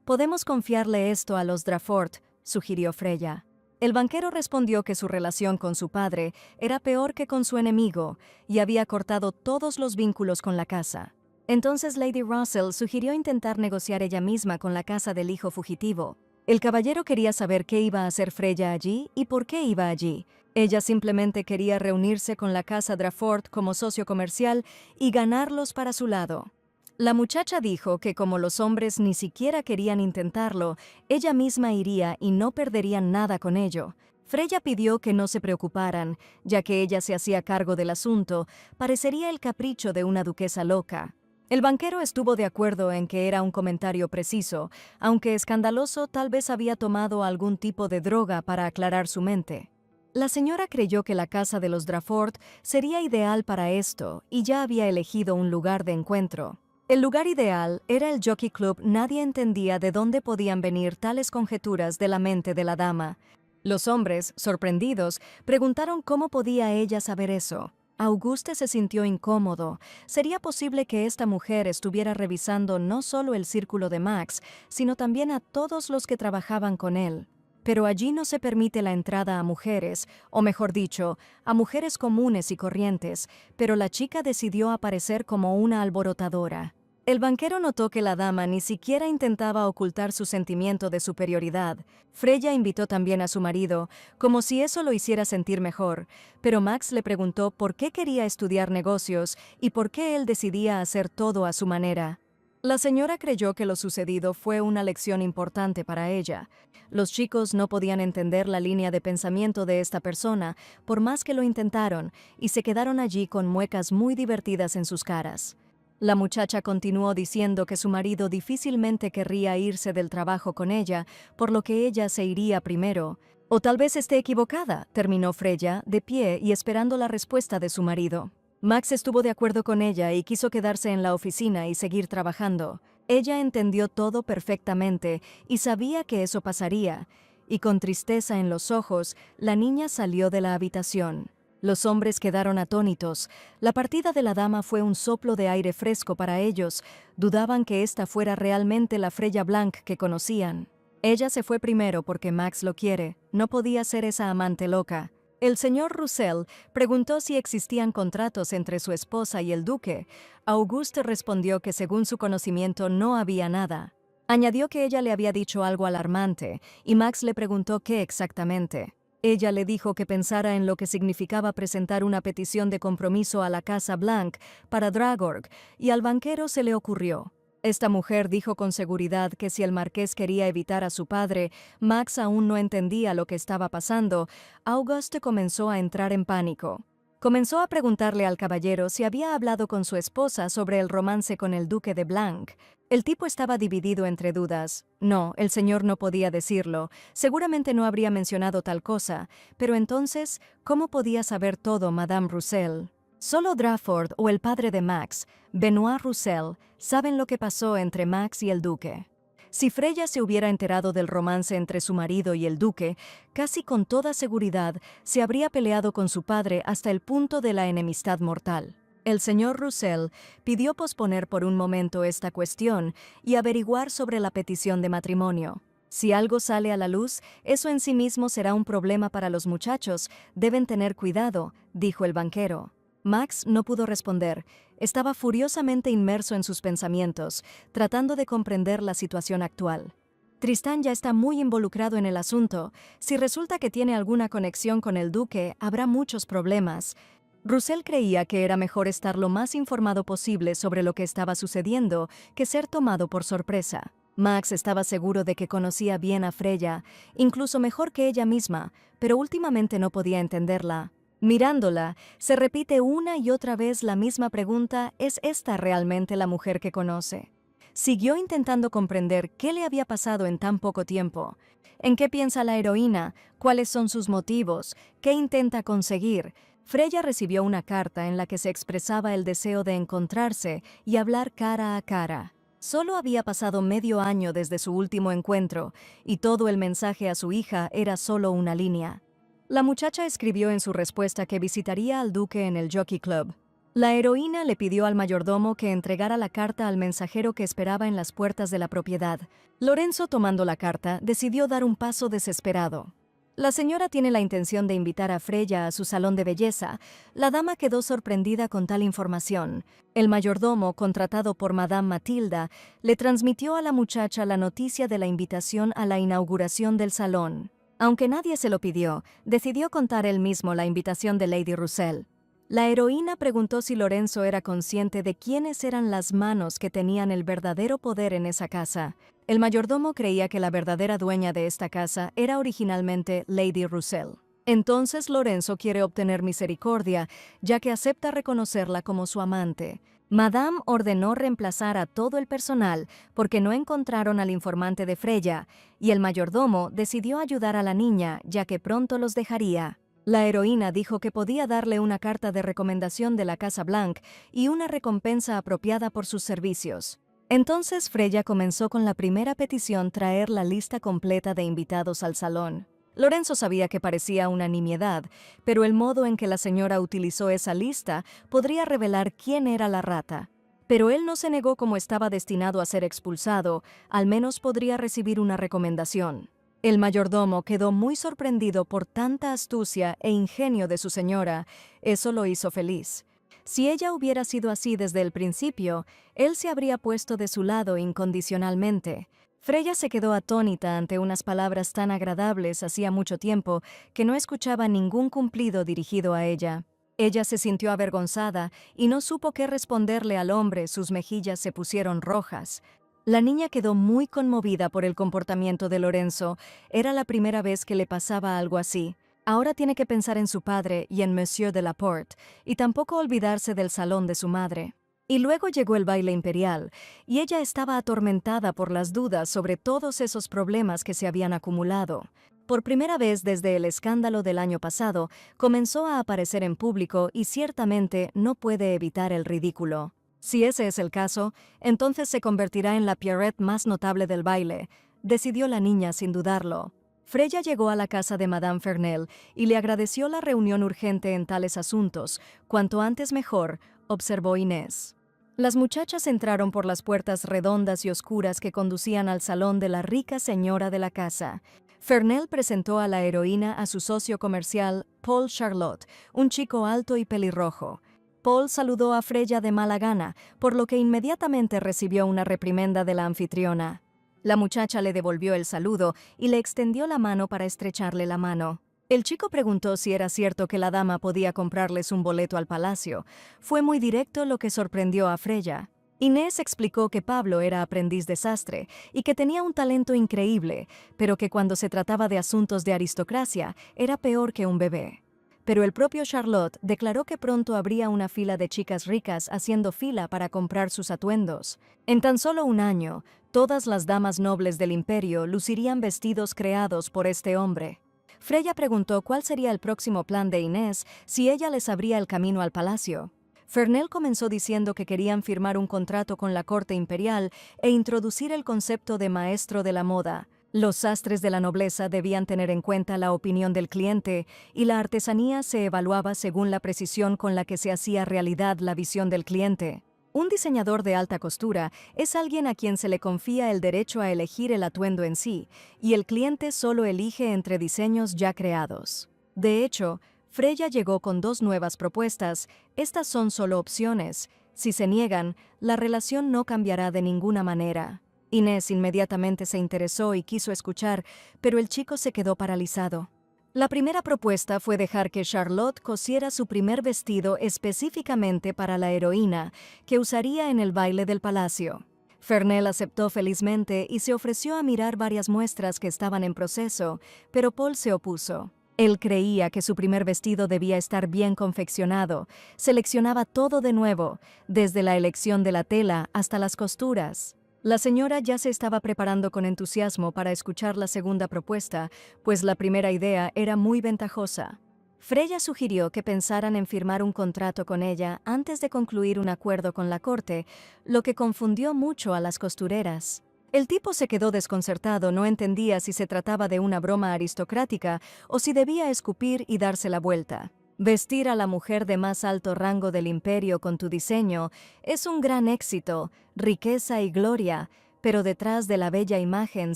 «Podemos confiarle esto a los Drafort», sugirió Freya. El banquero respondió que su relación con su padre era peor que con su enemigo, y había cortado todos los vínculos con la casa. Entonces Lady Russell sugirió intentar negociar ella misma con la casa del hijo fugitivo. El caballero quería saber qué iba a hacer Freya allí y por qué iba allí. Ella simplemente quería reunirse con la casa Drafort como socio comercial y ganarlos para su lado. La muchacha dijo que como los hombres ni siquiera querían intentarlo, ella misma iría y no perderían nada con ello. Freya pidió que no se preocuparan, ya que ella se hacía cargo del asunto. Parecería el capricho de una duquesa loca. El banquero estuvo de acuerdo en que era un comentario preciso, aunque escandaloso. Tal vez había tomado algún tipo de droga para aclarar su mente. La señora creyó que la casa de los Drafort sería ideal para esto y ya había elegido un lugar de encuentro. El lugar ideal era el Jockey Club. Nadie entendía de dónde podían venir tales conjeturas de la mente de la dama. Los hombres, sorprendidos, preguntaron cómo podía ella saber eso. Auguste se sintió incómodo. ¿Sería posible que esta mujer estuviera revisando no solo el círculo de Max, sino también a todos los que trabajaban con él? Pero allí no se permite la entrada a mujeres, o mejor dicho, a mujeres comunes y corrientes, pero la chica decidió aparecer como una alborotadora. El banquero notó que la dama ni siquiera intentaba ocultar su sentimiento de superioridad. Freya invitó también a su marido, como si eso lo hiciera sentir mejor, pero Max le preguntó por qué quería estudiar negocios y por qué él decidía hacer todo a su manera. La señora creyó que lo sucedido fue una lección importante para ella. Los chicos no podían entender la línea de pensamiento de esta persona, por más que lo intentaron, y se quedaron allí con muecas muy divertidas en sus caras. La muchacha continuó diciendo que su marido difícilmente querría irse del trabajo con ella, por lo que ella se iría primero. «O tal vez esté equivocada», terminó Freya, de pie y esperando la respuesta de su marido. Max estuvo de acuerdo con ella y quiso quedarse en la oficina y seguir trabajando. Ella entendió todo perfectamente y sabía que eso pasaría, y con tristeza en los ojos, la niña salió de la habitación. Los hombres quedaron atónitos. La partida de la dama fue un soplo de aire fresco para ellos. Dudaban que esta fuera realmente la Freya Blanc que conocían. Ella se fue primero porque Max lo quiere. No podía ser esa amante loca. El señor Russell preguntó si existían contratos entre su esposa y el duque. Auguste respondió que según su conocimiento no había nada. Añadió que ella le había dicho algo alarmante, y Max le preguntó qué exactamente. Ella le dijo que pensara en lo que significaba presentar una petición de compromiso a la Casa Blanc para Dragorg, y al banquero se le ocurrió. Esta mujer dijo con seguridad que si el marqués quería evitar a su padre, Max aún no entendía lo que estaba pasando. Auguste comenzó a entrar en pánico. Comenzó a preguntarle al caballero si había hablado con su esposa sobre el romance con el duque de Blanc. El tipo estaba dividido entre dudas. No, el señor no podía decirlo. Seguramente no habría mencionado tal cosa. Pero entonces, ¿cómo podía saber todo Madame Russell? Solo Draford o el padre de Max, Benoit Russell, saben lo que pasó entre Max y el duque. Si Freya se hubiera enterado del romance entre su marido y el duque, casi con toda seguridad se habría peleado con su padre hasta el punto de la enemistad mortal. El señor Russell pidió posponer por un momento esta cuestión y averiguar sobre la petición de matrimonio. Si algo sale a la luz, eso en sí mismo será un problema para los muchachos. Deben tener cuidado, dijo el banquero. Max no pudo responder. Estaba furiosamente inmerso en sus pensamientos, tratando de comprender la situación actual. Tristán ya está muy involucrado en el asunto. Si resulta que tiene alguna conexión con el duque, habrá muchos problemas. Russell creía que era mejor estar lo más informado posible sobre lo que estaba sucediendo que ser tomado por sorpresa. Max estaba seguro de que conocía bien a Freya, incluso mejor que ella misma, pero últimamente no podía entenderla. Mirándola, se repite una y otra vez la misma pregunta: ¿es esta realmente la mujer que conoce? Siguió intentando comprender qué le había pasado en tan poco tiempo. ¿En qué piensa la heroína? ¿Cuáles son sus motivos? ¿Qué intenta conseguir? Freya recibió una carta en la que se expresaba el deseo de encontrarse y hablar cara a cara. Solo había pasado medio año desde su último encuentro, y todo el mensaje a su hija era solo una línea. La muchacha escribió en su respuesta que visitaría al duque en el Jockey Club. La heroína le pidió al mayordomo que entregara la carta al mensajero que esperaba en las puertas de la propiedad. Lorenzo, tomando la carta, decidió dar un paso desesperado. La señora tiene la intención de invitar a Freya a su salón de belleza. La dama quedó sorprendida con tal información. El mayordomo, contratado por Madame Matilda, le transmitió a la muchacha la noticia de la invitación a la inauguración del salón. Aunque nadie se lo pidió, decidió contar él mismo la invitación de Lady Russell. La heroína preguntó si Lorenzo era consciente de quiénes eran las manos que tenían el verdadero poder en esa casa. El mayordomo creía que la verdadera dueña de esta casa era originalmente Lady Russell. Entonces Lorenzo quiere obtener misericordia, ya que acepta reconocerla como su amante. Madame ordenó reemplazar a todo el personal porque no encontraron al informante de Freya, y el mayordomo decidió ayudar a la niña, ya que pronto los dejaría. La heroína dijo que podía darle una carta de recomendación de la Casa Blanc y una recompensa apropiada por sus servicios. Entonces Freya comenzó con la primera petición: traer la lista completa de invitados al salón. Lorenzo sabía que parecía una nimiedad, pero el modo en que la señora utilizó esa lista podría revelar quién era la rata. Pero él no se negó. Como estaba destinado a ser expulsado, al menos podría recibir una recomendación. El mayordomo quedó muy sorprendido por tanta astucia e ingenio de su señora. Eso lo hizo feliz. Si ella hubiera sido así desde el principio, él se habría puesto de su lado incondicionalmente. Freya se quedó atónita ante unas palabras tan agradables. Hacía mucho tiempo que no escuchaba ningún cumplido dirigido a ella. Ella se sintió avergonzada y no supo qué responderle al hombre. Sus mejillas se pusieron rojas. La niña quedó muy conmovida por el comportamiento de Lorenzo. Era la primera vez que le pasaba algo así. Ahora tiene que pensar en su padre y en Monsieur de Laporte, y tampoco olvidarse del salón de su madre. Y luego llegó el baile imperial, y ella estaba atormentada por las dudas sobre todos esos problemas que se habían acumulado. Por primera vez desde el escándalo del año pasado, comenzó a aparecer en público y ciertamente no puede evitar el ridículo. Si ese es el caso, entonces se convertirá en la Pierrette más notable del baile, decidió la niña sin dudarlo. Freya llegó a la casa de Madame Fernell y le agradeció la reunión urgente en tales asuntos. Cuanto antes mejor, observó Inés. Las muchachas entraron por las puertas redondas y oscuras que conducían al salón de la rica señora de la casa. Fernell presentó a la heroína a su socio comercial, Paul Charlotte, un chico alto y pelirrojo. Paul saludó a Freya de mala gana, por lo que inmediatamente recibió una reprimenda de la anfitriona. La muchacha le devolvió el saludo y le extendió la mano para estrecharle la mano. El chico preguntó si era cierto que la dama podía comprarles un boleto al palacio. Fue muy directo, lo que sorprendió a Freya. Inés explicó que Pablo era aprendiz de sastre y que tenía un talento increíble, pero que cuando se trataba de asuntos de aristocracia era peor que un bebé. Pero el propio Charlotte declaró que pronto habría una fila de chicas ricas haciendo fila para comprar sus atuendos. En tan solo un año, todas las damas nobles del imperio lucirían vestidos creados por este hombre. Freya preguntó cuál sería el próximo plan de Inés si ella les abría el camino al palacio. Fernell comenzó diciendo que querían firmar un contrato con la corte imperial e introducir el concepto de maestro de la moda. Los sastres de la nobleza debían tener en cuenta la opinión del cliente y la artesanía se evaluaba según la precisión con la que se hacía realidad la visión del cliente. Un diseñador de alta costura es alguien a quien se le confía el derecho a elegir el atuendo en sí, y el cliente solo elige entre diseños ya creados. De hecho, Freya llegó con 2 nuevas propuestas. Estas son solo opciones. Si se niegan, la relación no cambiará de ninguna manera. Inés inmediatamente se interesó y quiso escuchar, pero el chico se quedó paralizado. La primera propuesta fue dejar que Charlotte cosiera su primer vestido específicamente para la heroína, que usaría en el baile del palacio. Fernell aceptó felizmente y se ofreció a mirar varias muestras que estaban en proceso, pero Paul se opuso. Él creía que su primer vestido debía estar bien confeccionado, seleccionaba todo de nuevo, desde la elección de la tela hasta las costuras. La señora ya se estaba preparando con entusiasmo para escuchar la segunda propuesta, pues la primera idea era muy ventajosa. Freya sugirió que pensaran en firmar un contrato con ella antes de concluir un acuerdo con la corte, lo que confundió mucho a las costureras. El tipo se quedó desconcertado, no entendía si se trataba de una broma aristocrática o si debía escupir y darse la vuelta. Vestir a la mujer de más alto rango del imperio con tu diseño es un gran éxito, riqueza y gloria, pero detrás de la bella imagen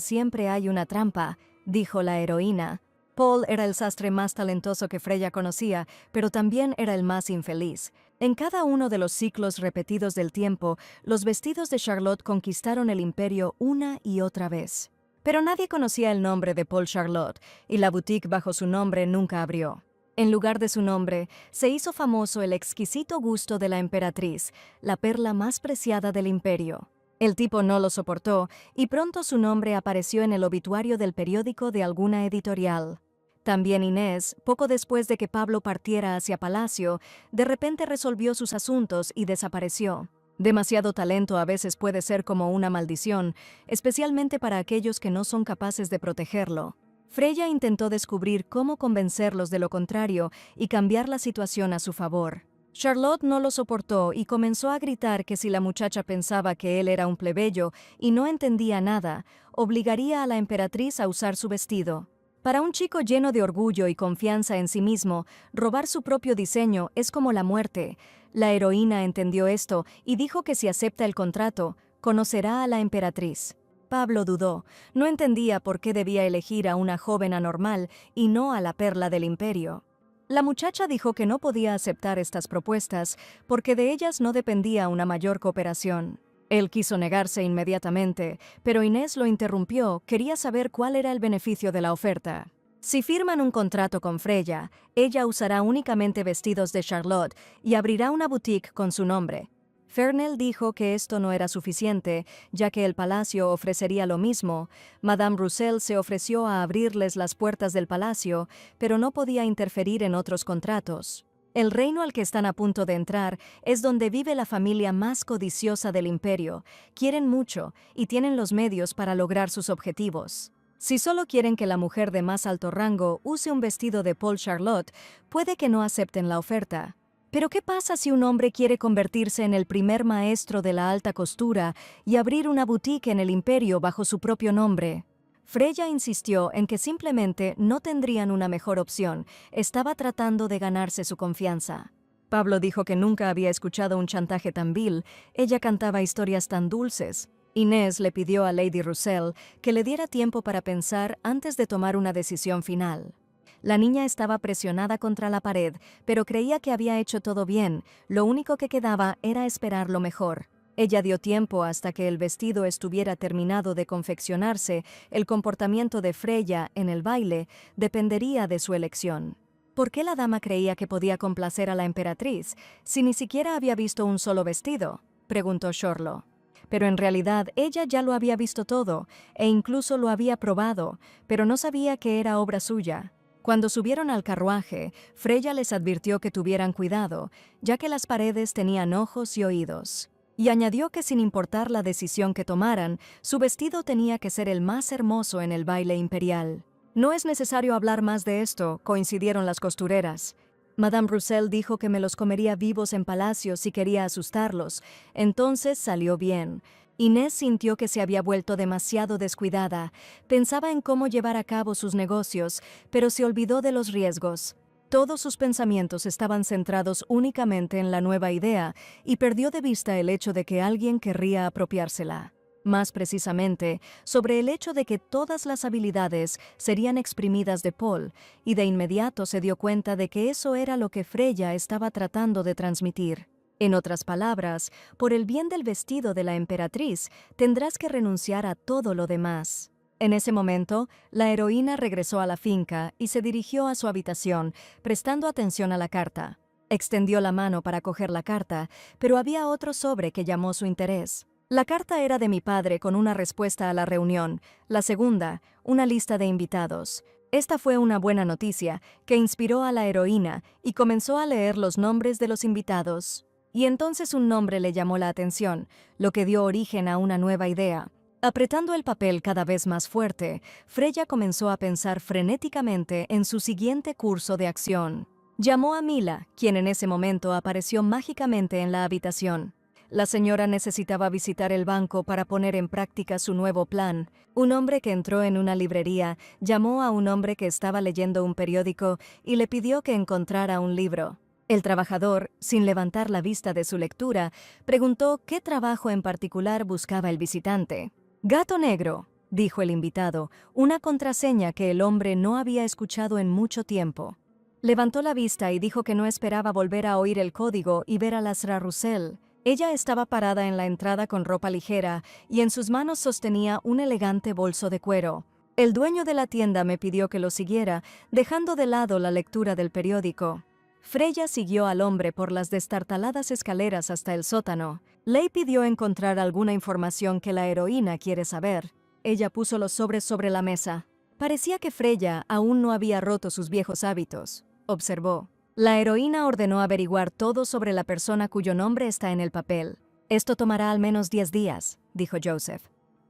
siempre hay una trampa, dijo la heroína. Paul era el sastre más talentoso que Freya conocía, pero también era el más infeliz. En cada uno de los ciclos repetidos del tiempo, los vestidos de Charlotte conquistaron el imperio una y otra vez. Pero nadie conocía el nombre de Paul Charlotte, y la boutique bajo su nombre nunca abrió. En lugar de su nombre, se hizo famoso el exquisito gusto de la emperatriz, la perla más preciada del imperio. El tipo no lo soportó, y pronto su nombre apareció en el obituario del periódico de alguna editorial. También Inés, poco después de que Pablo partiera hacia Palacio, de repente resolvió sus asuntos y desapareció. Demasiado talento a veces puede ser como una maldición, especialmente para aquellos que no son capaces de protegerlo. Freya intentó descubrir cómo convencerlos de lo contrario y cambiar la situación a su favor. Charlotte no lo soportó y comenzó a gritar que si la muchacha pensaba que él era un plebeyo y no entendía nada, obligaría a la emperatriz a usar su vestido. Para un chico lleno de orgullo y confianza en sí mismo, robar su propio diseño es como la muerte. La heroína entendió esto y dijo que si acepta el contrato, conocerá a la emperatriz. Pablo dudó, no entendía por qué debía elegir a una joven anormal y no a la perla del imperio. La muchacha dijo que no podía aceptar estas propuestas porque de ellas no dependía una mayor cooperación. Él quiso negarse inmediatamente, pero Inés lo interrumpió, quería saber cuál era el beneficio de la oferta. Si firman un contrato con Freya, ella usará únicamente vestidos de Charlotte y abrirá una boutique con su nombre. Fernell dijo que esto no era suficiente, ya que el palacio ofrecería lo mismo. Madame Roussel se ofreció a abrirles las puertas del palacio, pero no podía interferir en otros contratos. El reino al que están a punto de entrar es donde vive la familia más codiciosa del imperio. Quieren mucho y tienen los medios para lograr sus objetivos. Si solo quieren que la mujer de más alto rango use un vestido de Paul Charlotte, puede que no acepten la oferta. Pero ¿qué pasa si un hombre quiere convertirse en el primer maestro de la alta costura y abrir una boutique en el imperio bajo su propio nombre? Freya insistió en que simplemente no tendrían una mejor opción, estaba tratando de ganarse su confianza. Pablo dijo que nunca había escuchado un chantaje tan vil, ella cantaba historias tan dulces. Inés le pidió a Lady Roussel que le diera tiempo para pensar antes de tomar una decisión final. La niña estaba presionada contra la pared, pero creía que había hecho todo bien, lo único que quedaba era esperar lo mejor. Ella dio tiempo hasta que el vestido estuviera terminado de confeccionarse, el comportamiento de Freya en el baile dependería de su elección. ¿Por qué la dama creía que podía complacer a la emperatriz, si ni siquiera había visto un solo vestido?, preguntó Shorlo. Pero en realidad ella ya lo había visto todo, e incluso lo había probado, pero no sabía que era obra suya. Cuando subieron al carruaje, Freya les advirtió que tuvieran cuidado, ya que las paredes tenían ojos y oídos. Y añadió que sin importar la decisión que tomaran, su vestido tenía que ser el más hermoso en el baile imperial. No es necesario hablar más de esto, coincidieron las costureras. Madame Roussel dijo que me los comería vivos en palacio si quería asustarlos, entonces salió bien. Inés sintió que se había vuelto demasiado descuidada, pensaba en cómo llevar a cabo sus negocios, pero se olvidó de los riesgos. Todos sus pensamientos estaban centrados únicamente en la nueva idea y perdió de vista el hecho de que alguien querría apropiársela. Más precisamente, sobre el hecho de que todas las habilidades serían exprimidas de Paul, y de inmediato se dio cuenta de que eso era lo que Freya estaba tratando de transmitir. En otras palabras, por el bien del vestido de la emperatriz, tendrás que renunciar a todo lo demás. En ese momento, la heroína regresó a la finca y se dirigió a su habitación, prestando atención a la carta. Extendió la mano para coger la carta, pero había otro sobre que llamó su interés. La carta era de mi padre con una respuesta a la reunión. La segunda, una lista de invitados. Esta fue una buena noticia, que inspiró a la heroína y comenzó a leer los nombres de los invitados. Y entonces un nombre le llamó la atención, lo que dio origen a una nueva idea. Apretando el papel cada vez más fuerte, Freya comenzó a pensar frenéticamente en su siguiente curso de acción. Llamó a Mila, quien en ese momento apareció mágicamente en la habitación. La señora necesitaba visitar el banco para poner en práctica su nuevo plan. Un hombre que entró en una librería llamó a un hombre que estaba leyendo un periódico y le pidió que encontrara un libro. El trabajador, sin levantar la vista de su lectura, preguntó qué trabajo en particular buscaba el visitante. «Gato negro», dijo el invitado, una contraseña que el hombre no había escuchado en mucho tiempo. Levantó la vista y dijo que no esperaba volver a oír el código y ver a Lasra Russell. Ella estaba parada en la entrada con ropa ligera y en sus manos sostenía un elegante bolso de cuero. El dueño de la tienda me pidió que lo siguiera, dejando de lado la lectura del periódico. Freya siguió al hombre por las destartaladas escaleras hasta el sótano. Ley pidió encontrar alguna información que la heroína quiere saber. Ella puso los sobres sobre la mesa. Parecía que Freya aún no había roto sus viejos hábitos. Observó. La heroína ordenó averiguar todo sobre la persona cuyo nombre está en el papel. «Esto tomará al menos 10 días», dijo Joseph.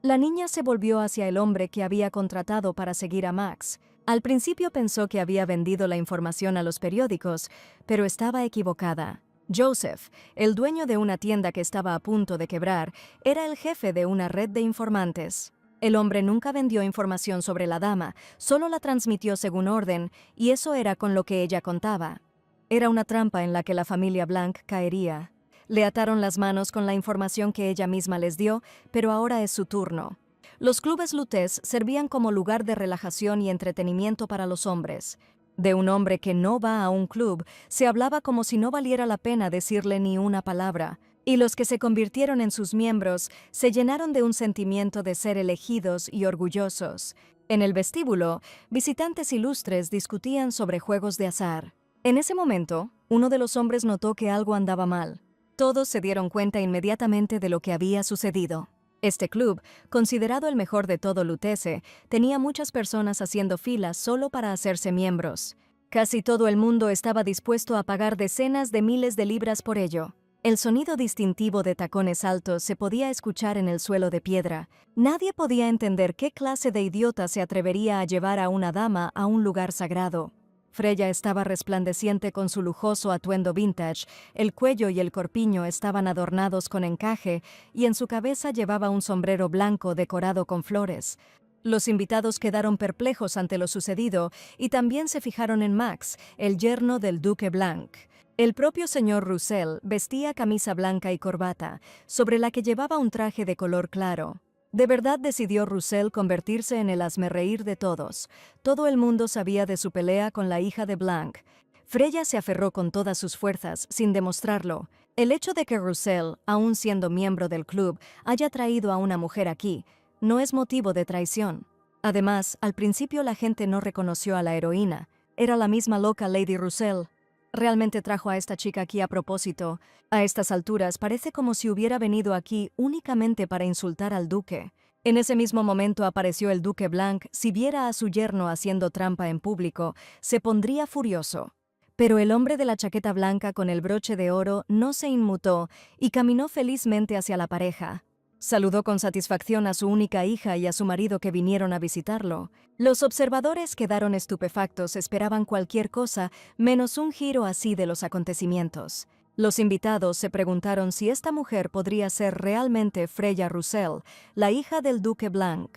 La niña se volvió hacia el hombre que había contratado para seguir a Max. Al principio pensó que había vendido la información a los periódicos, pero estaba equivocada. Joseph, el dueño de una tienda que estaba a punto de quebrar, era el jefe de una red de informantes. El hombre nunca vendió información sobre la dama, solo la transmitió según orden, y eso era con lo que ella contaba. Era una trampa en la que la familia Blanc caería. Le ataron las manos con la información que ella misma les dio, pero ahora es su turno. Los clubes lutés servían como lugar de relajación y entretenimiento para los hombres. De un hombre que no va a un club, se hablaba como si no valiera la pena decirle ni una palabra, y los que se convirtieron en sus miembros se llenaron de un sentimiento de ser elegidos y orgullosos. En el vestíbulo, visitantes ilustres discutían sobre juegos de azar. En ese momento, uno de los hombres notó que algo andaba mal. Todos se dieron cuenta inmediatamente de lo que había sucedido. Este club, considerado el mejor de todo Lutece, tenía muchas personas haciendo filas solo para hacerse miembros. Casi todo el mundo estaba dispuesto a pagar decenas de miles de libras por ello. El sonido distintivo de tacones altos se podía escuchar en el suelo de piedra. Nadie podía entender qué clase de idiota se atrevería a llevar a una dama a un lugar sagrado. Freya estaba resplandeciente con su lujoso atuendo vintage, el cuello y el corpiño estaban adornados con encaje y en su cabeza llevaba un sombrero blanco decorado con flores. Los invitados quedaron perplejos ante lo sucedido y también se fijaron en Max, el yerno del duque Blanc. El propio señor Russell vestía camisa blanca y corbata, sobre la que llevaba un traje de color claro. De verdad decidió Russell convertirse en el hazmerreír de todos. Todo el mundo sabía de su pelea con la hija de Blanc. Freya se aferró con todas sus fuerzas, sin demostrarlo. El hecho de que Russell, aún siendo miembro del club, haya traído a una mujer aquí, no es motivo de traición. Además, al principio la gente no reconoció a la heroína. Era la misma loca Lady Russell. Realmente trajo a esta chica aquí a propósito. A estas alturas parece como si hubiera venido aquí únicamente para insultar al duque. En ese mismo momento apareció el duque Blanc. Si viera a su yerno haciendo trampa en público, se pondría furioso. Pero el hombre de la chaqueta blanca con el broche de oro no se inmutó y caminó felizmente hacia la pareja. Saludó con satisfacción a su única hija y a su marido que vinieron a visitarlo. Los observadores quedaron estupefactos, esperaban cualquier cosa, menos un giro así de los acontecimientos. Los invitados se preguntaron si esta mujer podría ser realmente Freya Russell, la hija del duque Blanc.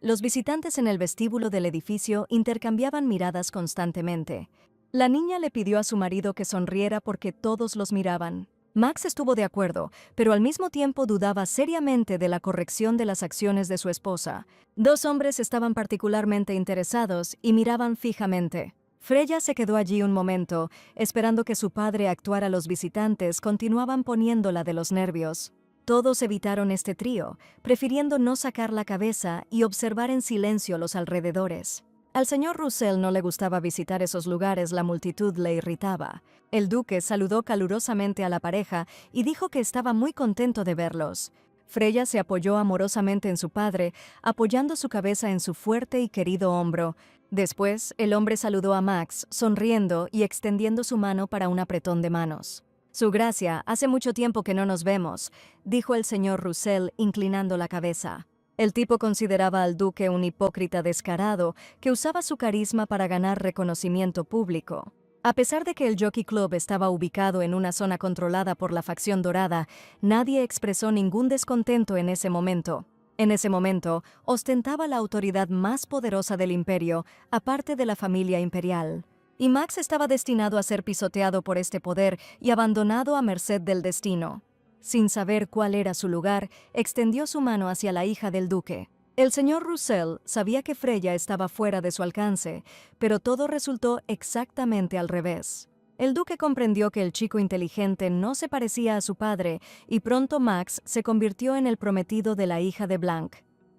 Los visitantes en el vestíbulo del edificio intercambiaban miradas constantemente. La niña le pidió a su marido que sonriera porque todos los miraban. Max estuvo de acuerdo, pero al mismo tiempo dudaba seriamente de la corrección de las acciones de su esposa. Dos hombres estaban particularmente interesados y miraban fijamente. Freya se quedó allí un momento, esperando que su padre actuara. Los visitantes continuaban poniéndola de los nervios. Todos evitaron este trío, prefiriendo no sacar la cabeza y observar en silencio los alrededores. Al señor Russell no le gustaba visitar esos lugares, la multitud le irritaba. El duque saludó calurosamente a la pareja y dijo que estaba muy contento de verlos. Freya se apoyó amorosamente en su padre, apoyando su cabeza en su fuerte y querido hombro. Después, el hombre saludó a Max, sonriendo y extendiendo su mano para un apretón de manos. «Su gracia, hace mucho tiempo que no nos vemos», dijo el señor Russell, inclinando la cabeza. El tipo consideraba al duque un hipócrita descarado que usaba su carisma para ganar reconocimiento público. A pesar de que el Jockey Club estaba ubicado en una zona controlada por la facción dorada, nadie expresó ningún descontento en ese momento. En ese momento, ostentaba la autoridad más poderosa del imperio, aparte de la familia imperial. Y Max estaba destinado a ser pisoteado por este poder y abandonado a merced del destino. Sin saber cuál era su lugar, extendió su mano hacia la hija del duque. El señor Russell sabía que Freya estaba fuera de su alcance, pero todo resultó exactamente al revés. El duque comprendió que el chico inteligente no se parecía a su padre y pronto Max se convirtió en el prometido de la hija de Blanc.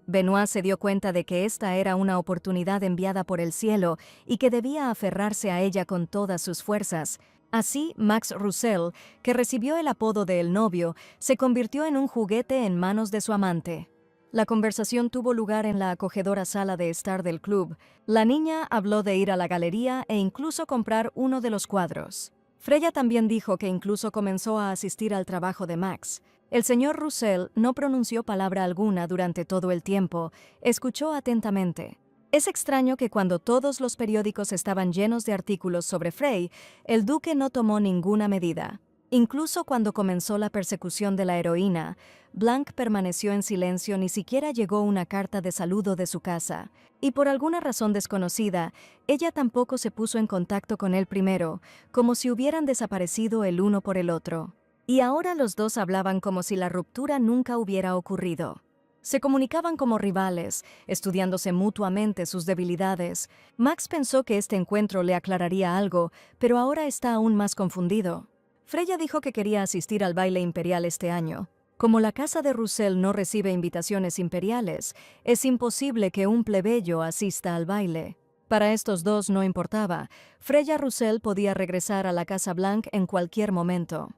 Benoit se dio cuenta de que esta era una oportunidad enviada por el cielo y que debía aferrarse a ella con todas sus fuerzas. Así, Max Russell, que recibió el apodo de El Novio, se convirtió en un juguete en manos de su amante. La conversación tuvo lugar en la acogedora sala de estar del club. La niña habló de ir a la galería e incluso comprar uno de los cuadros. Freya también dijo que incluso comenzó a asistir al trabajo de Max. El señor Russell no pronunció palabra alguna durante todo el tiempo, escuchó atentamente. Es extraño que cuando todos los periódicos estaban llenos de artículos sobre Frey, el duque no tomó ninguna medida. Incluso cuando comenzó la persecución de la heroína, Blanc permaneció en silencio, ni siquiera llegó una carta de saludo de su casa. Y por alguna razón desconocida, ella tampoco se puso en contacto con él primero, como si hubieran desaparecido el uno por el otro. Y ahora los dos hablaban como si la ruptura nunca hubiera ocurrido. Se comunicaban como rivales, estudiándose mutuamente sus debilidades. Max pensó que este encuentro le aclararía algo, pero ahora está aún más confundido. Freya dijo que quería asistir al baile imperial este año. Como la casa de Russell no recibe invitaciones imperiales, es imposible que un plebeyo asista al baile. Para estos dos no importaba. Freya Russell podía regresar a la Casa Blanc en cualquier momento.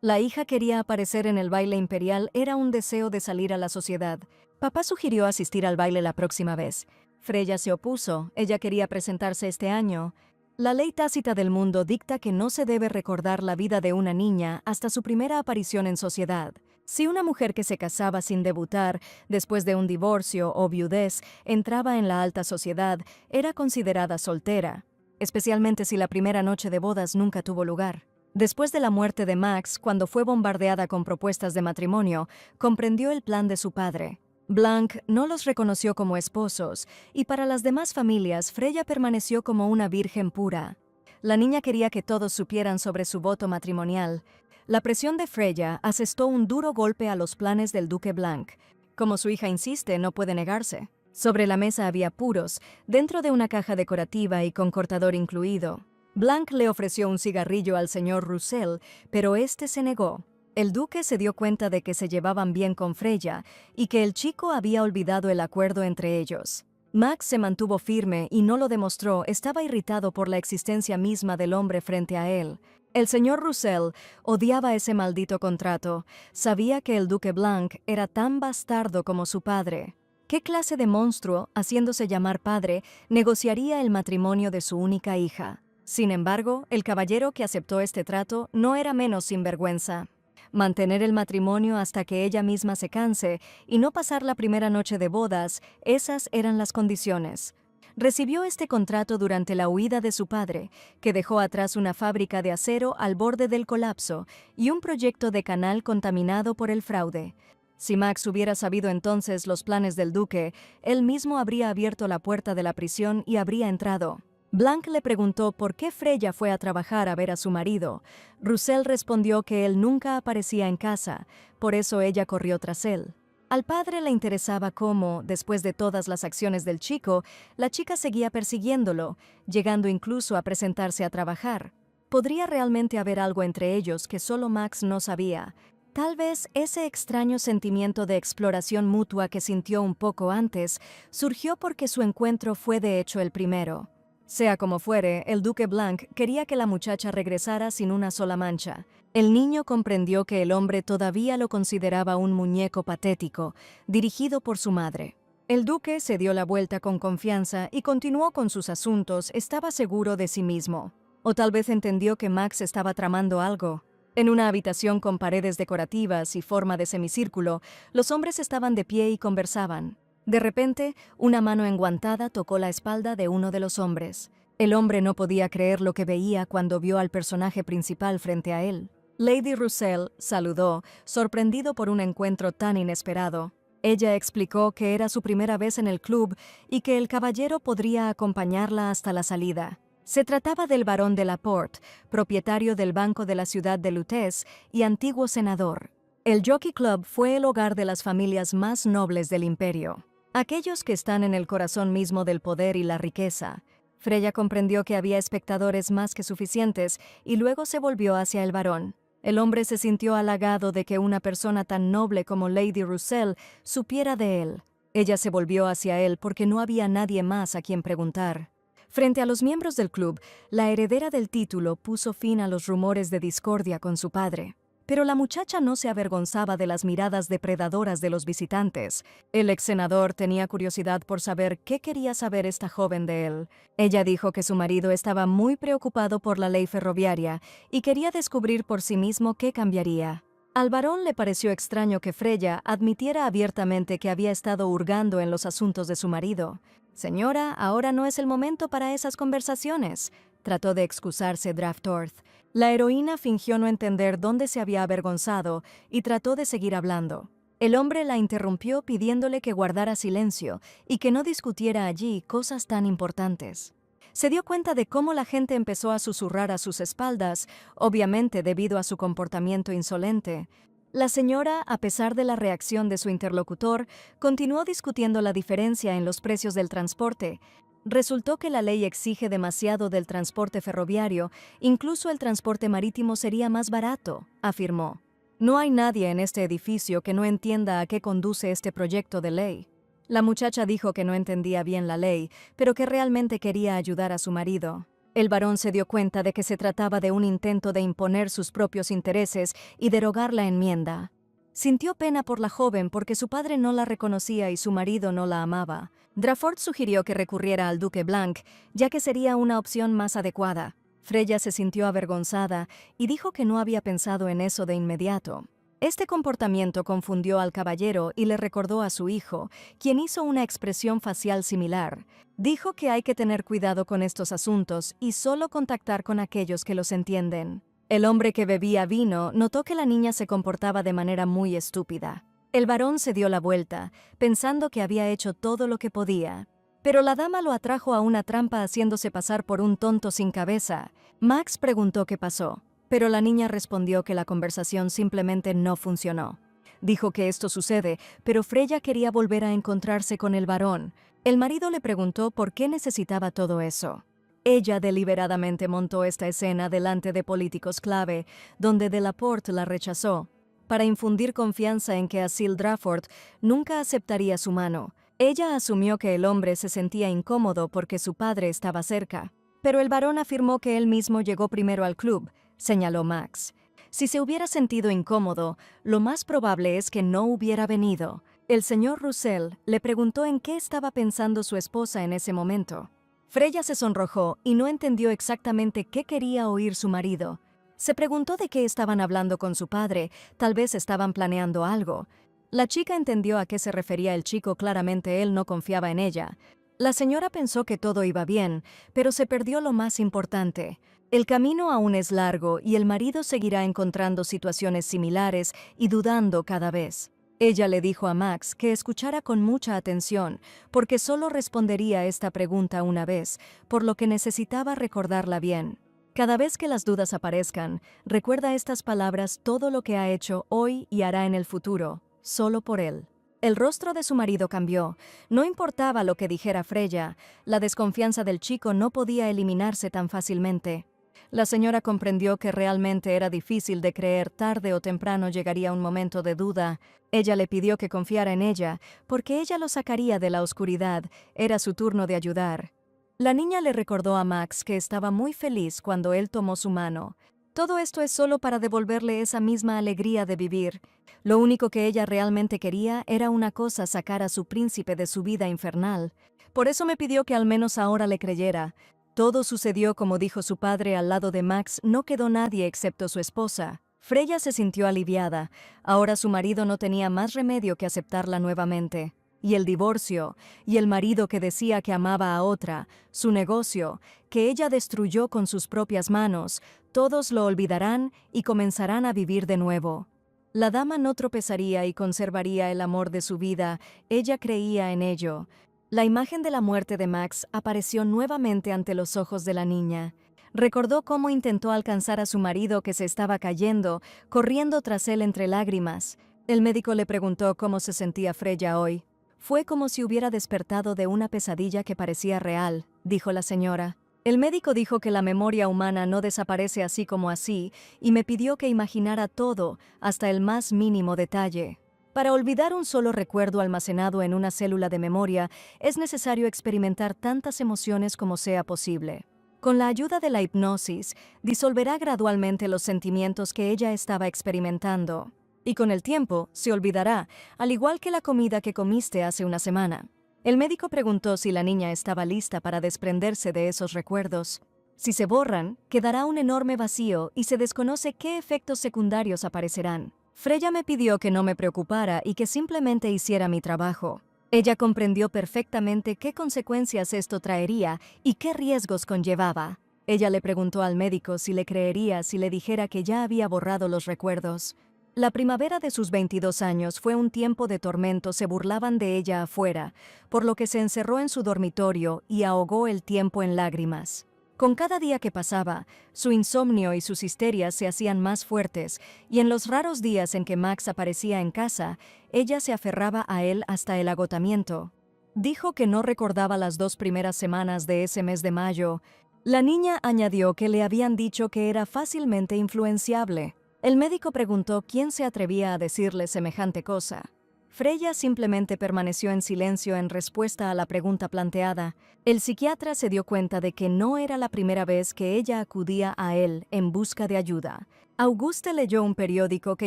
La hija quería aparecer en el baile imperial, era un deseo de salir a la sociedad. Papá sugirió asistir al baile la próxima vez. Freya se opuso, ella quería presentarse este año. La ley tácita del mundo dicta que no se debe recordar la vida de una niña hasta su primera aparición en sociedad. Si una mujer que se casaba sin debutar, después de un divorcio o viudez, entraba en la alta sociedad, era considerada soltera, especialmente si la primera noche de bodas nunca tuvo lugar. Después de la muerte de Max, cuando fue bombardeada con propuestas de matrimonio, comprendió el plan de su padre. Blanc no los reconoció como esposos, y para las demás familias, Freya permaneció como una virgen pura. La niña quería que todos supieran sobre su voto matrimonial. La presión de Freya asestó un duro golpe a los planes del duque Blanc. Como su hija insiste, no puede negarse. Sobre la mesa había puros, dentro de una caja decorativa y con cortador incluido. Blanc le ofreció un cigarrillo al señor Russell, pero este se negó. El duque se dio cuenta de que se llevaban bien con Freya y que el chico había olvidado el acuerdo entre ellos. Max se mantuvo firme y no lo demostró, estaba irritado por la existencia misma del hombre frente a él. El señor Russell odiaba ese maldito contrato, sabía que el duque Blanc era tan bastardo como su padre. ¿Qué clase de monstruo, haciéndose llamar padre, negociaría el matrimonio de su única hija? Sin embargo, el caballero que aceptó este trato no era menos sinvergüenza. Mantener el matrimonio hasta que ella misma se canse y no pasar la primera noche de bodas, esas eran las condiciones. Recibió este contrato durante la huida de su padre, que dejó atrás una fábrica de acero al borde del colapso y un proyecto de canal contaminado por el fraude. Si Max hubiera sabido entonces los planes del duque, él mismo habría abierto la puerta de la prisión y habría entrado. Blanc le preguntó por qué Freya fue a trabajar a ver a su marido. Russell respondió que él nunca aparecía en casa, por eso ella corrió tras él. Al padre le interesaba cómo, después de todas las acciones del chico, la chica seguía persiguiéndolo, llegando incluso a presentarse a trabajar. Podría realmente haber algo entre ellos que solo Max no sabía. Tal vez ese extraño sentimiento de exploración mutua que sintió un poco antes surgió porque su encuentro fue de hecho el primero. Sea como fuere, el duque Blanc quería que la muchacha regresara sin una sola mancha. El niño comprendió que el hombre todavía lo consideraba un muñeco patético, dirigido por su madre. El duque se dio la vuelta con confianza y continuó con sus asuntos, estaba seguro de sí mismo. O tal vez entendió que Max estaba tramando algo. En una habitación con paredes decorativas y forma de semicírculo, los hombres estaban de pie y conversaban. De repente, una mano enguantada tocó la espalda de uno de los hombres. El hombre no podía creer lo que veía cuando vio al personaje principal frente a él. Lady Russell saludó, sorprendido por un encuentro tan inesperado. Ella explicó que era su primera vez en el club y que el caballero podría acompañarla hasta la salida. Se trataba del barón de Laporte, propietario del Banco de la ciudad de Lutece y antiguo senador. El Jockey Club fue el hogar de las familias más nobles del imperio, aquellos que están en el corazón mismo del poder y la riqueza. Freya comprendió que había espectadores más que suficientes y luego se volvió hacia el barón. El hombre se sintió halagado de que una persona tan noble como Lady Russell supiera de él. Ella se volvió hacia él porque no había nadie más a quien preguntar. Frente a los miembros del club, la heredera del título puso fin a los rumores de discordia con su padre. Pero la muchacha no se avergonzaba de las miradas depredadoras de los visitantes. El ex senador tenía curiosidad por saber qué quería saber esta joven de él. Ella dijo que su marido estaba muy preocupado por la ley ferroviaria y quería descubrir por sí mismo qué cambiaría. Al varón le pareció extraño que Freya admitiera abiertamente que había estado hurgando en los asuntos de su marido. «Señora, ahora no es el momento para esas conversaciones», trató de excusarse Draftorth. La heroína fingió no entender dónde se había avergonzado y trató de seguir hablando. El hombre la interrumpió pidiéndole que guardara silencio y que no discutiera allí cosas tan importantes. Se dio cuenta de cómo la gente empezó a susurrar a sus espaldas, obviamente debido a su comportamiento insolente. La señora, a pesar de la reacción de su interlocutor, continuó discutiendo la diferencia en los precios del transporte. Resultó que la ley exige demasiado del transporte ferroviario, incluso el transporte marítimo sería más barato, afirmó. No hay nadie en este edificio que no entienda a qué conduce este proyecto de ley. La muchacha dijo que no entendía bien la ley, pero que realmente quería ayudar a su marido. El varón se dio cuenta de que se trataba de un intento de imponer sus propios intereses y derogar la enmienda. Sintió pena por la joven porque su padre no la reconocía y su marido no la amaba. Drafort sugirió que recurriera al duque Blanc, ya que sería una opción más adecuada. Freya se sintió avergonzada y dijo que no había pensado en eso de inmediato. Este comportamiento confundió al caballero y le recordó a su hijo, quien hizo una expresión facial similar. Dijo que hay que tener cuidado con estos asuntos y solo contactar con aquellos que los entienden. El hombre que bebía vino notó que la niña se comportaba de manera muy estúpida. El varón se dio la vuelta, pensando que había hecho todo lo que podía. Pero la dama lo atrajo a una trampa haciéndose pasar por un tonto sin cabeza. Max preguntó qué pasó, pero la niña respondió que la conversación simplemente no funcionó. Dijo que esto sucede, pero Freya quería volver a encontrarse con el varón. El marido le preguntó por qué necesitaba todo eso. Ella deliberadamente montó esta escena delante de políticos clave, donde Delaporte la rechazó, para infundir confianza en que Asyl Drafort nunca aceptaría su mano. Ella asumió que el hombre se sentía incómodo porque su padre estaba cerca, pero el varón afirmó que él mismo llegó primero al club, señaló Max. Si se hubiera sentido incómodo, lo más probable es que no hubiera venido. El señor Russell le preguntó en qué estaba pensando su esposa en ese momento. Freya se sonrojó y no entendió exactamente qué quería oír su marido. Se preguntó de qué estaban hablando con su padre, tal vez estaban planeando algo. La chica entendió a qué se refería el chico, claramente él no confiaba en ella. La señora pensó que todo iba bien, pero se perdió lo más importante. El camino aún es largo y el marido seguirá encontrando situaciones similares y dudando cada vez. Ella le dijo a Max que escuchara con mucha atención, porque solo respondería esta pregunta una vez, por lo que necesitaba recordarla bien. Cada vez que las dudas aparezcan, recuerda estas palabras: todo lo que ha hecho hoy y hará en el futuro, solo por él. El rostro de su marido cambió. No importaba lo que dijera Freya, la desconfianza del chico no podía eliminarse tan fácilmente. La señora comprendió que realmente era difícil de creer, tarde o temprano llegaría un momento de duda. Ella le pidió que confiara en ella, porque ella lo sacaría de la oscuridad, era su turno de ayudar. La niña le recordó a Max que estaba muy feliz cuando él tomó su mano. Todo esto es solo para devolverle esa misma alegría de vivir. Lo único que ella realmente quería era una cosa: sacar a su príncipe de su vida infernal. Por eso me pidió que al menos ahora le creyera. Todo sucedió como dijo su padre. Al lado de Max no quedó nadie excepto su esposa. Freya se sintió aliviada. Ahora su marido no tenía más remedio que aceptarla nuevamente. Y el divorcio, y el marido que decía que amaba a otra, su negocio, que ella destruyó con sus propias manos, todos lo olvidarán y comenzarán a vivir de nuevo. La dama no tropezaría y conservaría el amor de su vida, ella creía en ello. La imagen de la muerte de Max apareció nuevamente ante los ojos de la niña. Recordó cómo intentó alcanzar a su marido que se estaba cayendo, corriendo tras él entre lágrimas. El médico le preguntó cómo se sentía Freya hoy. Fue como si hubiera despertado de una pesadilla que parecía real, dijo la señora. El médico dijo que la memoria humana no desaparece así como así, y me pidió que imaginara todo, hasta el más mínimo detalle. Para olvidar un solo recuerdo almacenado en una célula de memoria, es necesario experimentar tantas emociones como sea posible. Con la ayuda de la hipnosis, disolverá gradualmente los sentimientos que ella estaba experimentando. Y con el tiempo, se olvidará, al igual que la comida que comiste hace una semana. El médico preguntó si la niña estaba lista para desprenderse de esos recuerdos. Si se borran, quedará un enorme vacío y se desconoce qué efectos secundarios aparecerán. Freya me pidió que no me preocupara y que simplemente hiciera mi trabajo. Ella comprendió perfectamente qué consecuencias esto traería y qué riesgos conllevaba. Ella le preguntó al médico si le creería si le dijera que ya había borrado los recuerdos. La primavera de sus 22 años fue un tiempo de tormento. Se burlaban de ella afuera, por lo que se encerró en su dormitorio y ahogó el tiempo en lágrimas. Con cada día que pasaba, su insomnio y sus histerias se hacían más fuertes, y en los raros días en que Max aparecía en casa, ella se aferraba a él hasta el agotamiento. Dijo que no recordaba las 2 primeras semanas de ese mes de mayo. La niña añadió que le habían dicho que era fácilmente influenciable. El médico preguntó quién se atrevía a decirle semejante cosa. Freya simplemente permaneció en silencio en respuesta a la pregunta planteada. El psiquiatra se dio cuenta de que no era la primera vez que ella acudía a él en busca de ayuda. Auguste leyó un periódico que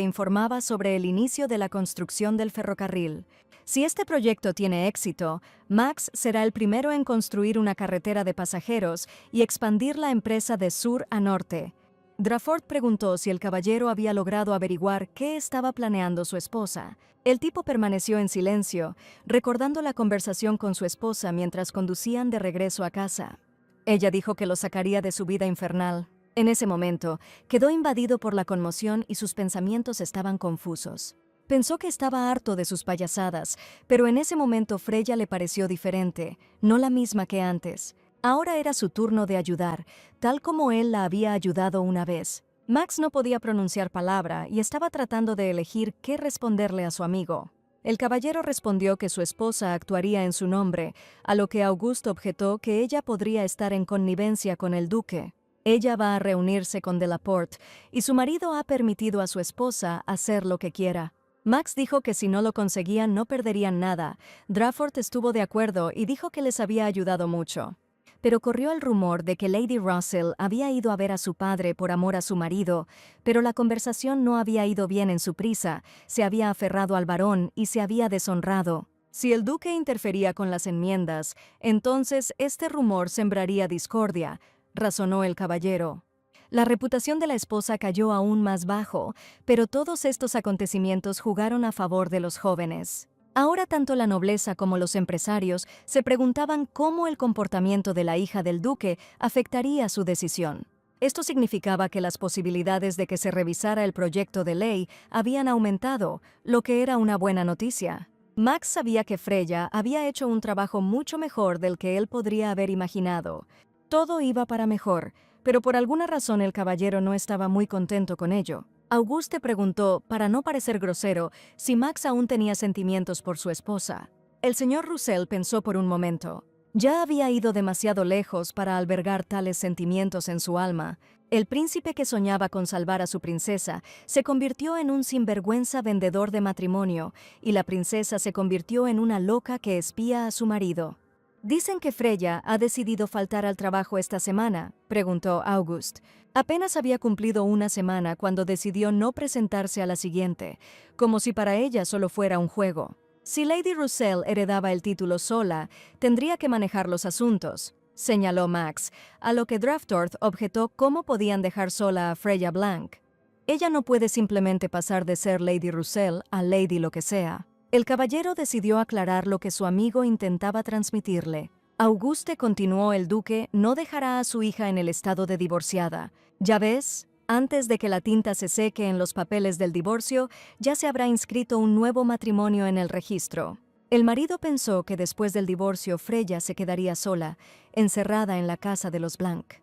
informaba sobre el inicio de la construcción del ferrocarril. Si este proyecto tiene éxito, Max será el primero en construir una carretera de pasajeros y expandir la empresa de sur a norte. Drafort preguntó si el caballero había logrado averiguar qué estaba planeando su esposa. El tipo permaneció en silencio, recordando la conversación con su esposa mientras conducían de regreso a casa. Ella dijo que lo sacaría de su vida infernal. En ese momento, quedó invadido por la conmoción y sus pensamientos estaban confusos. Pensó que estaba harto de sus payasadas, pero en ese momento Freya le pareció diferente, no la misma que antes. Ahora era su turno de ayudar, tal como él la había ayudado una vez. Max no podía pronunciar palabra y estaba tratando de elegir qué responderle a su amigo. El caballero respondió que su esposa actuaría en su nombre, a lo que Auguste objetó que ella podría estar en connivencia con el duque. Ella va a reunirse con Delaporte y su marido ha permitido a su esposa hacer lo que quiera. Max dijo que si no lo conseguían no perderían nada. Drafort estuvo de acuerdo y dijo que les había ayudado mucho. Pero corrió el rumor de que Lady Russell había ido a ver a su padre por amor a su marido, pero la conversación no había ido bien en su prisa, se había aferrado al varón y se había deshonrado. Si el duque interfería con las enmiendas, entonces este rumor sembraría discordia, razonó el caballero. La reputación de la esposa cayó aún más bajo, pero todos estos acontecimientos jugaron a favor de los jóvenes. Ahora tanto la nobleza como los empresarios se preguntaban cómo el comportamiento de la hija del duque afectaría su decisión. Esto significaba que las posibilidades de que se revisara el proyecto de ley habían aumentado, lo que era una buena noticia. Max sabía que Freya había hecho un trabajo mucho mejor del que él podría haber imaginado. Todo iba para mejor, pero por alguna razón el caballero no estaba muy contento con ello. Auguste preguntó, para no parecer grosero, si Max aún tenía sentimientos por su esposa. El señor Roussel pensó por un momento. Ya había ido demasiado lejos para albergar tales sentimientos en su alma. El príncipe que soñaba con salvar a su princesa se convirtió en un sinvergüenza vendedor de matrimonio, y la princesa se convirtió en una loca que espía a su marido. «Dicen que Freya ha decidido faltar al trabajo esta semana», preguntó Auguste. Apenas había cumplido una semana cuando decidió no presentarse a la siguiente, como si para ella solo fuera un juego. Si Lady Roussel heredaba el título sola, tendría que manejar los asuntos, señaló Max, a lo que Draftorth objetó cómo podían dejar sola a Freya Blanc. Ella no puede simplemente pasar de ser Lady Roussel a Lady lo que sea. El caballero decidió aclarar lo que su amigo intentaba transmitirle. Auguste, continuó el duque, no dejará a su hija en el estado de divorciada. Ya ves, antes de que la tinta se seque en los papeles del divorcio, ya se habrá inscrito un nuevo matrimonio en el registro. El marido pensó que después del divorcio Freya se quedaría sola, encerrada en la casa de los Blanc.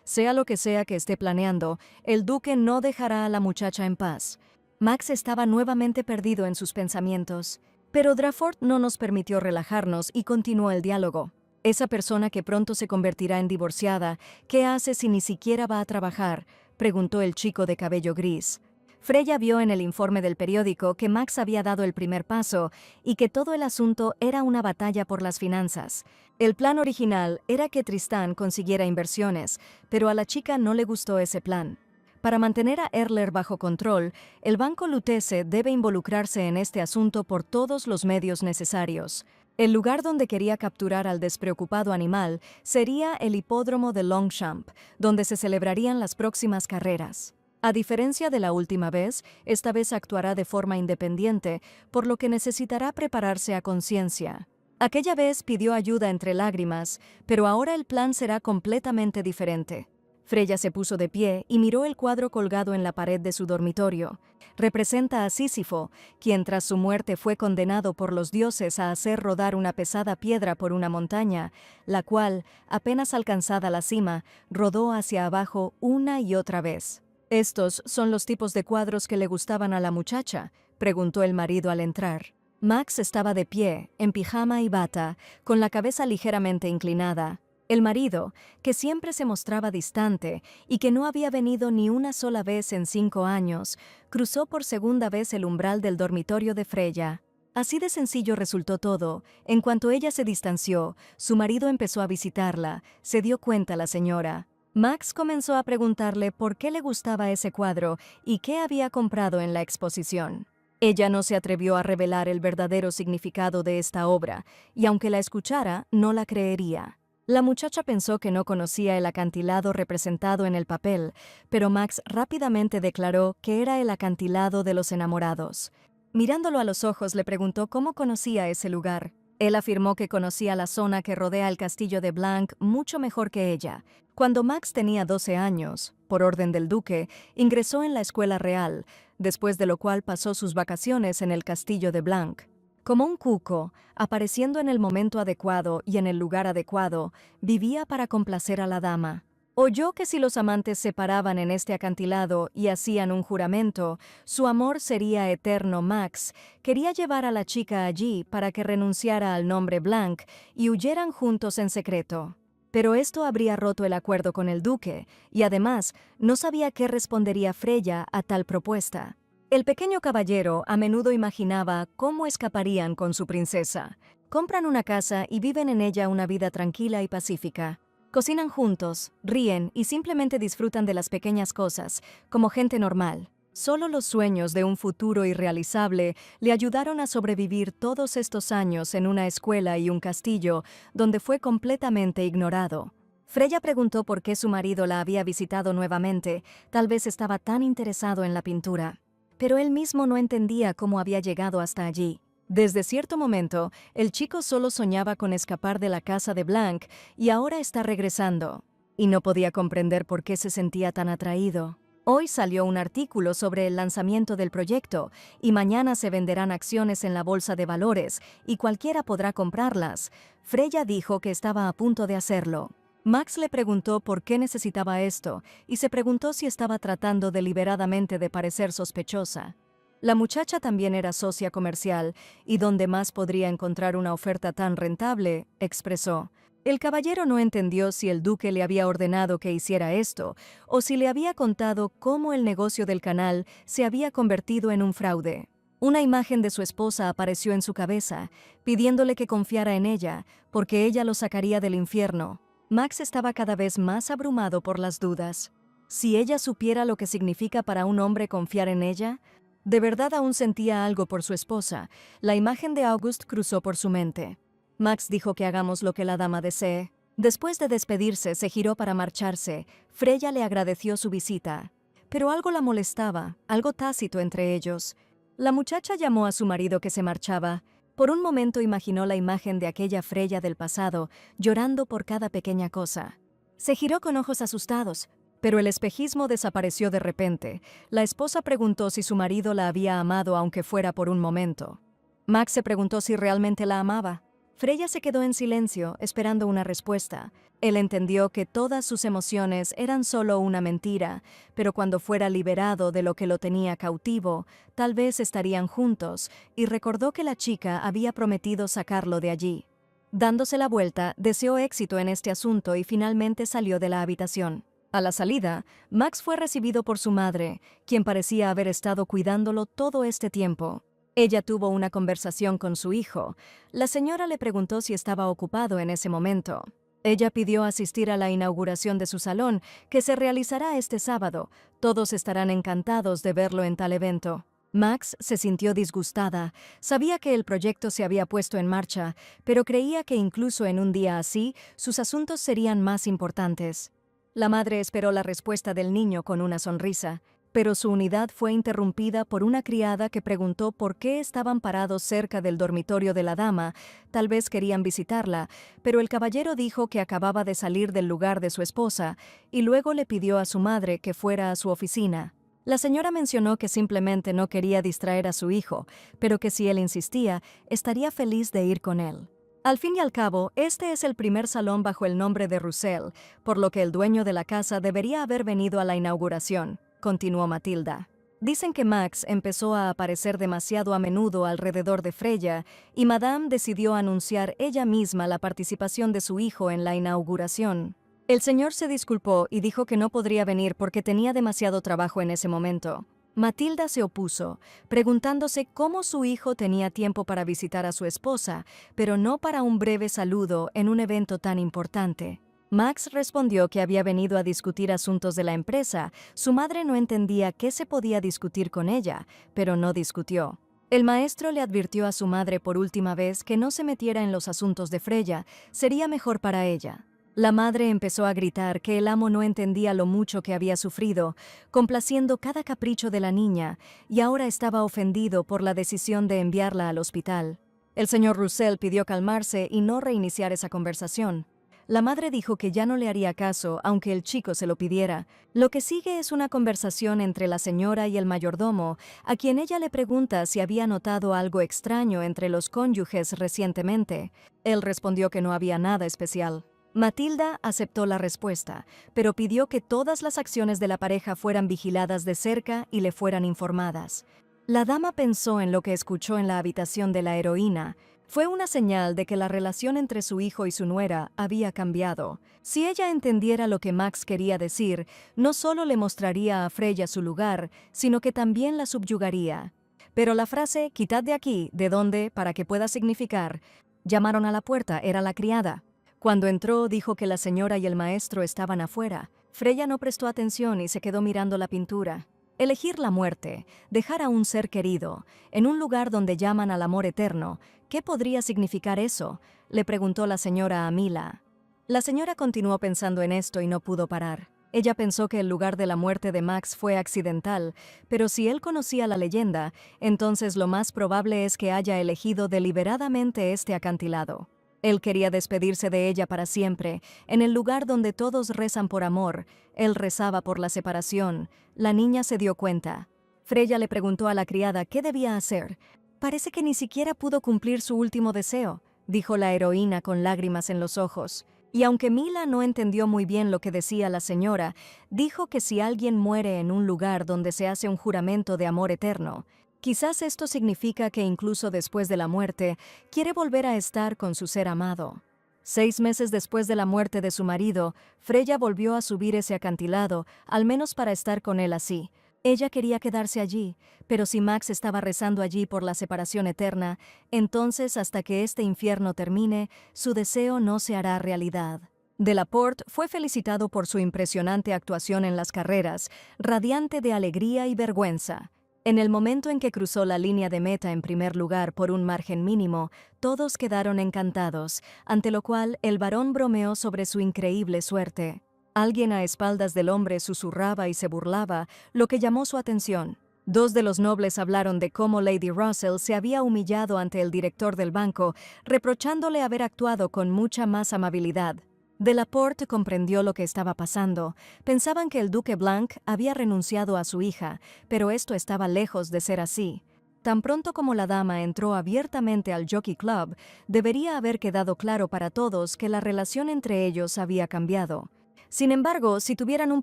Sea lo que sea que esté planeando, el duque no dejará a la muchacha en paz. Max estaba nuevamente perdido en sus pensamientos, pero Drafort no nos permitió relajarnos y continuó el diálogo. Esa persona que pronto se convertirá en divorciada, ¿qué hace si ni siquiera va a trabajar?, preguntó el chico de cabello gris. Freya vio en el informe del periódico que Max había dado el primer paso y que todo el asunto era una batalla por las finanzas. El plan original era que Tristán consiguiera inversiones, pero a la chica no le gustó ese plan. Para mantener a Erler bajo control, el Banco Lutece debe involucrarse en este asunto por todos los medios necesarios. El lugar donde quería capturar al despreocupado animal sería el hipódromo de Longchamp, donde se celebrarían las próximas carreras. A diferencia de la última vez, esta vez actuará de forma independiente, por lo que necesitará prepararse a conciencia. Aquella vez pidió ayuda entre lágrimas, pero ahora el plan será completamente diferente. Freya se puso de pie y miró el cuadro colgado en la pared de su dormitorio. Representa a Sísifo, quien tras su muerte fue condenado por los dioses a hacer rodar una pesada piedra por una montaña, la cual, apenas alcanzada la cima, rodó hacia abajo una y otra vez. «¿Estos son los tipos de cuadros que le gustaban a la muchacha?», preguntó el marido al entrar. Max estaba de pie, en pijama y bata, con la cabeza ligeramente inclinada. El marido, que siempre se mostraba distante y que no había venido ni una sola vez en 5 años, cruzó por segunda vez el umbral del dormitorio de Freya. Así de sencillo resultó todo. En cuanto ella se distanció, su marido empezó a visitarla, se dio cuenta la señora. Max comenzó a preguntarle por qué le gustaba ese cuadro y qué había comprado en la exposición. Ella no se atrevió a revelar el verdadero significado de esta obra, y aunque la escuchara, no la creería. La muchacha pensó que no conocía el acantilado representado en el papel, pero Max rápidamente declaró que era el acantilado de los enamorados. Mirándolo a los ojos, le preguntó cómo conocía ese lugar. Él afirmó que conocía la zona que rodea el castillo de Blanc mucho mejor que ella. Cuando Max tenía 12 años, por orden del duque, ingresó en la escuela real, después de lo cual pasó sus vacaciones en el castillo de Blanc. Como un cuco, apareciendo en el momento adecuado y en el lugar adecuado, vivía para complacer a la dama. Oyó que si los amantes se paraban en este acantilado y hacían un juramento, su amor sería eterno. Max quería llevar a la chica allí para que renunciara al nombre Blanc y huyeran juntos en secreto. Pero esto habría roto el acuerdo con el duque, y además no sabía qué respondería Freya a tal propuesta. El pequeño caballero a menudo imaginaba cómo escaparían con su princesa. Compran una casa y viven en ella una vida tranquila y pacífica. Cocinan juntos, ríen y simplemente disfrutan de las pequeñas cosas, como gente normal. Solo los sueños de un futuro irrealizable le ayudaron a sobrevivir todos estos años en una escuela y un castillo donde fue completamente ignorado. Freya preguntó por qué su marido la había visitado nuevamente, tal vez estaba tan interesado en la pintura. Pero él mismo no entendía cómo había llegado hasta allí. Desde cierto momento, el chico solo soñaba con escapar de la casa de Blanc y ahora está regresando. Y no podía comprender por qué se sentía tan atraído. Hoy salió un artículo sobre el lanzamiento del proyecto y mañana se venderán acciones en la bolsa de valores y cualquiera podrá comprarlas. Freya dijo que estaba a punto de hacerlo. Max le preguntó por qué necesitaba esto y se preguntó si estaba tratando deliberadamente de parecer sospechosa. La muchacha también era socia comercial y ¿dónde más podría encontrar una oferta tan rentable?, expresó. El caballero no entendió si el duque le había ordenado que hiciera esto o si le había contado cómo el negocio del canal se había convertido en un fraude. Una imagen de su esposa apareció en su cabeza, pidiéndole que confiara en ella, porque ella lo sacaría del infierno. Max estaba cada vez más abrumado por las dudas. Si ella supiera lo que significa para un hombre confiar en ella, de verdad aún sentía algo por su esposa. La imagen de August cruzó por su mente. Max dijo que hagamos lo que la dama desee. Después de despedirse, se giró para marcharse. Freya le agradeció su visita. Pero algo la molestaba, algo tácito entre ellos. La muchacha llamó a su marido que se marchaba. Por un momento imaginó la imagen de aquella Freya del pasado, llorando por cada pequeña cosa. Se giró con ojos asustados, pero el espejismo desapareció de repente. La esposa preguntó si su marido la había amado aunque fuera por un momento. Max se preguntó si realmente la amaba. Freya se quedó en silencio, esperando una respuesta. Él entendió que todas sus emociones eran solo una mentira, pero cuando fuera liberado de lo que lo tenía cautivo, tal vez estarían juntos, y recordó que la chica había prometido sacarlo de allí. Dándose la vuelta, deseó éxito en este asunto y finalmente salió de la habitación. A la salida, Max fue recibido por su madre, quien parecía haber estado cuidándolo todo este tiempo. Ella tuvo una conversación con su hijo. La señora le preguntó si estaba ocupado en ese momento. Ella pidió asistir a la inauguración de su salón, que se realizará este sábado. Todos estarán encantados de verlo en tal evento. Max se sintió disgustada. Sabía que el proyecto se había puesto en marcha, pero creía que incluso en un día así, sus asuntos serían más importantes. La madre esperó la respuesta del niño con una sonrisa. Pero su unidad fue interrumpida por una criada que preguntó por qué estaban parados cerca del dormitorio de la dama. Tal vez querían visitarla, pero el caballero dijo que acababa de salir del lugar de su esposa y luego le pidió a su madre que fuera a su oficina. La señora mencionó que simplemente no quería distraer a su hijo, pero que si él insistía, estaría feliz de ir con él. Al fin y al cabo, este es el primer salón bajo el nombre de Roussel, por lo que el dueño de la casa debería haber venido a la inauguración, continuó Matilda. Dicen que Max empezó a aparecer demasiado a menudo alrededor de Freya y Madame decidió anunciar ella misma la participación de su hijo en la inauguración. El señor se disculpó y dijo que no podría venir porque tenía demasiado trabajo en ese momento. Matilda se opuso, preguntándose cómo su hijo tenía tiempo para visitar a su esposa, pero no para un breve saludo en un evento tan importante. Max respondió que había venido a discutir asuntos de la empresa. Su madre no entendía qué se podía discutir con ella, pero no discutió. El maestro le advirtió a su madre por última vez que no se metiera en los asuntos de Freya, sería mejor para ella. La madre empezó a gritar que el amo no entendía lo mucho que había sufrido, complaciendo cada capricho de la niña, y ahora estaba ofendido por la decisión de enviarla al hospital. El señor Roussel pidió calmarse y no reiniciar esa conversación. La madre dijo que ya no le haría caso, aunque el chico se lo pidiera. Lo que sigue es una conversación entre la señora y el mayordomo, a quien ella le pregunta si había notado algo extraño entre los cónyuges recientemente. Él respondió que no había nada especial. Matilda aceptó la respuesta, pero pidió que todas las acciones de la pareja fueran vigiladas de cerca y le fueran informadas. La dama pensó en lo que escuchó en la habitación de la heroína. Fue una señal de que la relación entre su hijo y su nuera había cambiado. Si ella entendiera lo que Max quería decir, no solo le mostraría a Freya su lugar, sino que también la subyugaría. Pero la frase «quitad de aquí», ¿de dónde?, para que pueda significar. Llamaron a la puerta, era la criada. Cuando entró, dijo que la señora y el maestro estaban afuera. Freya no prestó atención y se quedó mirando la pintura. Elegir la muerte, dejar a un ser querido, en un lugar donde llaman al amor eterno, ¿qué podría significar eso?, le preguntó la señora a Mila. La señora continuó pensando en esto y no pudo parar. Ella pensó que el lugar de la muerte de Max fue accidental, pero si él conocía la leyenda, entonces lo más probable es que haya elegido deliberadamente este acantilado. Él quería despedirse de ella para siempre, en el lugar donde todos rezan por amor. Él rezaba por la separación. La niña se dio cuenta. Freya le preguntó a la criada qué debía hacer. «Parece que ni siquiera pudo cumplir su último deseo», dijo la heroína con lágrimas en los ojos. Y aunque Mila no entendió muy bien lo que decía la señora, dijo que si alguien muere en un lugar donde se hace un juramento de amor eterno, quizás esto significa que incluso después de la muerte, quiere volver a estar con su ser amado. 6 meses después de la muerte de su marido, Freya volvió a subir ese acantilado, al menos para estar con él así. Ella quería quedarse allí, pero si Max estaba rezando allí por la separación eterna, entonces hasta que este infierno termine, su deseo no se hará realidad. Delaporte fue felicitado por su impresionante actuación en las carreras, radiante de alegría y vergüenza. En el momento en que cruzó la línea de meta en primer lugar por un margen mínimo, todos quedaron encantados, ante lo cual el varón bromeó sobre su increíble suerte. Alguien a espaldas del hombre susurraba y se burlaba, lo que llamó su atención. 2 de los nobles hablaron de cómo Lady Russell se había humillado ante el director del banco, reprochándole haber actuado con mucha más amabilidad. Delaporte comprendió lo que estaba pasando. Pensaban que el duque Blanc había renunciado a su hija, pero esto estaba lejos de ser así. Tan pronto como la dama entró abiertamente al Jockey Club, debería haber quedado claro para todos que la relación entre ellos había cambiado. Sin embargo, si tuvieran un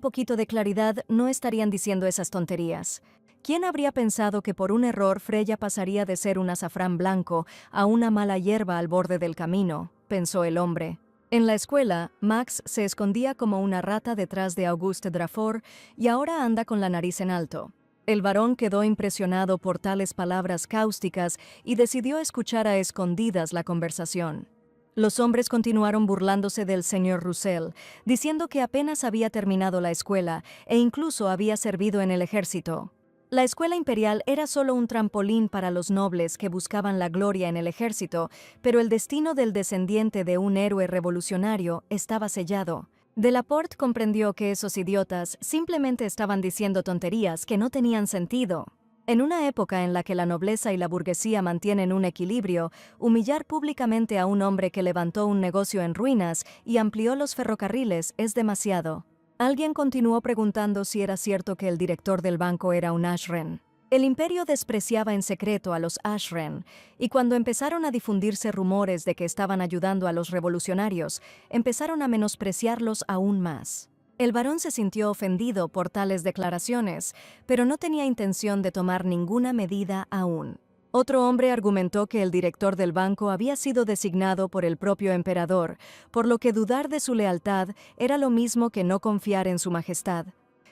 poquito de claridad, no estarían diciendo esas tonterías. ¿Quién habría pensado que por un error Freya pasaría de ser un azafrán blanco a una mala hierba al borde del camino?, pensó el hombre. En la escuela, Max se escondía como una rata detrás de Auguste Drafort y ahora anda con la nariz en alto. El varón quedó impresionado por tales palabras cáusticas y decidió escuchar a escondidas la conversación. Los hombres continuaron burlándose del señor Roussel, diciendo que apenas había terminado la escuela e incluso había servido en el ejército. La escuela imperial era solo un trampolín para los nobles que buscaban la gloria en el ejército, pero el destino del descendiente de un héroe revolucionario estaba sellado. Delaporte comprendió que esos idiotas simplemente estaban diciendo tonterías que no tenían sentido. En una época en la que la nobleza y la burguesía mantienen un equilibrio, humillar públicamente a un hombre que levantó un negocio en ruinas y amplió los ferrocarriles es demasiado. Alguien continuó preguntando si era cierto que el director del banco era un Ashren. El imperio despreciaba en secreto a los Ashren, y cuando empezaron a difundirse rumores de que estaban ayudando a los revolucionarios, empezaron a menospreciarlos aún más. El varón se sintió ofendido por tales declaraciones, pero no tenía intención de tomar ninguna medida aún. Otro hombre argumentó que el director del banco había sido designado por el propio emperador, por lo que dudar de su lealtad era lo mismo que no confiar en su majestad.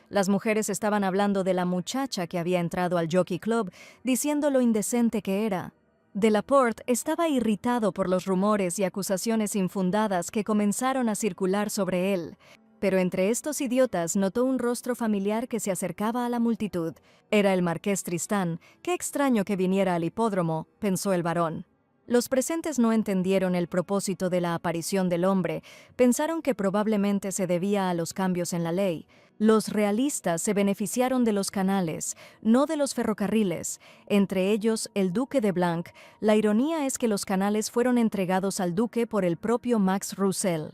Las mujeres estaban hablando de la muchacha que había entrado al Jockey Club, diciendo lo indecente que era. Delaporte estaba irritado por los rumores y acusaciones infundadas que comenzaron a circular sobre él. Pero entre estos idiotas notó un rostro familiar que se acercaba a la multitud. Era el marqués Tristán. Qué extraño que viniera al hipódromo, pensó el varón. Los presentes no entendieron el propósito de la aparición del hombre. Pensaron que probablemente se debía a los cambios en la ley. Los realistas se beneficiaron de los canales, no de los ferrocarriles. Entre ellos, el duque de Blanc. La ironía es que los canales fueron entregados al duque por el propio Max Roussel.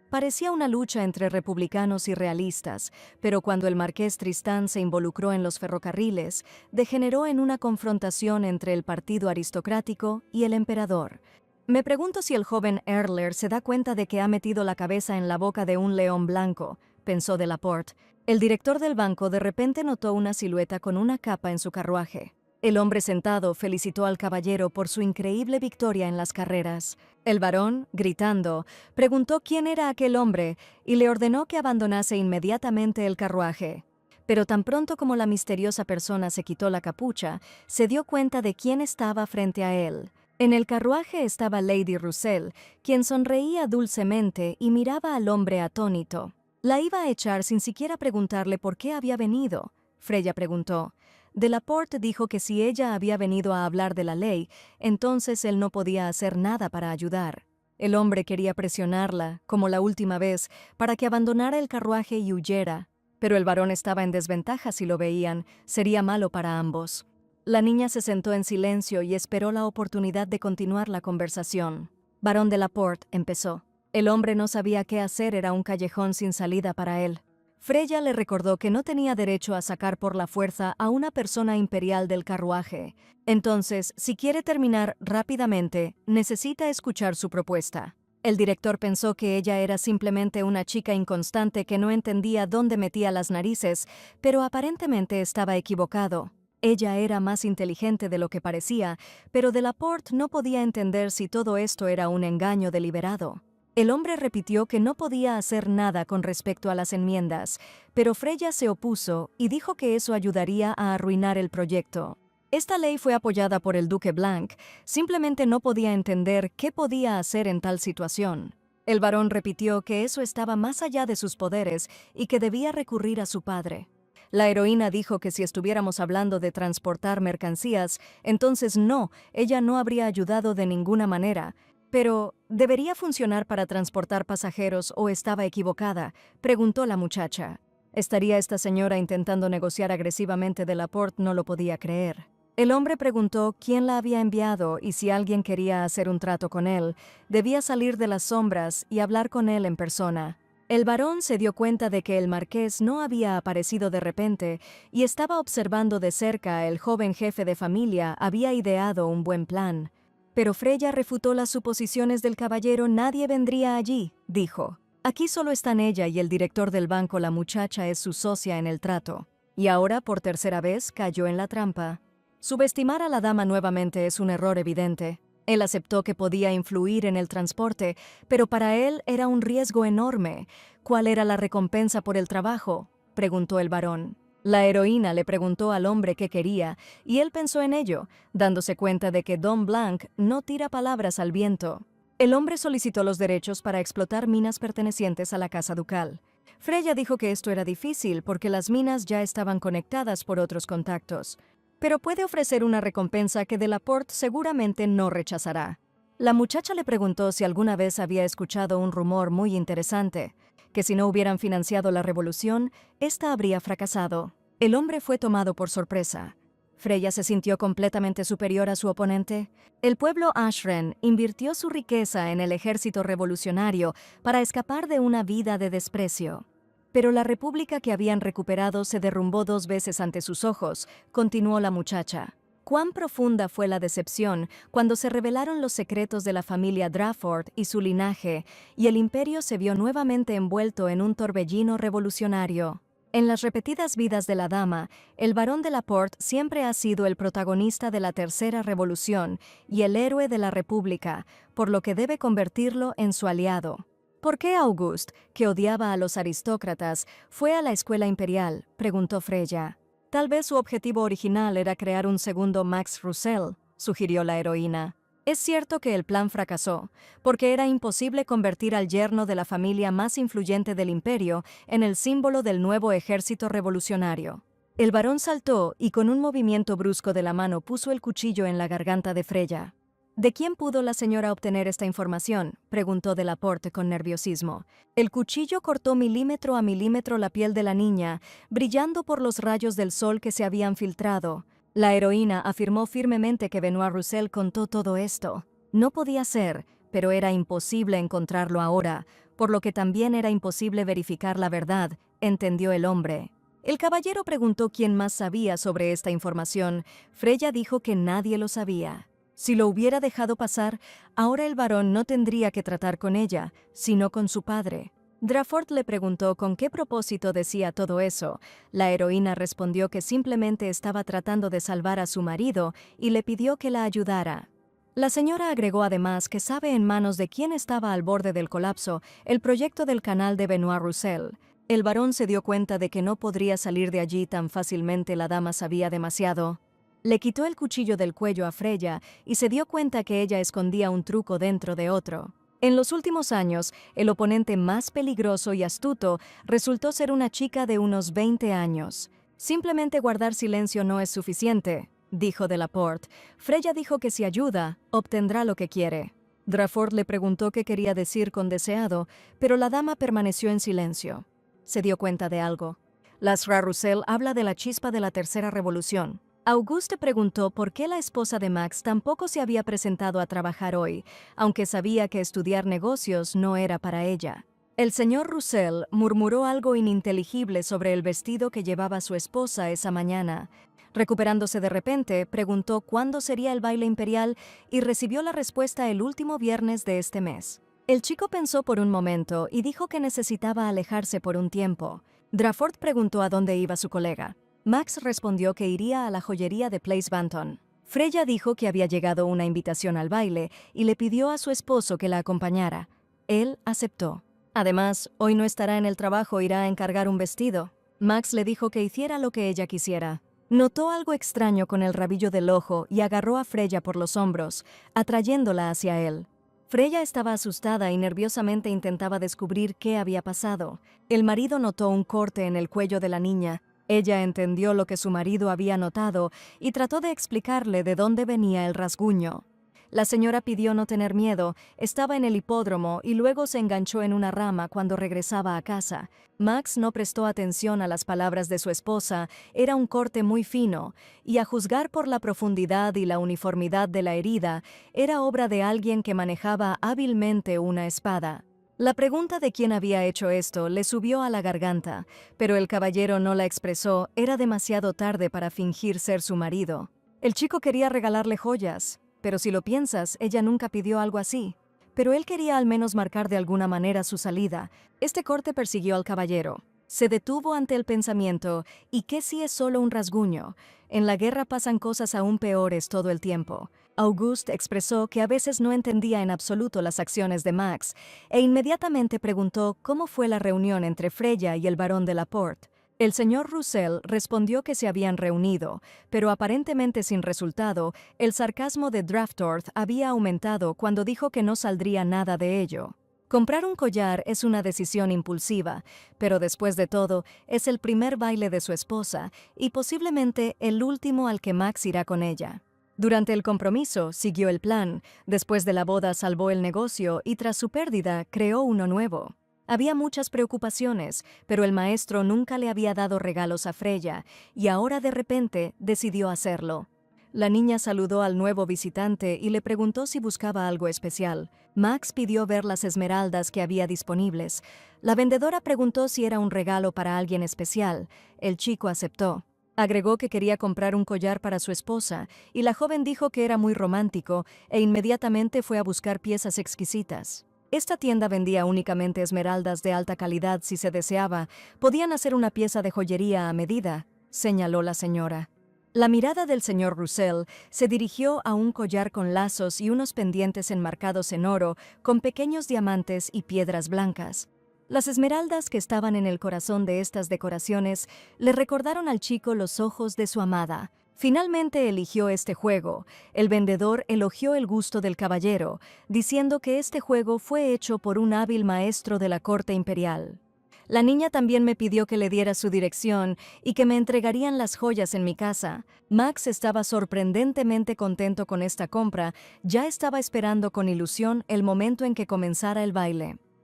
Parecía una lucha entre republicanos y realistas, pero cuando el marqués Tristán se involucró en los ferrocarriles, degeneró en una confrontación entre el partido aristocrático y el emperador. Me pregunto si el joven Erler se da cuenta de que ha metido la cabeza en la boca de un león blanco, pensó Delaporte. El director del banco de repente notó una silueta con una capa en su carruaje. El hombre sentado felicitó al caballero por su increíble victoria en las carreras. El varón, gritando, preguntó quién era aquel hombre y le ordenó que abandonase inmediatamente el carruaje. Pero tan pronto como la misteriosa persona se quitó la capucha, se dio cuenta de quién estaba frente a él. En el carruaje estaba Lady Russell, quien sonreía dulcemente y miraba al hombre atónito. La iba a echar sin siquiera preguntarle por qué había venido. Freya preguntó. Delaporte dijo que si ella había venido a hablar de la ley, entonces él no podía hacer nada para ayudar. El hombre quería presionarla, como la última vez, para que abandonara el carruaje y huyera, pero el varón estaba en desventaja si lo veían, sería malo para ambos. La niña se sentó en silencio y esperó la oportunidad de continuar la conversación. Barón Delaporte empezó. El hombre no sabía qué hacer, era un callejón sin salida para él. Freya le recordó que no tenía derecho a sacar por la fuerza a una persona imperial del carruaje. Entonces, si quiere terminar rápidamente, necesita escuchar su propuesta. El director pensó que ella era simplemente una chica inconstante que no entendía dónde metía las narices, pero aparentemente estaba equivocado. Ella era más inteligente de lo que parecía, pero Delaporte no podía entender si todo esto era un engaño deliberado. El hombre repitió que no podía hacer nada con respecto a las enmiendas, pero Freya se opuso y dijo que eso ayudaría a arruinar el proyecto. Esta ley fue apoyada por el duque Blanc, simplemente no podía entender qué podía hacer en tal situación. El barón repitió que eso estaba más allá de sus poderes y que debía recurrir a su padre. La heroína dijo que si estuviéramos hablando de transportar mercancías, entonces no, ella no habría ayudado de ninguna manera. Pero, ¿debería funcionar para transportar pasajeros o estaba equivocada?, preguntó la muchacha. ¿Estaría esta señora intentando negociar agresivamente? Delaporte no lo podía creer. El hombre preguntó quién la había enviado y si alguien quería hacer un trato con él, debía salir de las sombras y hablar con él en persona. El barón se dio cuenta de que el marqués no había aparecido de repente y estaba observando de cerca. El joven jefe de familia había ideado un buen plan. Pero Freya refutó las suposiciones del caballero. Nadie vendría allí, dijo. Aquí solo están ella y el director del banco. La muchacha es su socia en el trato. Y ahora, por tercera vez, cayó en la trampa. Subestimar a la dama nuevamente es un error evidente. Él aceptó que podía influir en el transporte, pero para él era un riesgo enorme. ¿Cuál era la recompensa por el trabajo?, preguntó el barón. La heroína le preguntó al hombre qué quería, y él pensó en ello, dándose cuenta de que Don Blanc no tira palabras al viento. El hombre solicitó los derechos para explotar minas pertenecientes a la casa ducal. Freya dijo que esto era difícil porque las minas ya estaban conectadas por otros contactos, pero puede ofrecer una recompensa que Delaporte seguramente no rechazará. La muchacha le preguntó si alguna vez había escuchado un rumor muy interesante, que si no hubieran financiado la revolución, ésta habría fracasado. El hombre fue tomado por sorpresa. Freya se sintió completamente superior a su oponente. El pueblo Ashren invirtió su riqueza en el ejército revolucionario para escapar de una vida de desprecio. Pero la república que habían recuperado se derrumbó 2 veces ante sus ojos, continuó la muchacha. Cuán profunda fue la decepción cuando se revelaron los secretos de la familia Drafford y su linaje, y el imperio se vio nuevamente envuelto en un torbellino revolucionario. En las repetidas vidas de la dama, el barón Delaporte siempre ha sido el protagonista de la tercera revolución y el héroe de la república, por lo que debe convertirlo en su aliado. ¿Por qué Auguste, que odiaba a los aristócratas, fue a la escuela imperial?, preguntó Freya. Tal vez su objetivo original era crear un segundo Max Roussel, sugirió la heroína. Es cierto que el plan fracasó, porque era imposible convertir al yerno de la familia más influyente del imperio en el símbolo del nuevo ejército revolucionario. El barón saltó y con un movimiento brusco de la mano puso el cuchillo en la garganta de Freya. ¿De quién pudo la señora obtener esta información?, preguntó Delaporte con nerviosismo. El cuchillo cortó milímetro a milímetro la piel de la niña, brillando por los rayos del sol que se habían filtrado. La heroína afirmó firmemente que Benoit Roussel contó todo esto. No podía ser, pero era imposible encontrarlo ahora, por lo que también era imposible verificar la verdad, entendió el hombre. El caballero preguntó quién más sabía sobre esta información. Freya dijo que nadie lo sabía. Si lo hubiera dejado pasar, ahora el barón no tendría que tratar con ella, sino con su padre. Drafford le preguntó con qué propósito decía todo eso. La heroína respondió que simplemente estaba tratando de salvar a su marido y le pidió que la ayudara. La señora agregó además que sabe en manos de quién estaba al borde del colapso el proyecto del canal de Benoit Roussel. El barón se dio cuenta de que no podría salir de allí tan fácilmente. La dama sabía demasiado. Le quitó el cuchillo del cuello a Freya y se dio cuenta que ella escondía un truco dentro de otro. En los últimos años, el oponente más peligroso y astuto resultó ser una chica de unos 20 años. Simplemente guardar silencio no es suficiente, dijo Delaporte. Freya dijo que si ayuda, obtendrá lo que quiere. Drafford le preguntó qué quería decir con deseado, pero la dama permaneció en silencio. Se dio cuenta de algo. Lasra Roussel habla de la chispa de la tercera revolución. Auguste preguntó por qué la esposa de Max tampoco se había presentado a trabajar hoy, aunque sabía que estudiar negocios no era para ella. El señor Roussel murmuró algo ininteligible sobre el vestido que llevaba su esposa esa mañana. Recuperándose de repente, preguntó cuándo sería el baile imperial y recibió la respuesta el último viernes de este mes. El chico pensó por un momento y dijo que necesitaba alejarse por un tiempo. Drafford preguntó a dónde iba su colega. Max respondió que iría a la joyería de Place Banton. Freya dijo que había llegado una invitación al baile y le pidió a su esposo que la acompañara. Él aceptó. Además, hoy no estará en el trabajo, irá a encargar un vestido. Max le dijo que hiciera lo que ella quisiera. Notó algo extraño con el rabillo del ojo y agarró a Freya por los hombros, atrayéndola hacia él. Freya estaba asustada y nerviosamente intentaba descubrir qué había pasado. El marido notó un corte en el cuello de la niña. Ella entendió lo que su marido había notado y trató de explicarle de dónde venía el rasguño. La señora pidió no tener miedo, estaba en el hipódromo y luego se enganchó en una rama cuando regresaba a casa. Max no prestó atención a las palabras de su esposa, era un corte muy fino, y a juzgar por la profundidad y la uniformidad de la herida, era obra de alguien que manejaba hábilmente una espada. La pregunta de quién había hecho esto le subió a la garganta, pero el caballero no la expresó, era demasiado tarde para fingir ser su marido. El chico quería regalarle joyas. Pero si lo piensas, ella nunca pidió algo así. Pero él quería al menos marcar de alguna manera su salida. Este corte persiguió al caballero. Se detuvo ante el pensamiento, ¿y qué si es solo un rasguño? En la guerra pasan cosas aún peores todo el tiempo. Auguste expresó que a veces no entendía en absoluto las acciones de Max, e inmediatamente preguntó cómo fue la reunión entre Freya y el barón de Laporte. El señor Roussel respondió que se habían reunido, pero aparentemente sin resultado, el sarcasmo de Draftord había aumentado cuando dijo que no saldría nada de ello. Comprar un collar es una decisión impulsiva, pero después de todo, es el primer baile de su esposa y posiblemente el último al que Max irá con ella. Durante el compromiso, siguió el plan, después de la boda salvó el negocio y tras su pérdida creó uno nuevo. Había muchas preocupaciones, pero el maestro nunca le había dado regalos a Freya, y ahora de repente decidió hacerlo. La niña saludó al nuevo visitante y le preguntó si buscaba algo especial. Max pidió ver las esmeraldas que había disponibles. La vendedora preguntó si era un regalo para alguien especial. El chico aceptó. Agregó que quería comprar un collar para su esposa, y la joven dijo que era muy romántico, e inmediatamente fue a buscar piezas exquisitas. Esta tienda vendía únicamente esmeraldas de alta calidad si se deseaba. Podían hacer una pieza de joyería a medida, señaló la señora. La mirada del señor Roussel se dirigió a un collar con lazos y unos pendientes enmarcados en oro, con pequeños diamantes y piedras blancas. Las esmeraldas que estaban en el corazón de estas decoraciones le recordaron al chico los ojos de su amada. Finalmente eligió este juego. El vendedor elogió el gusto del caballero, diciendo que este juego fue hecho por un hábil maestro de la corte imperial. La niña también me pidió que le diera su dirección y que me entregarían las joyas en mi casa. Max estaba sorprendentemente contento con esta compra, ya estaba esperando con ilusión el momento en que comenzara el baile.